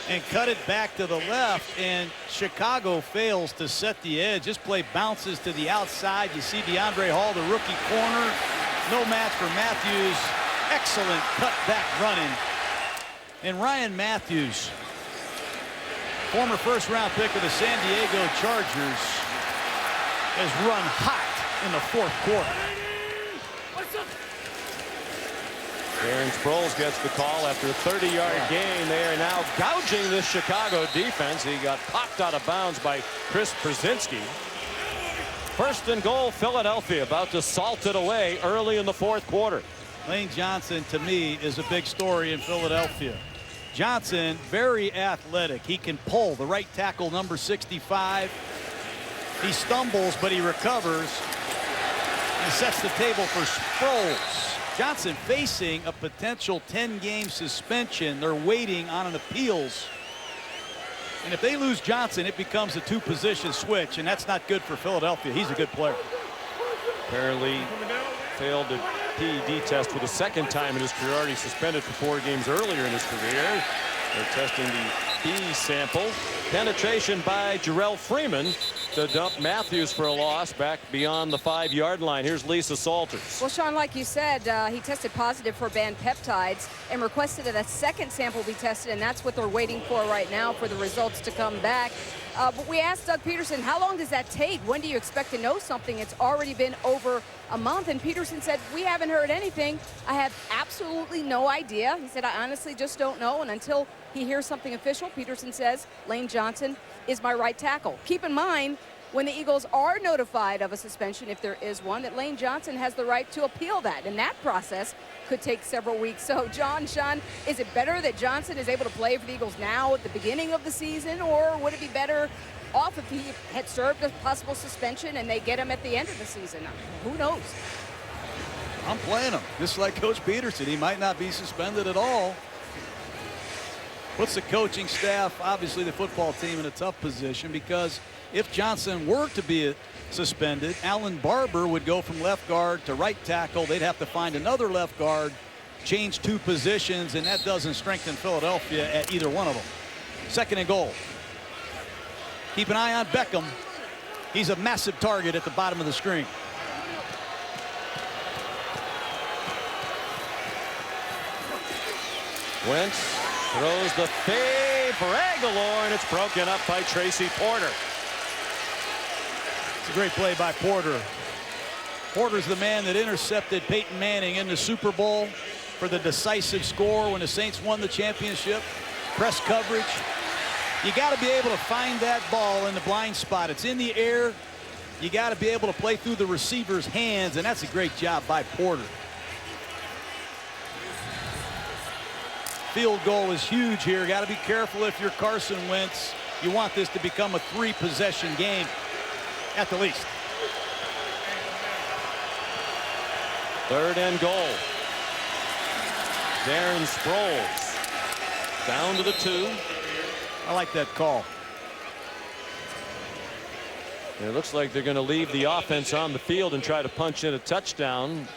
and cut it back to the left, and Chicago fails to set the edge. This play bounces to the outside. You see DeAndre Hall, the rookie corner. No match for Matthews. Excellent cutback running. And Ryan Matthews, former first-round pick of the San Diego Chargers, has run hot in the fourth quarter. Darren Sproles gets the call after a 30-yard gain. They are now gouging this Chicago defense. He got popped out of bounds by Chris Brzezinski. First and goal, Philadelphia, about to salt it away early in the fourth quarter. Lane Johnson, to me, is a big story in Philadelphia. Johnson, very athletic. He can pull the right tackle, number 65. He stumbles, but he recovers and sets the table for Sproles. Johnson facing a potential 10-game suspension. They're waiting on an appeals. And if they lose Johnson, it becomes a two-position switch, and that's not good for Philadelphia. He's a good player. Apparently failed the PED test for the second time in his career. Already suspended for 4 games earlier in his career. They're testing the E sample. Penetration by Jarrell Freeman to dump Matthews for a loss back beyond the 5-yard line. Here's Lisa Salters. Well, Sean, like you said, he tested positive for banned peptides and requested that a second sample be tested, and that's what they're waiting for right now for the results to come back. But we asked Doug Peterson, how long does that take? When do you expect to know something? It's already been over a month, and Peterson said, we haven't heard anything. I have absolutely no idea. He said, I honestly just don't know, and until he hears something official, Peterson says, Lane Johnson is my right tackle. Keep in mind, when the Eagles are notified of a suspension, if there is one, that Lane Johnson has the right to appeal that, and that process could take several weeks. So, John, Sean, is it better that Johnson is able to play for the Eagles now at the beginning of the season, or would it be better off if he had served a possible suspension and they get him at the end of the season? Who knows? I'm playing him, just like Coach Peterson. He might not be suspended at all. Puts the coaching staff, obviously the football team, in a tough position, because if Johnson were to be suspended, Alan Barber would go from left guard to right tackle. They'd have to find another left guard, change 2 positions, and that doesn't strengthen Philadelphia at either one of them. Second and goal. Keep an eye on Beckham. He's a massive target at the bottom of the screen. Wentz throws the fade for Aguilar, and it's broken up by Tracy Porter. It's a great play by Porter. Porter's the man that intercepted Peyton Manning in the Super Bowl for the decisive score when the Saints won the championship. Press coverage. You got to be able to find that ball in the blind spot. It's in the air. You got to be able to play through the receiver's hands, and that's a great job by Porter. Field goal is huge here. Got to be careful if you're Carson Wentz. You want this to become a 3-possession game at the least. 3rd and goal. Darren Sproles down to the 2. I like that call. It looks like they're going to leave the offense on the field and try to punch in a touchdown.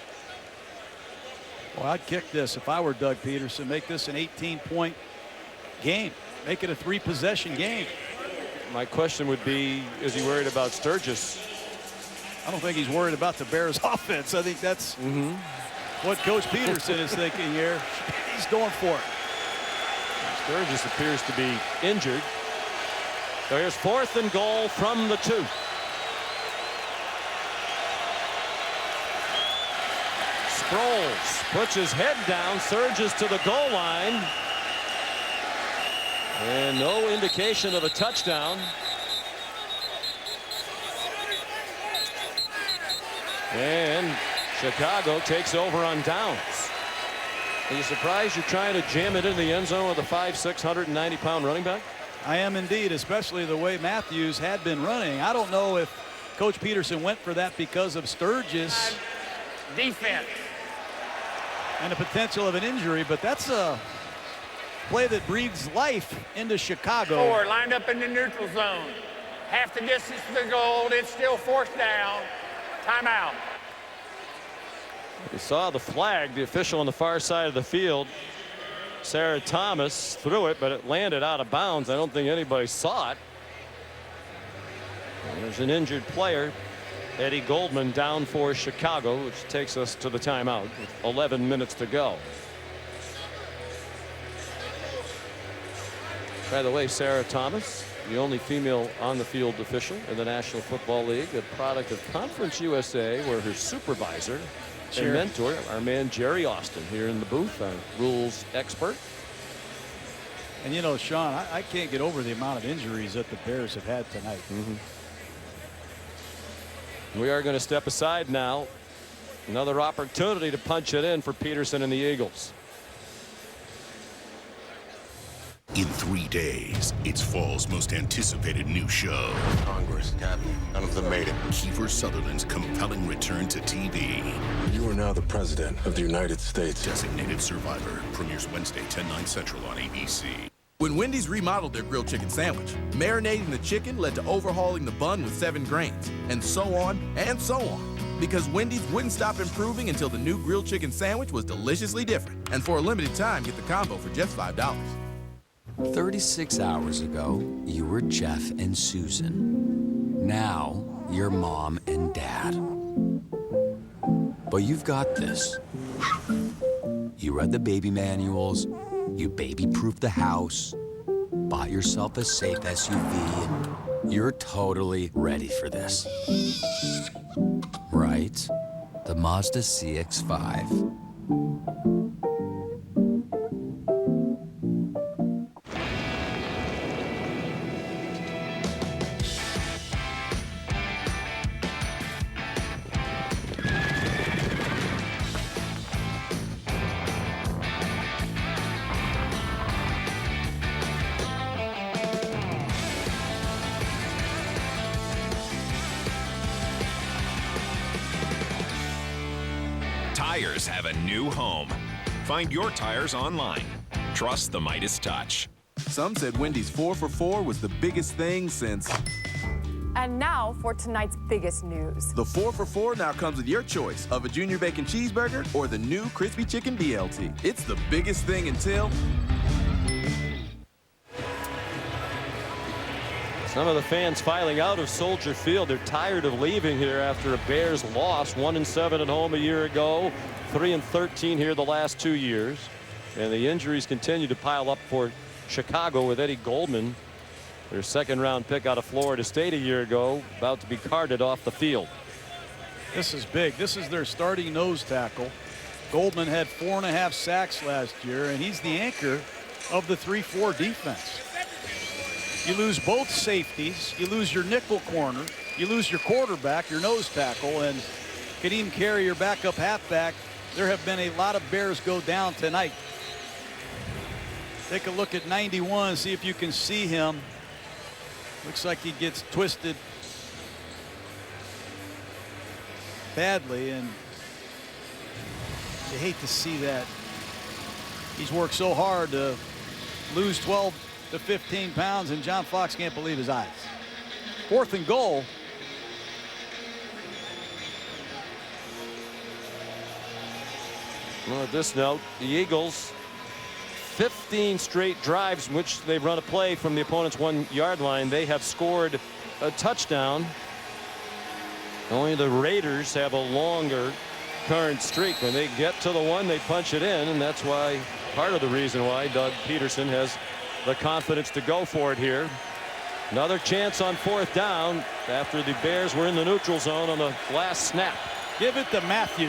Well, I'd kick this if I were Doug Peterson. Make this an 18-point game. Make it a 3-possession game. My question would be, is he worried about Sturgis? I don't think he's worried about the Bears offense. I think that's what Coach Peterson is thinking here. He's going for it. Sturgis appears to be injured. So here's 4th and goal from the 2. Sproles puts his head down, surges to the goal line. And no indication of a touchdown. And Chicago takes over on downs. Are you surprised you're trying to jam it in the end zone with a 5'6", 190-pound running back? I am indeed, especially the way Matthews had been running. I don't know if Coach Peterson went for that because of Sturgis. Defense. And the potential of an injury, but that's a play that breathes life into Chicago. 4 lined up in the neutral zone. Half the distance to the goal. It's still 4th down. Timeout. You saw the flag, the official on the far side of the field. Sarah Thomas threw it, but it landed out of bounds. I don't think anybody saw it. And there's an injured player. Eddie Goldman down for Chicago, which takes us to the timeout with 11 minutes to go. By the way, Sarah Thomas, the only female on-the-field official in the National Football League, a product of Conference USA, where her supervisor and mentor, our man Jerry Austin, here in the booth, our rules expert. And you know, Sean, I can't get over the amount of injuries that the Bears have had tonight. We are going to step aside now. Another opportunity to punch it in for Peterson and the Eagles. In 3 days, it's fall's most anticipated new show. Congress, Cabinet, none of them made it. Kiefer Sutherland's compelling return to TV. You are now the President of the United States. Designated Survivor premieres Wednesday, 10/9 Central on ABC. When Wendy's remodeled their grilled chicken sandwich, marinating the chicken led to overhauling the bun with 7 grains, and so on and so on. Because Wendy's wouldn't stop improving until the new grilled chicken sandwich was deliciously different. And for a limited time, get the combo for just $5. 36 hours ago, you were Jeff and Susan. Now, you're Mom and Dad. But you've got this. You read the baby manuals, you baby-proofed the house, bought yourself a safe SUV. You're totally ready for this. Right? The Mazda CX-5. Tires have a new home. Find your tires online. Trust the Midas Touch. Some said Wendy's 4 for $4 was the biggest thing since. And now for tonight's biggest news. The 4 for $4 now comes with your choice of a Junior Bacon Cheeseburger or the new Crispy Chicken BLT. It's the biggest thing until... Some of the fans filing out of Soldier Field. They're tired of leaving here after a Bears loss. 1-7 at home a year ago. 3-13 here the last 2 years. And the injuries continue to pile up for Chicago with Eddie Goldman, their second-round pick out of Florida State a year ago, about to be carted off the field. This is big. This is their starting nose tackle. Goldman had 4.5 sacks last year, and he's the anchor of the 3-4 defense. You lose both safeties. You lose your nickel corner. You lose your quarterback, your nose tackle, and Kadeem Carey, your backup halfback. There have been a lot of Bears go down tonight. Take a look at 91, see if you can see him. Looks like he gets twisted badly, and you hate to see that. He's worked so hard to lose 12 to 15 pounds, and John Fox can't believe his eyes. 4th and goal. Well, at this note, the Eagles, 15 straight drives in which they've run a play from the opponent's 1-yard line. They have scored a touchdown. Only the Raiders have a longer current streak. When they get to the 1, they punch it in, and that's why, part of the reason why Doug Peterson has the confidence to go for it here. Another chance on 4th down after the Bears were in the neutral zone on the last snap. Give it to Matthews.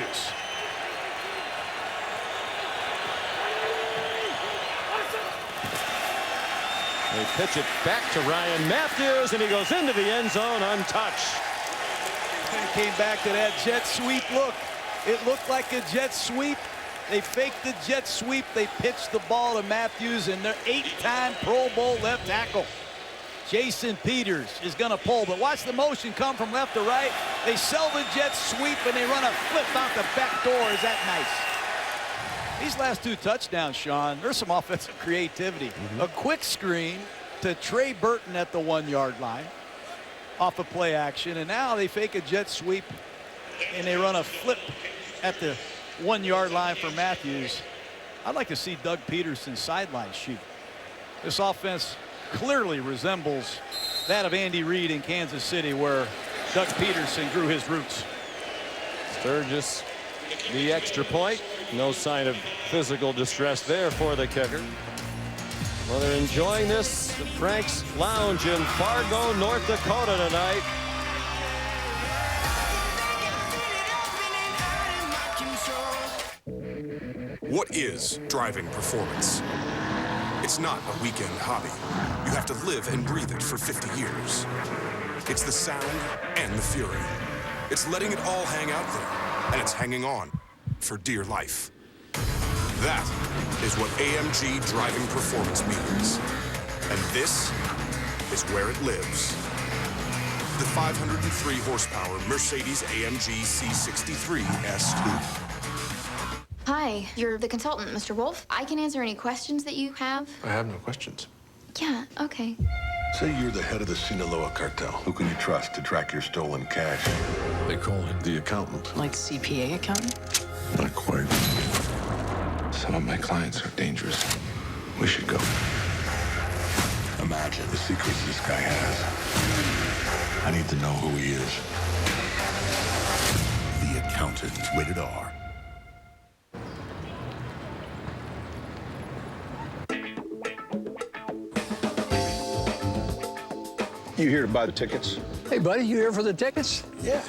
They pitch it back to Ryan Matthews, and he goes into the end zone untouched. And came back to that jet sweep look. It looked like a jet sweep. They faked the jet sweep. They pitched the ball to Matthews, and their 8-time Pro Bowl left tackle, Jason Peters, is going to pull. But watch the motion come from left to right. They sell the jet sweep, and they run a flip out the back door. Is that nice? These last 2 touchdowns, Sean, there's some offensive creativity. A quick screen to Trey Burton at the 1-yard line off of play action, and now they fake a jet sweep, and they run a flip at the 1-yard line for Matthews. I'd like to see Doug Peterson's sideline sheet. This offense clearly resembles that of Andy Reid in Kansas City, where Doug Peterson grew his roots. Sturgis, the extra point. No sign of physical distress there for the kicker. Well, they're enjoying this at Frank's Lounge in Fargo, North Dakota tonight. What is driving performance? It's not a weekend hobby. You have to live and breathe it for 50 years. It's the sound and the fury. It's letting it all hang out there, and it's hanging on for dear life. That is what AMG driving performance means. And this is where it lives. The 503 horsepower Mercedes-AMG C63 S2. Hi, you're the consultant, Mr. Wolf. I can answer any questions that you have. I have no questions. Yeah, okay. Say you're the head of the Sinaloa cartel. Who can you trust to track your stolen cash? They call him the accountant. Like CPA accountant? Not quite. Some of my clients are dangerous. We should go. Imagine the secrets this guy has. I need to know who he is. The Accountant, rated R. You here to buy the tickets? Hey, buddy, you here for the tickets? Yeah.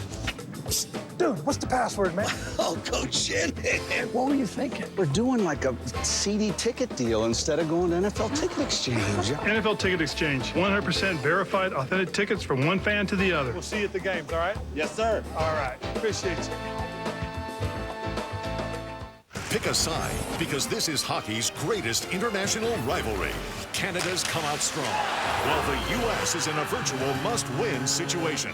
Dude, what's the password, man? Oh, Coach Shanahan. What were you thinking? We're doing like a CD ticket deal instead of going to NFL Ticket Exchange. NFL Ticket Exchange. 100% verified, authentic tickets from one fan to the other. We'll see you at the games, all right? Yes, sir. All right. Appreciate you. Pick a side, because this is hockey's greatest international rivalry. Canada's come out strong, while the U.S. is in a virtual must-win situation.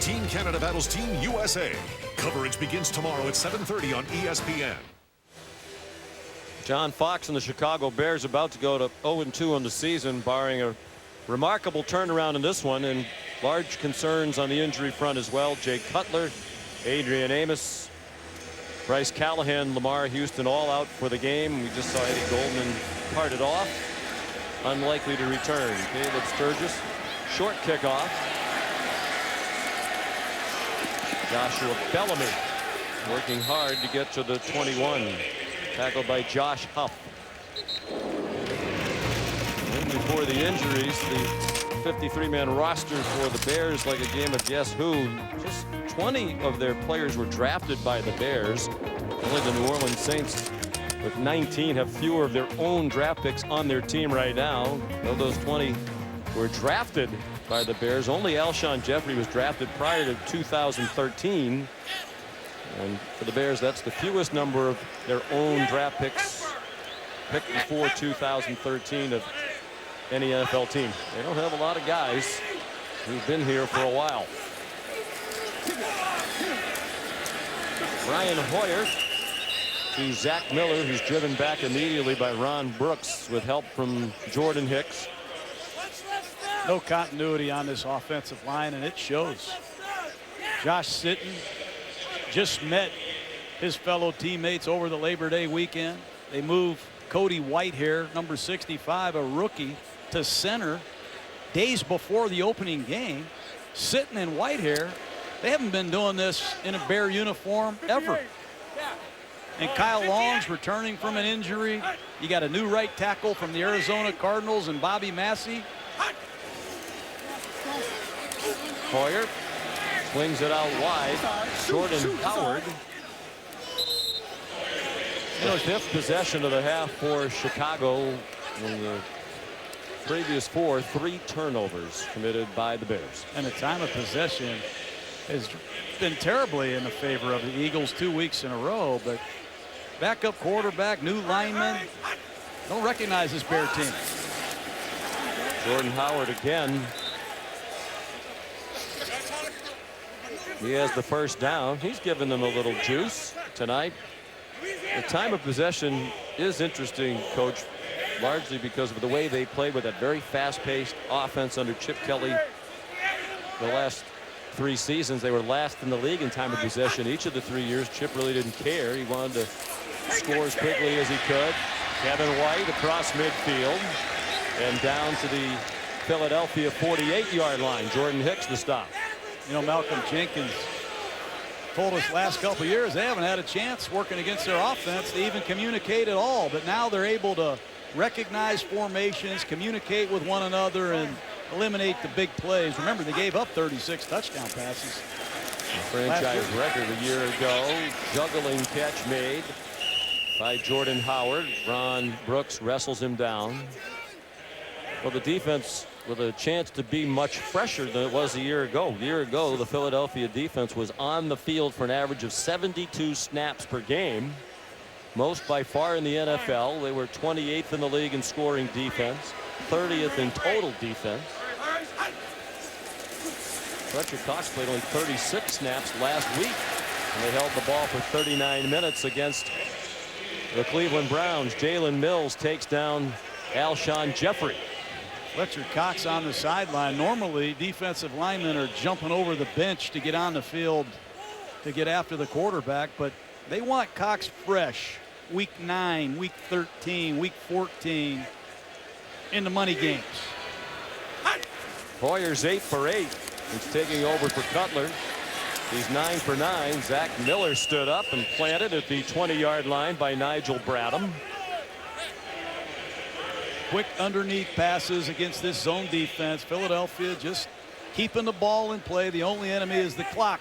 Team Canada battles Team USA. Coverage begins tomorrow at 7:30 on ESPN. John Fox and the Chicago Bears about to go to 0-2 on the season, barring a remarkable turnaround in this one, and large concerns on the injury front as well. Jay Cutler, Adrian Amos, Bryce Callahan, Lamar Houston all out for the game. We just saw Eddie Goldman parted off, unlikely to return. Caleb Sturgis Short kickoff. Joshua Bellamy working hard to get to the 21. Tackled by Josh Huff. And before the injuries, the 53-man roster for the Bears, like a game of guess who. Just 20 of their players were drafted by the Bears. Only the New Orleans Saints, with 19, have fewer of their own draft picks on their team right now. Of those 20 were drafted by the Bears, only Alshon Jeffrey was drafted prior to 2013. And for the Bears, that's the fewest number of their own draft picks picked before 2013 of any NFL team. They don't have a lot of guys who've been here for a while. Brian Hoyer to Zach Miller, who's driven back immediately by Ron Brooks with help from Jordan Hicks. No continuity on this offensive line, and it shows. Josh Sitton just met his fellow teammates over the Labor Day weekend. They move Cody Whitehair, number 65, a rookie, to center days before the opening game. Sitton and Whitehair, they haven't been doing this in a Bear uniform ever. And Kyle Long's returning from an injury. You got a new right tackle from the Arizona Cardinals and Bobby Massey. Hoyer swings it out wide. Jordan Howard. The fifth possession of the half for Chicago. In the previous 4, 3 turnovers committed by the Bears. And the time of possession has been terribly in the favor of the Eagles 2 weeks in a row. But backup quarterback, new lineman, don't recognize this Bear team. Jordan Howard again. He has the first down. He's given them a little juice tonight. The time of possession is interesting, Coach, largely because of the way they played with that very fast-paced offense under Chip Kelly. The last 3 seasons, they were last in the league in time of possession. Each of the 3 years, Chip really didn't care. He wanted to score as quickly as he could. Kevin White across midfield and down to the Philadelphia 48-yard line. Jordan Hicks the stop. You know, Malcolm Jenkins told us last couple of years they haven't had a chance working against their offense to even communicate at all. But now they're able to recognize formations, communicate with one another, and eliminate the big plays. Remember, they gave up 36 touchdown passes. Franchise record a year ago. Juggling catch made by Jordan Howard. Ron Brooks wrestles him down. Well, the defense with a chance to be much fresher than it was a year ago. A year ago, the Philadelphia defense was on the field for an average of 72 snaps per game. Most by far in the NFL. They were 28th in the league in scoring defense, 30th in total defense. Fletcher Cox played only 36 snaps last week, and they held the ball for 39 minutes against the Cleveland Browns. Jalen Mills takes down Alshon Jeffrey. Fletcher Cox on the sideline. Normally, defensive linemen are jumping over the bench to get on the field to get after the quarterback, but they want Cox fresh. Week 9, week 13, week 14 in the money games. Hoyer's 8 for 8. He's taking over for Cutler. He's 9 for 9. Zach Miller stood up and planted at the 20-yard line by Nigel Bradham. Quick underneath passes against this zone defense. Philadelphia just keeping the ball in play. The only enemy is the clock.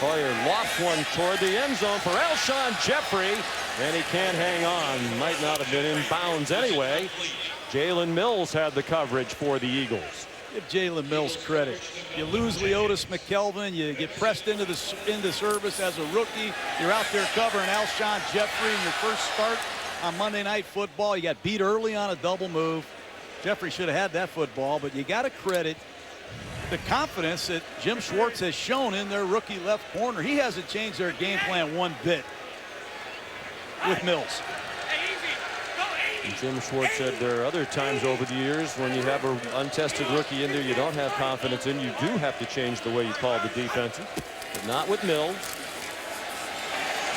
Hoyer lost one toward the end zone for Alshon Jeffrey, and he can't hang on. Might not have been in bounds anyway. Jalen Mills had the coverage for the Eagles. Give Jalen Mills credit. You lose Leotis McKelvin, you get pressed into service as a rookie. You're out there covering Alshon Jeffrey in your first start on Monday Night Football. You got beat early on a double move. Jeffrey should have had that football, but you got to credit the confidence that Jim Schwartz has shown in their rookie left corner. He hasn't changed their game plan one bit with Mills. And Jim Schwartz said there are other times over the years when you have an untested rookie in there you don't have confidence in. You do have to change the way you call the defense, but not with Mills.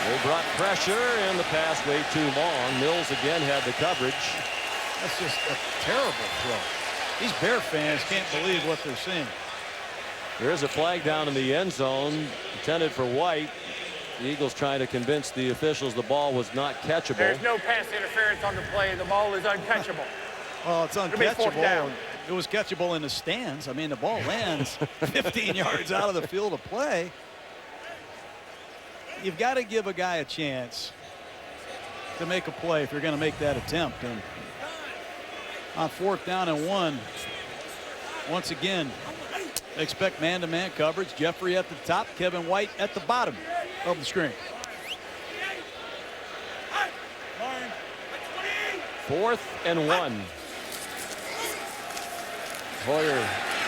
They brought pressure, and the pass way too long. Mills again had the coverage. That's just a terrible throw. These Bear fans can't believe what they're seeing. There is a flag down in the end zone intended for White. The Eagles trying to convince the officials the ball was not catchable. There's no pass interference on the play. The ball is uncatchable. Well, it's It'll be fourth down. uncatchable. It was catchable in the stands. I mean, the ball lands 15 yards out of the field of play. You've got to give a guy a chance to make a play if you're going to make that attempt. And on 4th down and 1, once again, they expect man-to-man coverage. Jeffrey at the top, Kevin White at the bottom of the screen. 4th and 1. Hoyer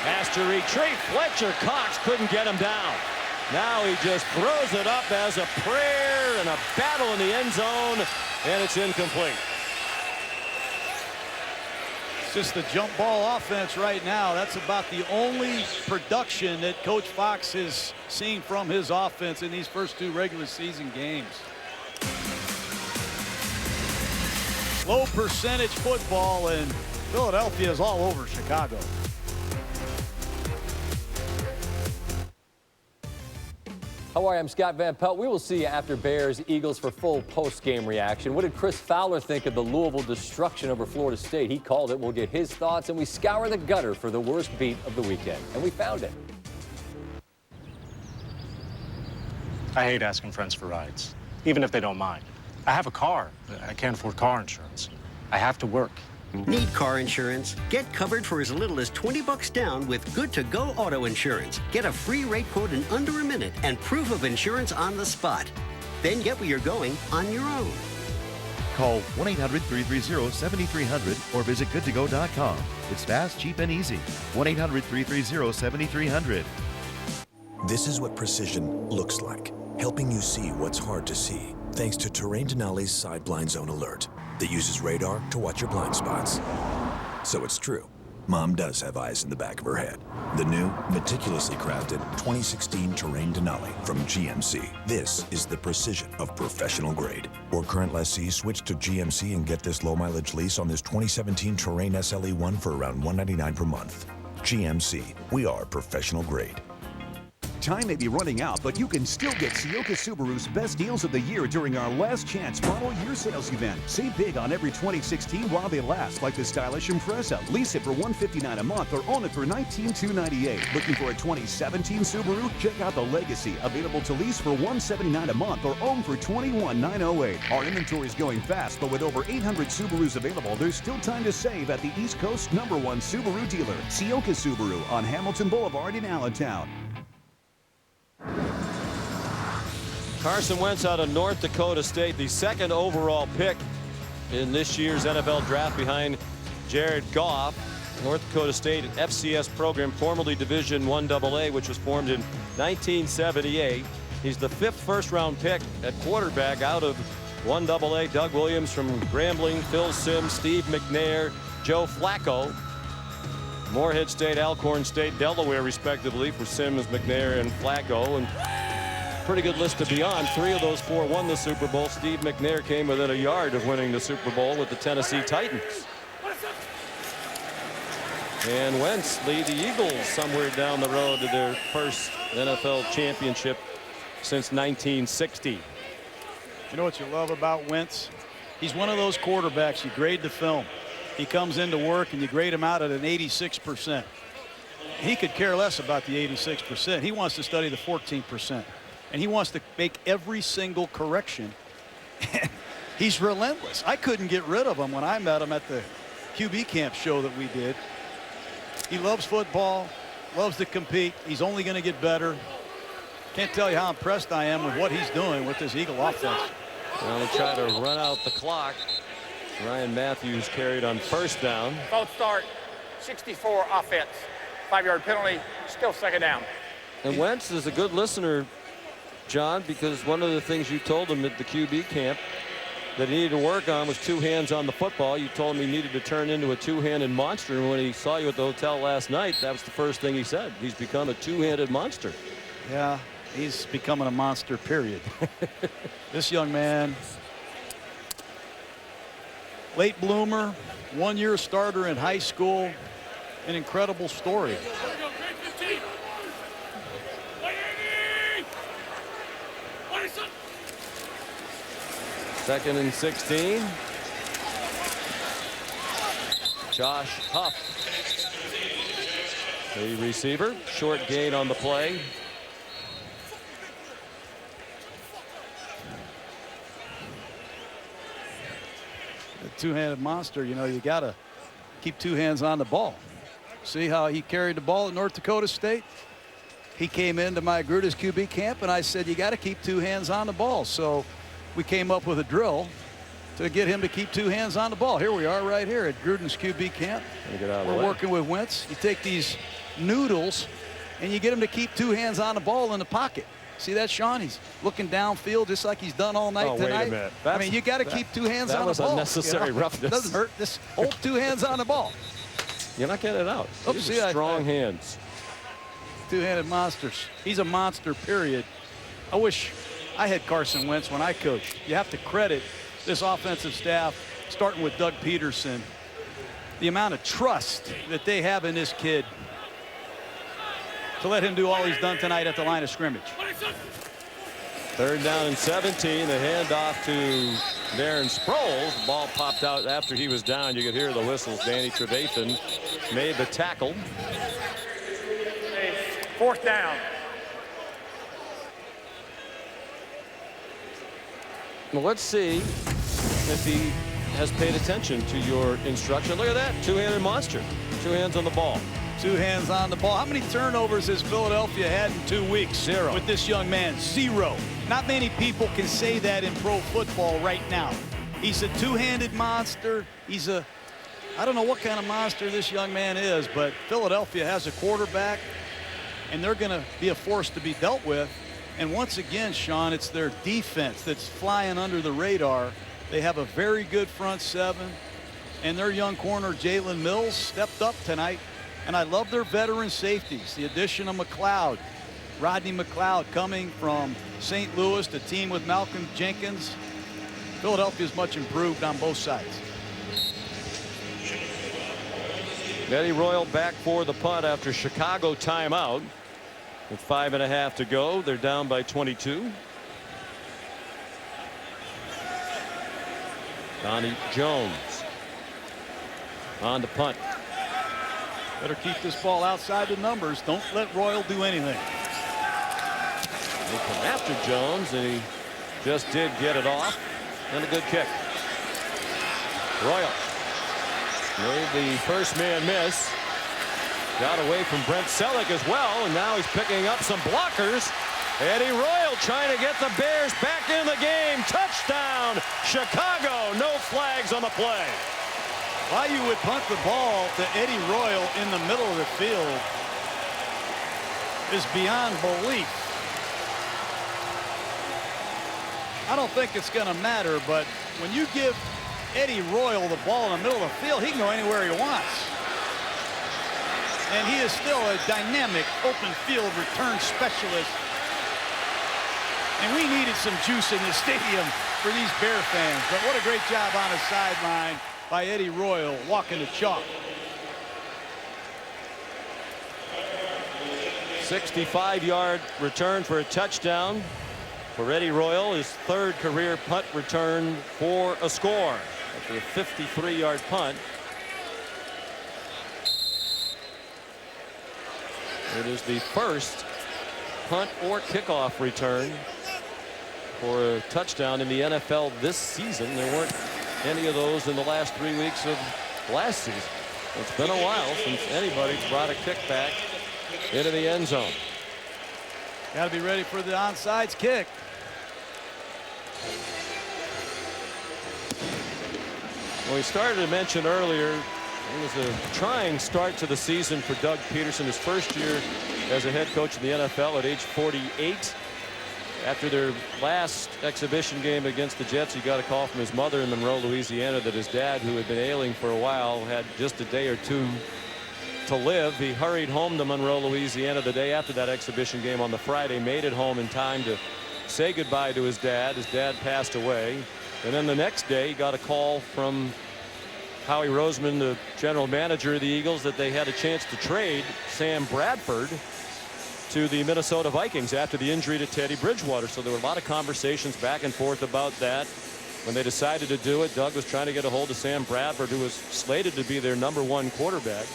has to retreat. Fletcher Cox couldn't get him down. Now he just throws it up as a prayer and a battle in the end zone, and it's incomplete. It's just the jump ball offense right now. That's about the only production that Coach Fox has seen from his offense in these first 2 regular season games. Low percentage football, and Philadelphia is all over Chicago. How are you? I'm Scott Van Pelt. We will see you after Bears Eagles for full post-game reaction. What did Chris Fowler think of the Louisville destruction over Florida State? He called it. We'll get his thoughts, and we scour the gutter for the worst beat of the weekend. And we found it. I hate asking friends for rides, even if they don't mind. I have a car. I can't afford car insurance. I have to work. Need car insurance? Get covered for as little as $20 down with Good to Go Auto Insurance. Get a free rate quote in under a minute and proof of insurance on the spot. Then get where you're going on your own. Call 1-800-330-7300 or visit goodtogo.com. It's fast, cheap, and easy. 1-800-330-7300. This is what precision looks like, helping you see what's hard to see, thanks to Terrain Denali's Side Blind Zone Alert that uses radar to watch your blind spots. So it's true. Mom does have eyes in the back of her head. The new, meticulously crafted 2016 Terrain Denali from GMC. This is the precision of professional grade. Or current lessees switch to GMC and get this low-mileage lease on this 2017 Terrain SLE1 for around $199 per month. GMC, we are professional grade. Time may be running out, but you can still get Ciocca Subaru's best deals of the year during our last chance model year sales event. Save big on every 2016 while they last, like the stylish Impreza. Lease it for $159 a month or own it for $19,298. Looking for a 2017 Subaru? Check out the Legacy, available to lease for $179 a month or own for $21,908. Our inventory is going fast, but with over 800 Subarus available, there's still time to save at the East Coast's #1 Subaru dealer, Ciocca Subaru on Hamilton Boulevard in Allentown. Carson Wentz out of North Dakota State, the 2nd overall pick in this year's NFL draft behind Jared Goff. North Dakota State, an FCS program, formerly Division I AA, which was formed in 1978. He's the 5th first-round pick at quarterback out of I AA. Doug Williams from Grambling, Phil Simms, Steve McNair, Joe Flacco. Morehead State, Alcorn State, Delaware, respectively, for Simms, McNair, and Flacco. And pretty good list to be on. 3 of those 4 won the Super Bowl. Steve McNair came within a yard of winning the Super Bowl with the Tennessee Titans. And Wentz lead the Eagles somewhere down the road to their first NFL championship since 1960. You know what you love about Wentz? He's one of those quarterbacks you grade the film. He comes into work and you grade him out at an 86%. He could care less about the 86%. He wants to study the 14%. And he wants to make every single correction. He's relentless. I couldn't get rid of him when I met him at the QB camp show that we did. He loves football, loves to compete. He's only going to get better. Can't tell you how impressed I am with what he's doing with this Eagle offense. Well, they try to run out the clock. Ryan Matthews carried on 1st down. False start, 64 offense. 5-yard penalty, still 2nd down. And Wentz is a good listener, John, because one of the things you told him at the QB camp that he needed to work on was 2 hands on the football. You told him he needed to turn into a 2-handed monster. And when he saw you at the hotel last night, that was the first thing he said. He's become a 2-handed monster. Yeah, He's becoming a monster, period. This young man, late bloomer, 1-year starter in high school, an incredible story. Second and 16. Josh Huff, the receiver, short gain on the play. The two-handed monster, you know, you got to keep two hands on the ball. See how he carried the ball at North Dakota State? He came into my Gruder's QB camp, and I said, you got to keep two hands on the ball. So we came up with a drill to get him to keep two hands on the ball. Here we are right here at Gruden's QB camp. We're working with Wentz. You take these noodles and you get him to keep two hands on the ball in the pocket. See that, Sean? He's looking downfield just like he's done all night tonight. Wait a minute. I mean, you got to keep two hands on the ball. That was unnecessary roughness. Doesn't hurt. Just hold two hands on the ball. You're not getting it out. Oops, These are strong hands. Two-handed monsters. He's a monster, period. I wish I had Carson Wentz when I coached. You have to credit this offensive staff, starting with Doug Peterson, the amount of trust that they have in this kid to let him do all he's done tonight at the line of scrimmage. Third down and 17. The handoff to Darren Sproles. The ball popped out after he was down. You could hear the whistles. Danny Trevathan made the tackle. Hey, fourth down. Well, let's see if he has paid attention to your instruction. Look at that. Two-handed monster. Two hands on the ball. Two hands on the ball. How many turnovers has Philadelphia had in 2 weeks? 0. With this young man, 0. Not many people can say that in pro football right now. He's a two-handed monster. He's a, I don't know what kind of monster this young man is, but Philadelphia has a quarterback, and they're going to be a force to be dealt with. And once again, Sean, it's their defense that's flying under the radar. They have a very good front seven, and their young corner, Jalen Mills, stepped up tonight. And I love their veteran safeties. The addition of McLeod, Rodney McLeod, coming from St. Louis to team with Malcolm Jenkins. Philadelphia is much improved on both sides. Eddie Royal back for the punt after Chicago timeout. With 5.5 to go, they're down by 22. Donnie Jones on the punt. Better keep this ball outside the numbers. Don't let Royal do anything. They come after Jones, and he just did get it off. And a good kick. Royal made the first man miss. Got away from Brent Selleck as well, and now he's picking up some blockers. Eddie Royal trying to get the Bears back in the game. Touchdown, Chicago. No flags on the play. Why you would punt the ball to Eddie Royal in the middle of the field is beyond belief. I don't think it's going to matter, but when you give Eddie Royal the ball in the middle of the field, he can go anywhere he wants. And he is still a dynamic open field return specialist. And we needed some juice in the stadium for these Bear fans. But what a great job on the sideline by Eddie Royal, walking the chalk. 65-yard return for a touchdown for Eddie Royal, his third career punt return for a score after a 53-yard punt. It is the first punt or kickoff return for a touchdown in the NFL this season. There weren't any of those in the last 3 weeks of last season. It's been a while since anybody's brought a kickback into the end zone. Got to be ready for the onside kick. Well, we started to mention earlier, it was a trying start to the season for Doug Peterson, his first year as a head coach in the NFL at age 48. After their last exhibition game against the Jets, he got a call from his mother in Monroe, Louisiana, that his dad, who had been ailing for a while, had just a day or two to live. He hurried home to Monroe, Louisiana the day after that exhibition game on the Friday, made it home in time to say goodbye to his dad. His dad passed away. And then the next day he got a call from Howie Roseman, the general manager of the Eagles, that they had a chance to trade Sam Bradford to the Minnesota Vikings after the injury to Teddy Bridgewater. So there were a lot of conversations back and forth about that. When they decided to do it, Doug was trying to get a hold of Sam Bradford, who was slated to be their #1 quarterback.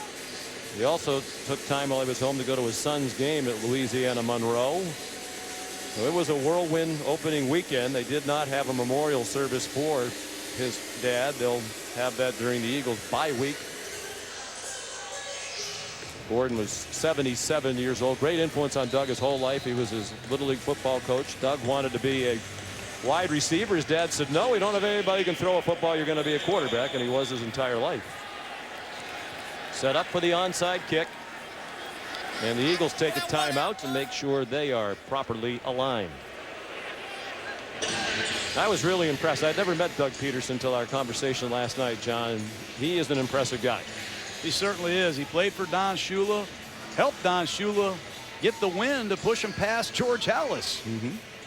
He also took time while he was home to go to his son's game at Louisiana Monroe. So it was a whirlwind opening weekend. They did not have a memorial service for his dad. They'll have that during the Eagles bye week. Gordon was 77 years old. Great influence on Doug his whole life. He was his Little League football coach. Doug wanted to be a wide receiver. His dad said, no, we don't have anybody who can throw a football. You're going to be a quarterback. And he was his entire life. Set up for the onside kick. And the Eagles take a timeout to make sure they are properly aligned. I was really impressed. I'd never met Doug Peterson until our conversation last night, John. He is an impressive guy. He certainly is. He played for Don Shula, helped Don Shula get the win to push him past George Halas.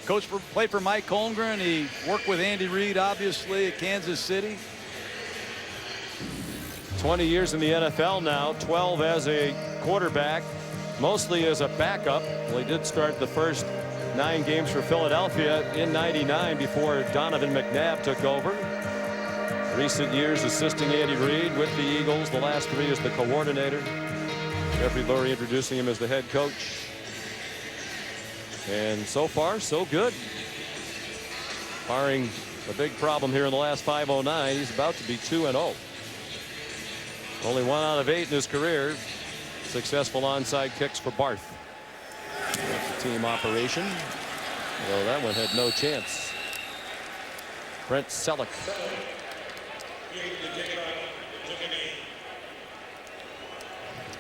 Played for Mike Holmgren. He worked with Andy Reid, obviously, at Kansas City. 20 years in the NFL now, 12 as a quarterback, mostly as a backup. Well, he did start the first 9 games for Philadelphia in '99 before Donovan McNabb took over. Recent years assisting Andy Reid with the Eagles. The last 3 as the coordinator. Jeffrey Lurie introducing him as the head coach. And so far, so good. Barring a big problem here in the last 509, he's about to be 2-0. Only 1 out of 8 in his career. Successful onside kicks for Barth. That's a team operation. Well, that one had no chance. Brent Selleck.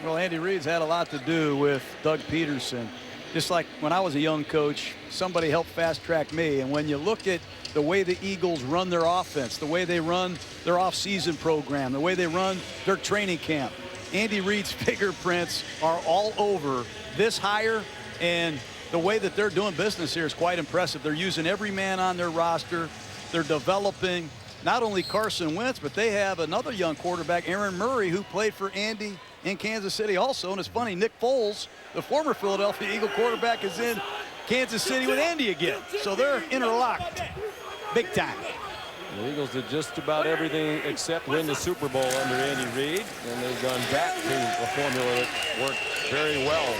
Well, Andy Reid's had a lot to do with Doug Peterson. Just like when I was a young coach, somebody helped fast track me. And when you look at the way the Eagles run their offense, the way they run their off-season program, the way they run their training camp, Andy Reid's fingerprints are all over this hire, and the way that they're doing business here is quite impressive. They're using every man on their roster. They're developing not only Carson Wentz, but they have another young quarterback, Aaron Murray, who played for Andy in Kansas City also. And it's funny, Nick Foles, the former Philadelphia Eagle quarterback, is in Kansas City with Andy again. So they're interlocked big time. The Eagles did just about everything except win the Super Bowl under Andy Reid, and they've gone back to a formula that worked very well.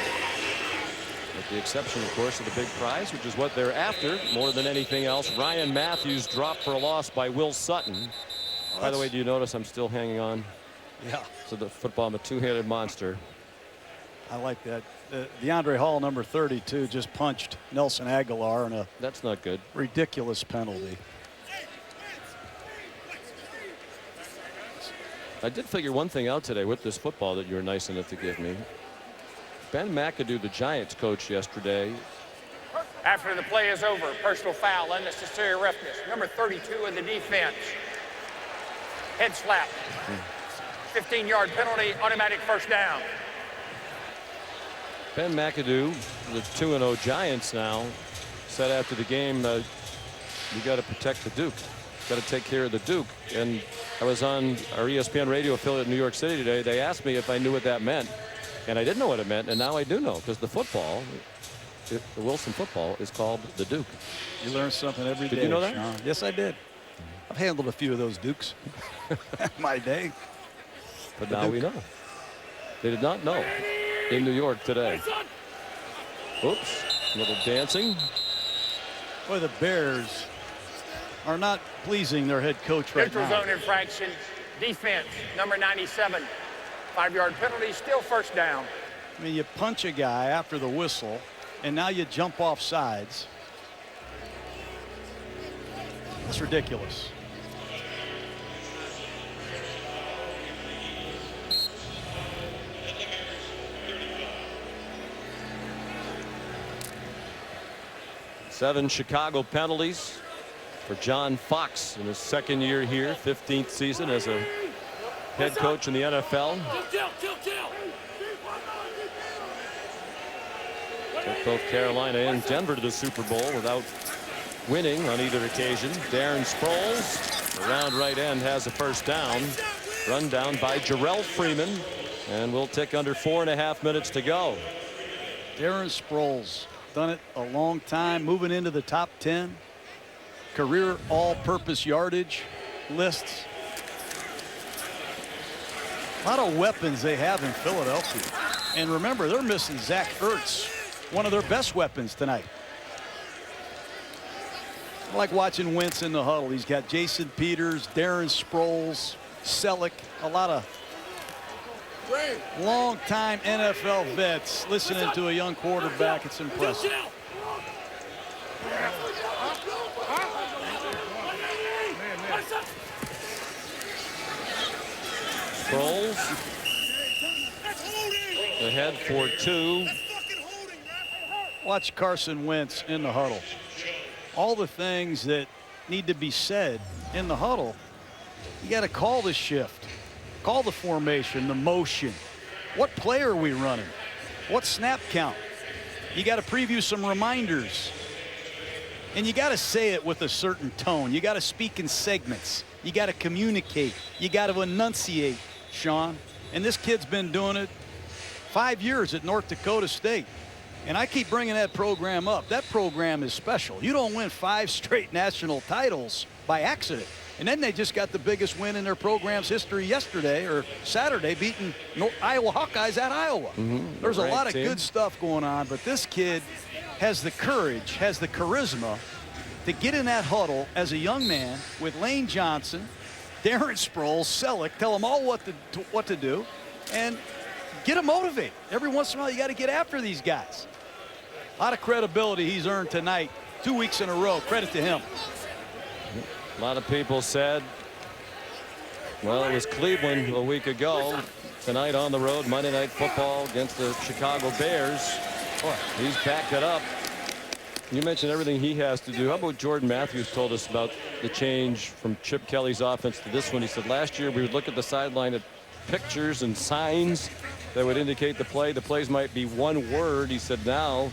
With the exception, of course, of the big prize, which is what they're after more than anything else. Ryan Matthews dropped for a loss by Will Sutton. By the way, do you notice I'm still hanging on? Yeah. So the football, I'm a two-handed monster. I like that. DeAndre Hall, number 32, just punched Nelson Aguilar in a that's not good. Ridiculous penalty. I did figure one thing out today with this football that you were nice enough to give me. Ben McAdoo, the Giants coach yesterday. After the play is over, personal foul, unnecessary roughness. Number 32 in the defense. Head slap. 15-yard penalty, automatic first down. Ben McAdoo, the 2-0 Giants now, said after the game, you got to protect the Duke. Got to take care of the Duke. And I was on our ESPN radio affiliate in New York City today. They asked me if I knew what that meant. And I didn't know what it meant, and now I do know, because the football, the Wilson football, is called the Duke. You learn something every day. Did you know that? Sean. Yes, I did. I've handled a few of those Dukes my day. But now we know. They did not know in New York today. Oops, a little dancing. Boy, the Bears are not pleasing their head coach right now. Neutral zone infraction, defense, number 97. 5-yard penalty, still first down. I mean, you punch a guy after the whistle, and now you jump off sides. That's ridiculous. Seven Chicago penalties for John Fox in his second year here, 15th season as a head coach in the NFL. Took both Carolina and Denver to the Super Bowl without winning on either occasion. Darren Sproles around right end has a first down. Run down by Jarrell Freeman, and we'll tick under 4.5 minutes to go. Darren Sproles, done it a long time, moving into the top 10. Career all-purpose yardage lists. A lot of weapons they have in Philadelphia. And remember, they're missing Zach Ertz, one of their best weapons tonight. I like watching Wentz in the huddle. He's got Jason Peters, Darren Sproles, Selleck, a lot of long-time NFL vets listening to a young quarterback. It's impressive. Sproles ahead for 2. Watch Carson Wentz in the huddle. All the things that need to be said in the huddle. You got to call the shift, call the formation, the motion. What play are we running? What snap count? You got to preview some reminders. And you got to say it with a certain tone. You got to speak in segments. You got to communicate. You got to enunciate, Sean. And this kid's been doing it 5 years at North Dakota State. And I keep bringing that program up. That program is special. You don't win 5 straight national titles by accident. And then they just got the biggest win in their program's history yesterday or Saturday, beating Iowa Hawkeyes at Iowa. There's a lot of good stuff going on, but this kid has the courage, has the charisma to get in that huddle as a young man with Lane Johnson, Darren Sproles, Selleck, tell them all what to do, and get them motivated. Every once in a while, you got to get after these guys. A lot of credibility he's earned tonight, 2 weeks in a row. Credit to him. A lot of people said, well, it was Cleveland a week ago. Tonight on the road, Monday Night Football against the Chicago Bears. Boy, he's backed it up. You mentioned everything he has to do. How about Jordan Matthews told us about the change from Chip Kelly's offense to this one? He said last year we would look at the sideline at pictures and signs that would indicate the play. The plays might be one word. He said now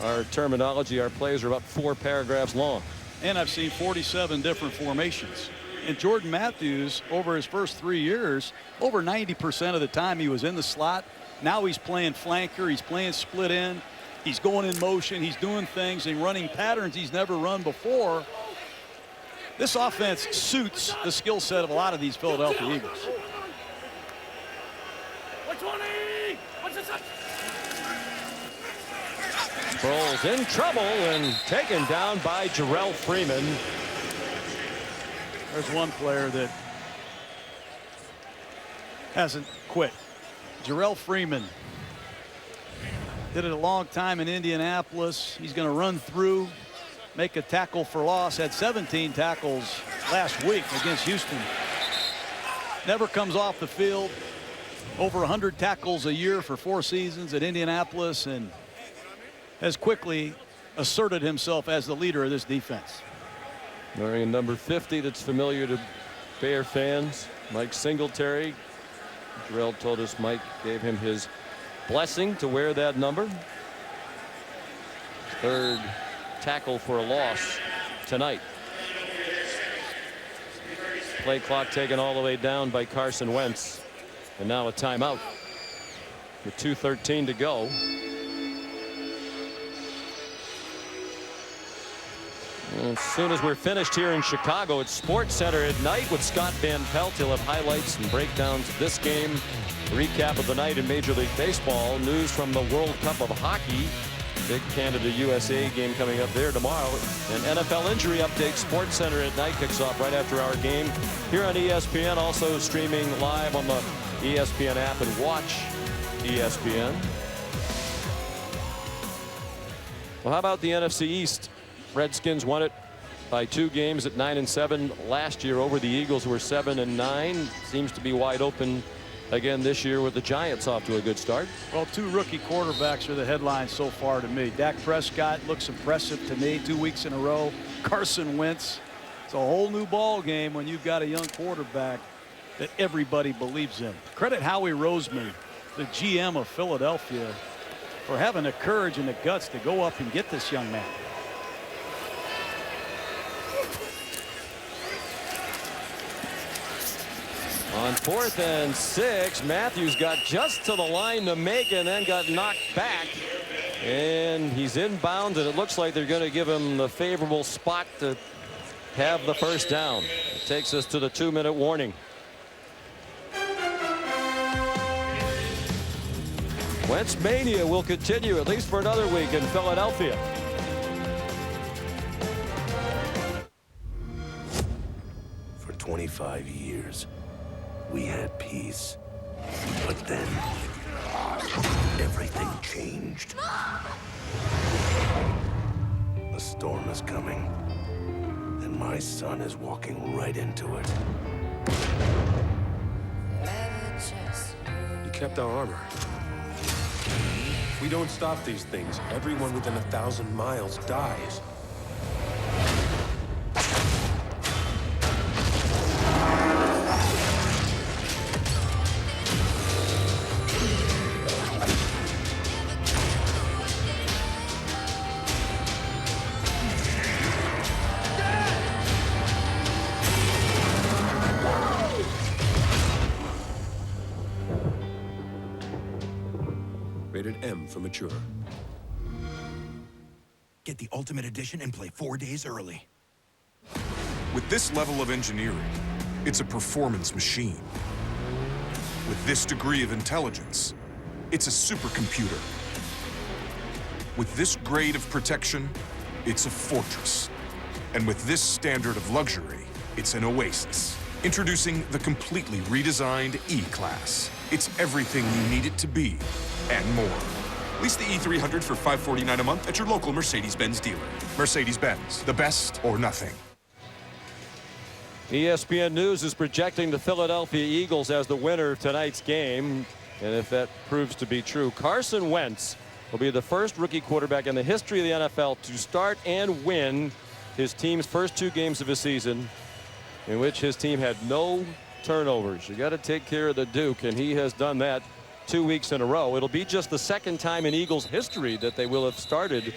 our terminology, our plays are about 4 paragraphs long. And I've seen 47 different formations. And Jordan Matthews, over his first 3 years, over 90% of the time he was in the slot. Now he's playing flanker. He's playing split end. He's going in motion. He's doing things and running patterns he's never run before. This offense suits the skill set of a lot of these Philadelphia Eagles. Sproles in trouble and taken down by Jarrell Freeman. There's one player that hasn't quit. Jarrell Freeman did it a long time in Indianapolis. He's going to run through, make a tackle for loss. Had 17 tackles last week against Houston. Never comes off the field. Over 100 tackles a year for 4 seasons at Indianapolis, and has quickly asserted himself as the leader of this defense. Wearing number 50 that's familiar to Bear fans, Mike Singletary. Jarrell told us Mike gave him his blessing to wear that number. 3rd tackle for a loss tonight. Play clock taken all the way down by Carson Wentz. And now a timeout with 2:13 to go. As soon as we're finished here in Chicago at Sports Center at night with Scott Van Pelt, he'll have highlights and breakdowns of this game, recap of the night in Major League Baseball, news from the World Cup of Hockey, big Canada-USA game coming up there tomorrow, and NFL injury update. Sports Center at night kicks off right after our game here on ESPN, also streaming live on the ESPN app and watch ESPN. Well, how about the NFC East? Redskins won it by 2 games at 9-7 last year over the Eagles, who were 7-9. Seems to be wide open again this year with the Giants off to a good start. Well, 2 rookie quarterbacks are the headlines so far to me. Dak Prescott looks impressive to me 2 weeks in a row. Carson Wentz. It's a whole new ball game when you've got a young quarterback that everybody believes in. Credit Howie Roseman, the GM of Philadelphia, for having the courage and the guts to go up and get this young man. On 4th and 6, Matthews got just to the line to make and then got knocked back. And he's inbound, and it looks like they're going to give him the favorable spot to have the first down. It takes us to the 2-minute warning. Wentz mania will continue at least for another week in Philadelphia. For 25 years, we had peace. But then, everything changed. A storm is coming, and my son is walking right into it. You kept our armor. If we don't stop these things, everyone within 1,000 miles dies. Rated M for mature. Get the Ultimate Edition and play 4 days early. With this level of engineering, it's a performance machine. With this degree of intelligence, it's a supercomputer. With this grade of protection, it's a fortress. And with this standard of luxury, it's an oasis. Introducing the completely redesigned E-Class. It's everything you need it to be, and more. Lease the E300 for $549 a month at your local Mercedes-Benz dealer. Mercedes-Benz, the best or nothing. ESPN News is projecting the Philadelphia Eagles as the winner of tonight's game. And if that proves to be true, Carson Wentz will be the first rookie quarterback in the history of the NFL to start and win his team's first 2 games of the season, in which his team had no turnovers. You got to take care of the Duke, and he has done that 2 weeks in a row. It'll be just the second time in Eagles history that they will have started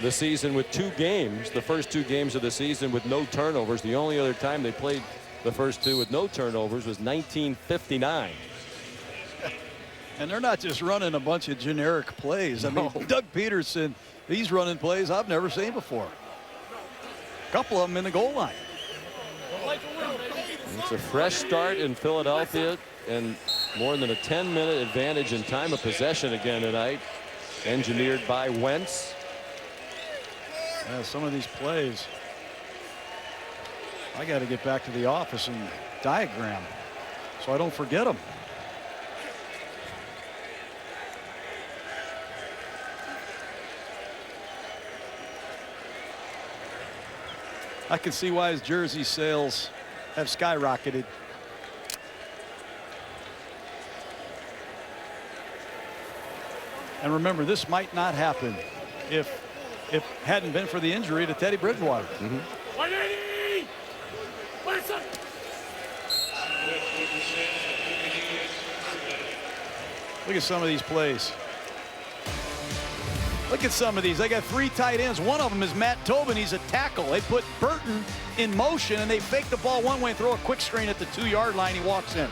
the season with 2 games, the first 2 games of the season with no turnovers. The only other time they played the first 2 with no turnovers was 1959. And they're not just running a bunch of generic plays. I mean, Doug Peterson, he's running plays I've never seen before. A couple of them in the goal line. It's a fresh start in Philadelphia, and more than a 10-minute advantage in time of possession again tonight, engineered by Wentz. Yeah, some of these plays, I got to get back to the office and diagram so I don't forget them. I can see why his jersey sales have skyrocketed. And remember, this might not happen if it hadn't been for the injury to Teddy Bridgewater. 180! Look at some of these plays. Look at some of these. They got 3 tight ends. One of them is Matt Tobin. He's a tackle. They put Burton in motion, and they fake the ball one way and throw a quick screen at the 2-yard line. He walks in.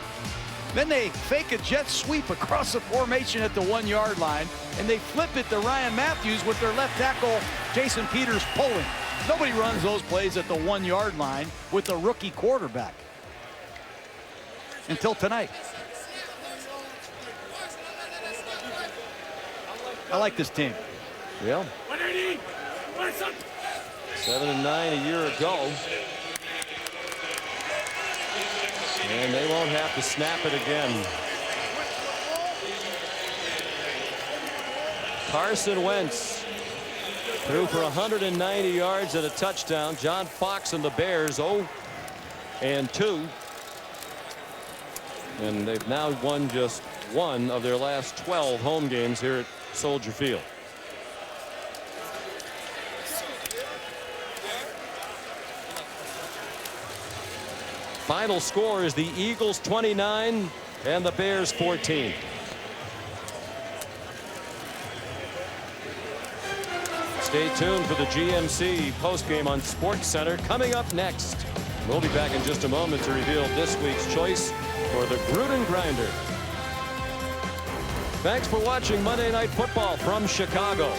Then they fake a jet sweep across the formation at the 1-yard line, and they flip it to Ryan Matthews with their left tackle, Jason Peters, pulling. Nobody runs those plays at the 1-yard line with a rookie quarterback. Until tonight. I like this team. Yeah. 180! 7-9 a year ago. And they won't have to snap it again. Carson Wentz threw for 190 yards and a touchdown. John Fox and the Bears 0-2. And they've now won just 1 of their last 12 home games here at Soldier Field. Final score is the Eagles 29 and the Bears 14. Stay tuned for the GMC postgame on SportsCenter coming up next. We'll be back in just a moment to reveal this week's choice for the Gruden Grinder. Thanks for watching Monday Night Football from Chicago.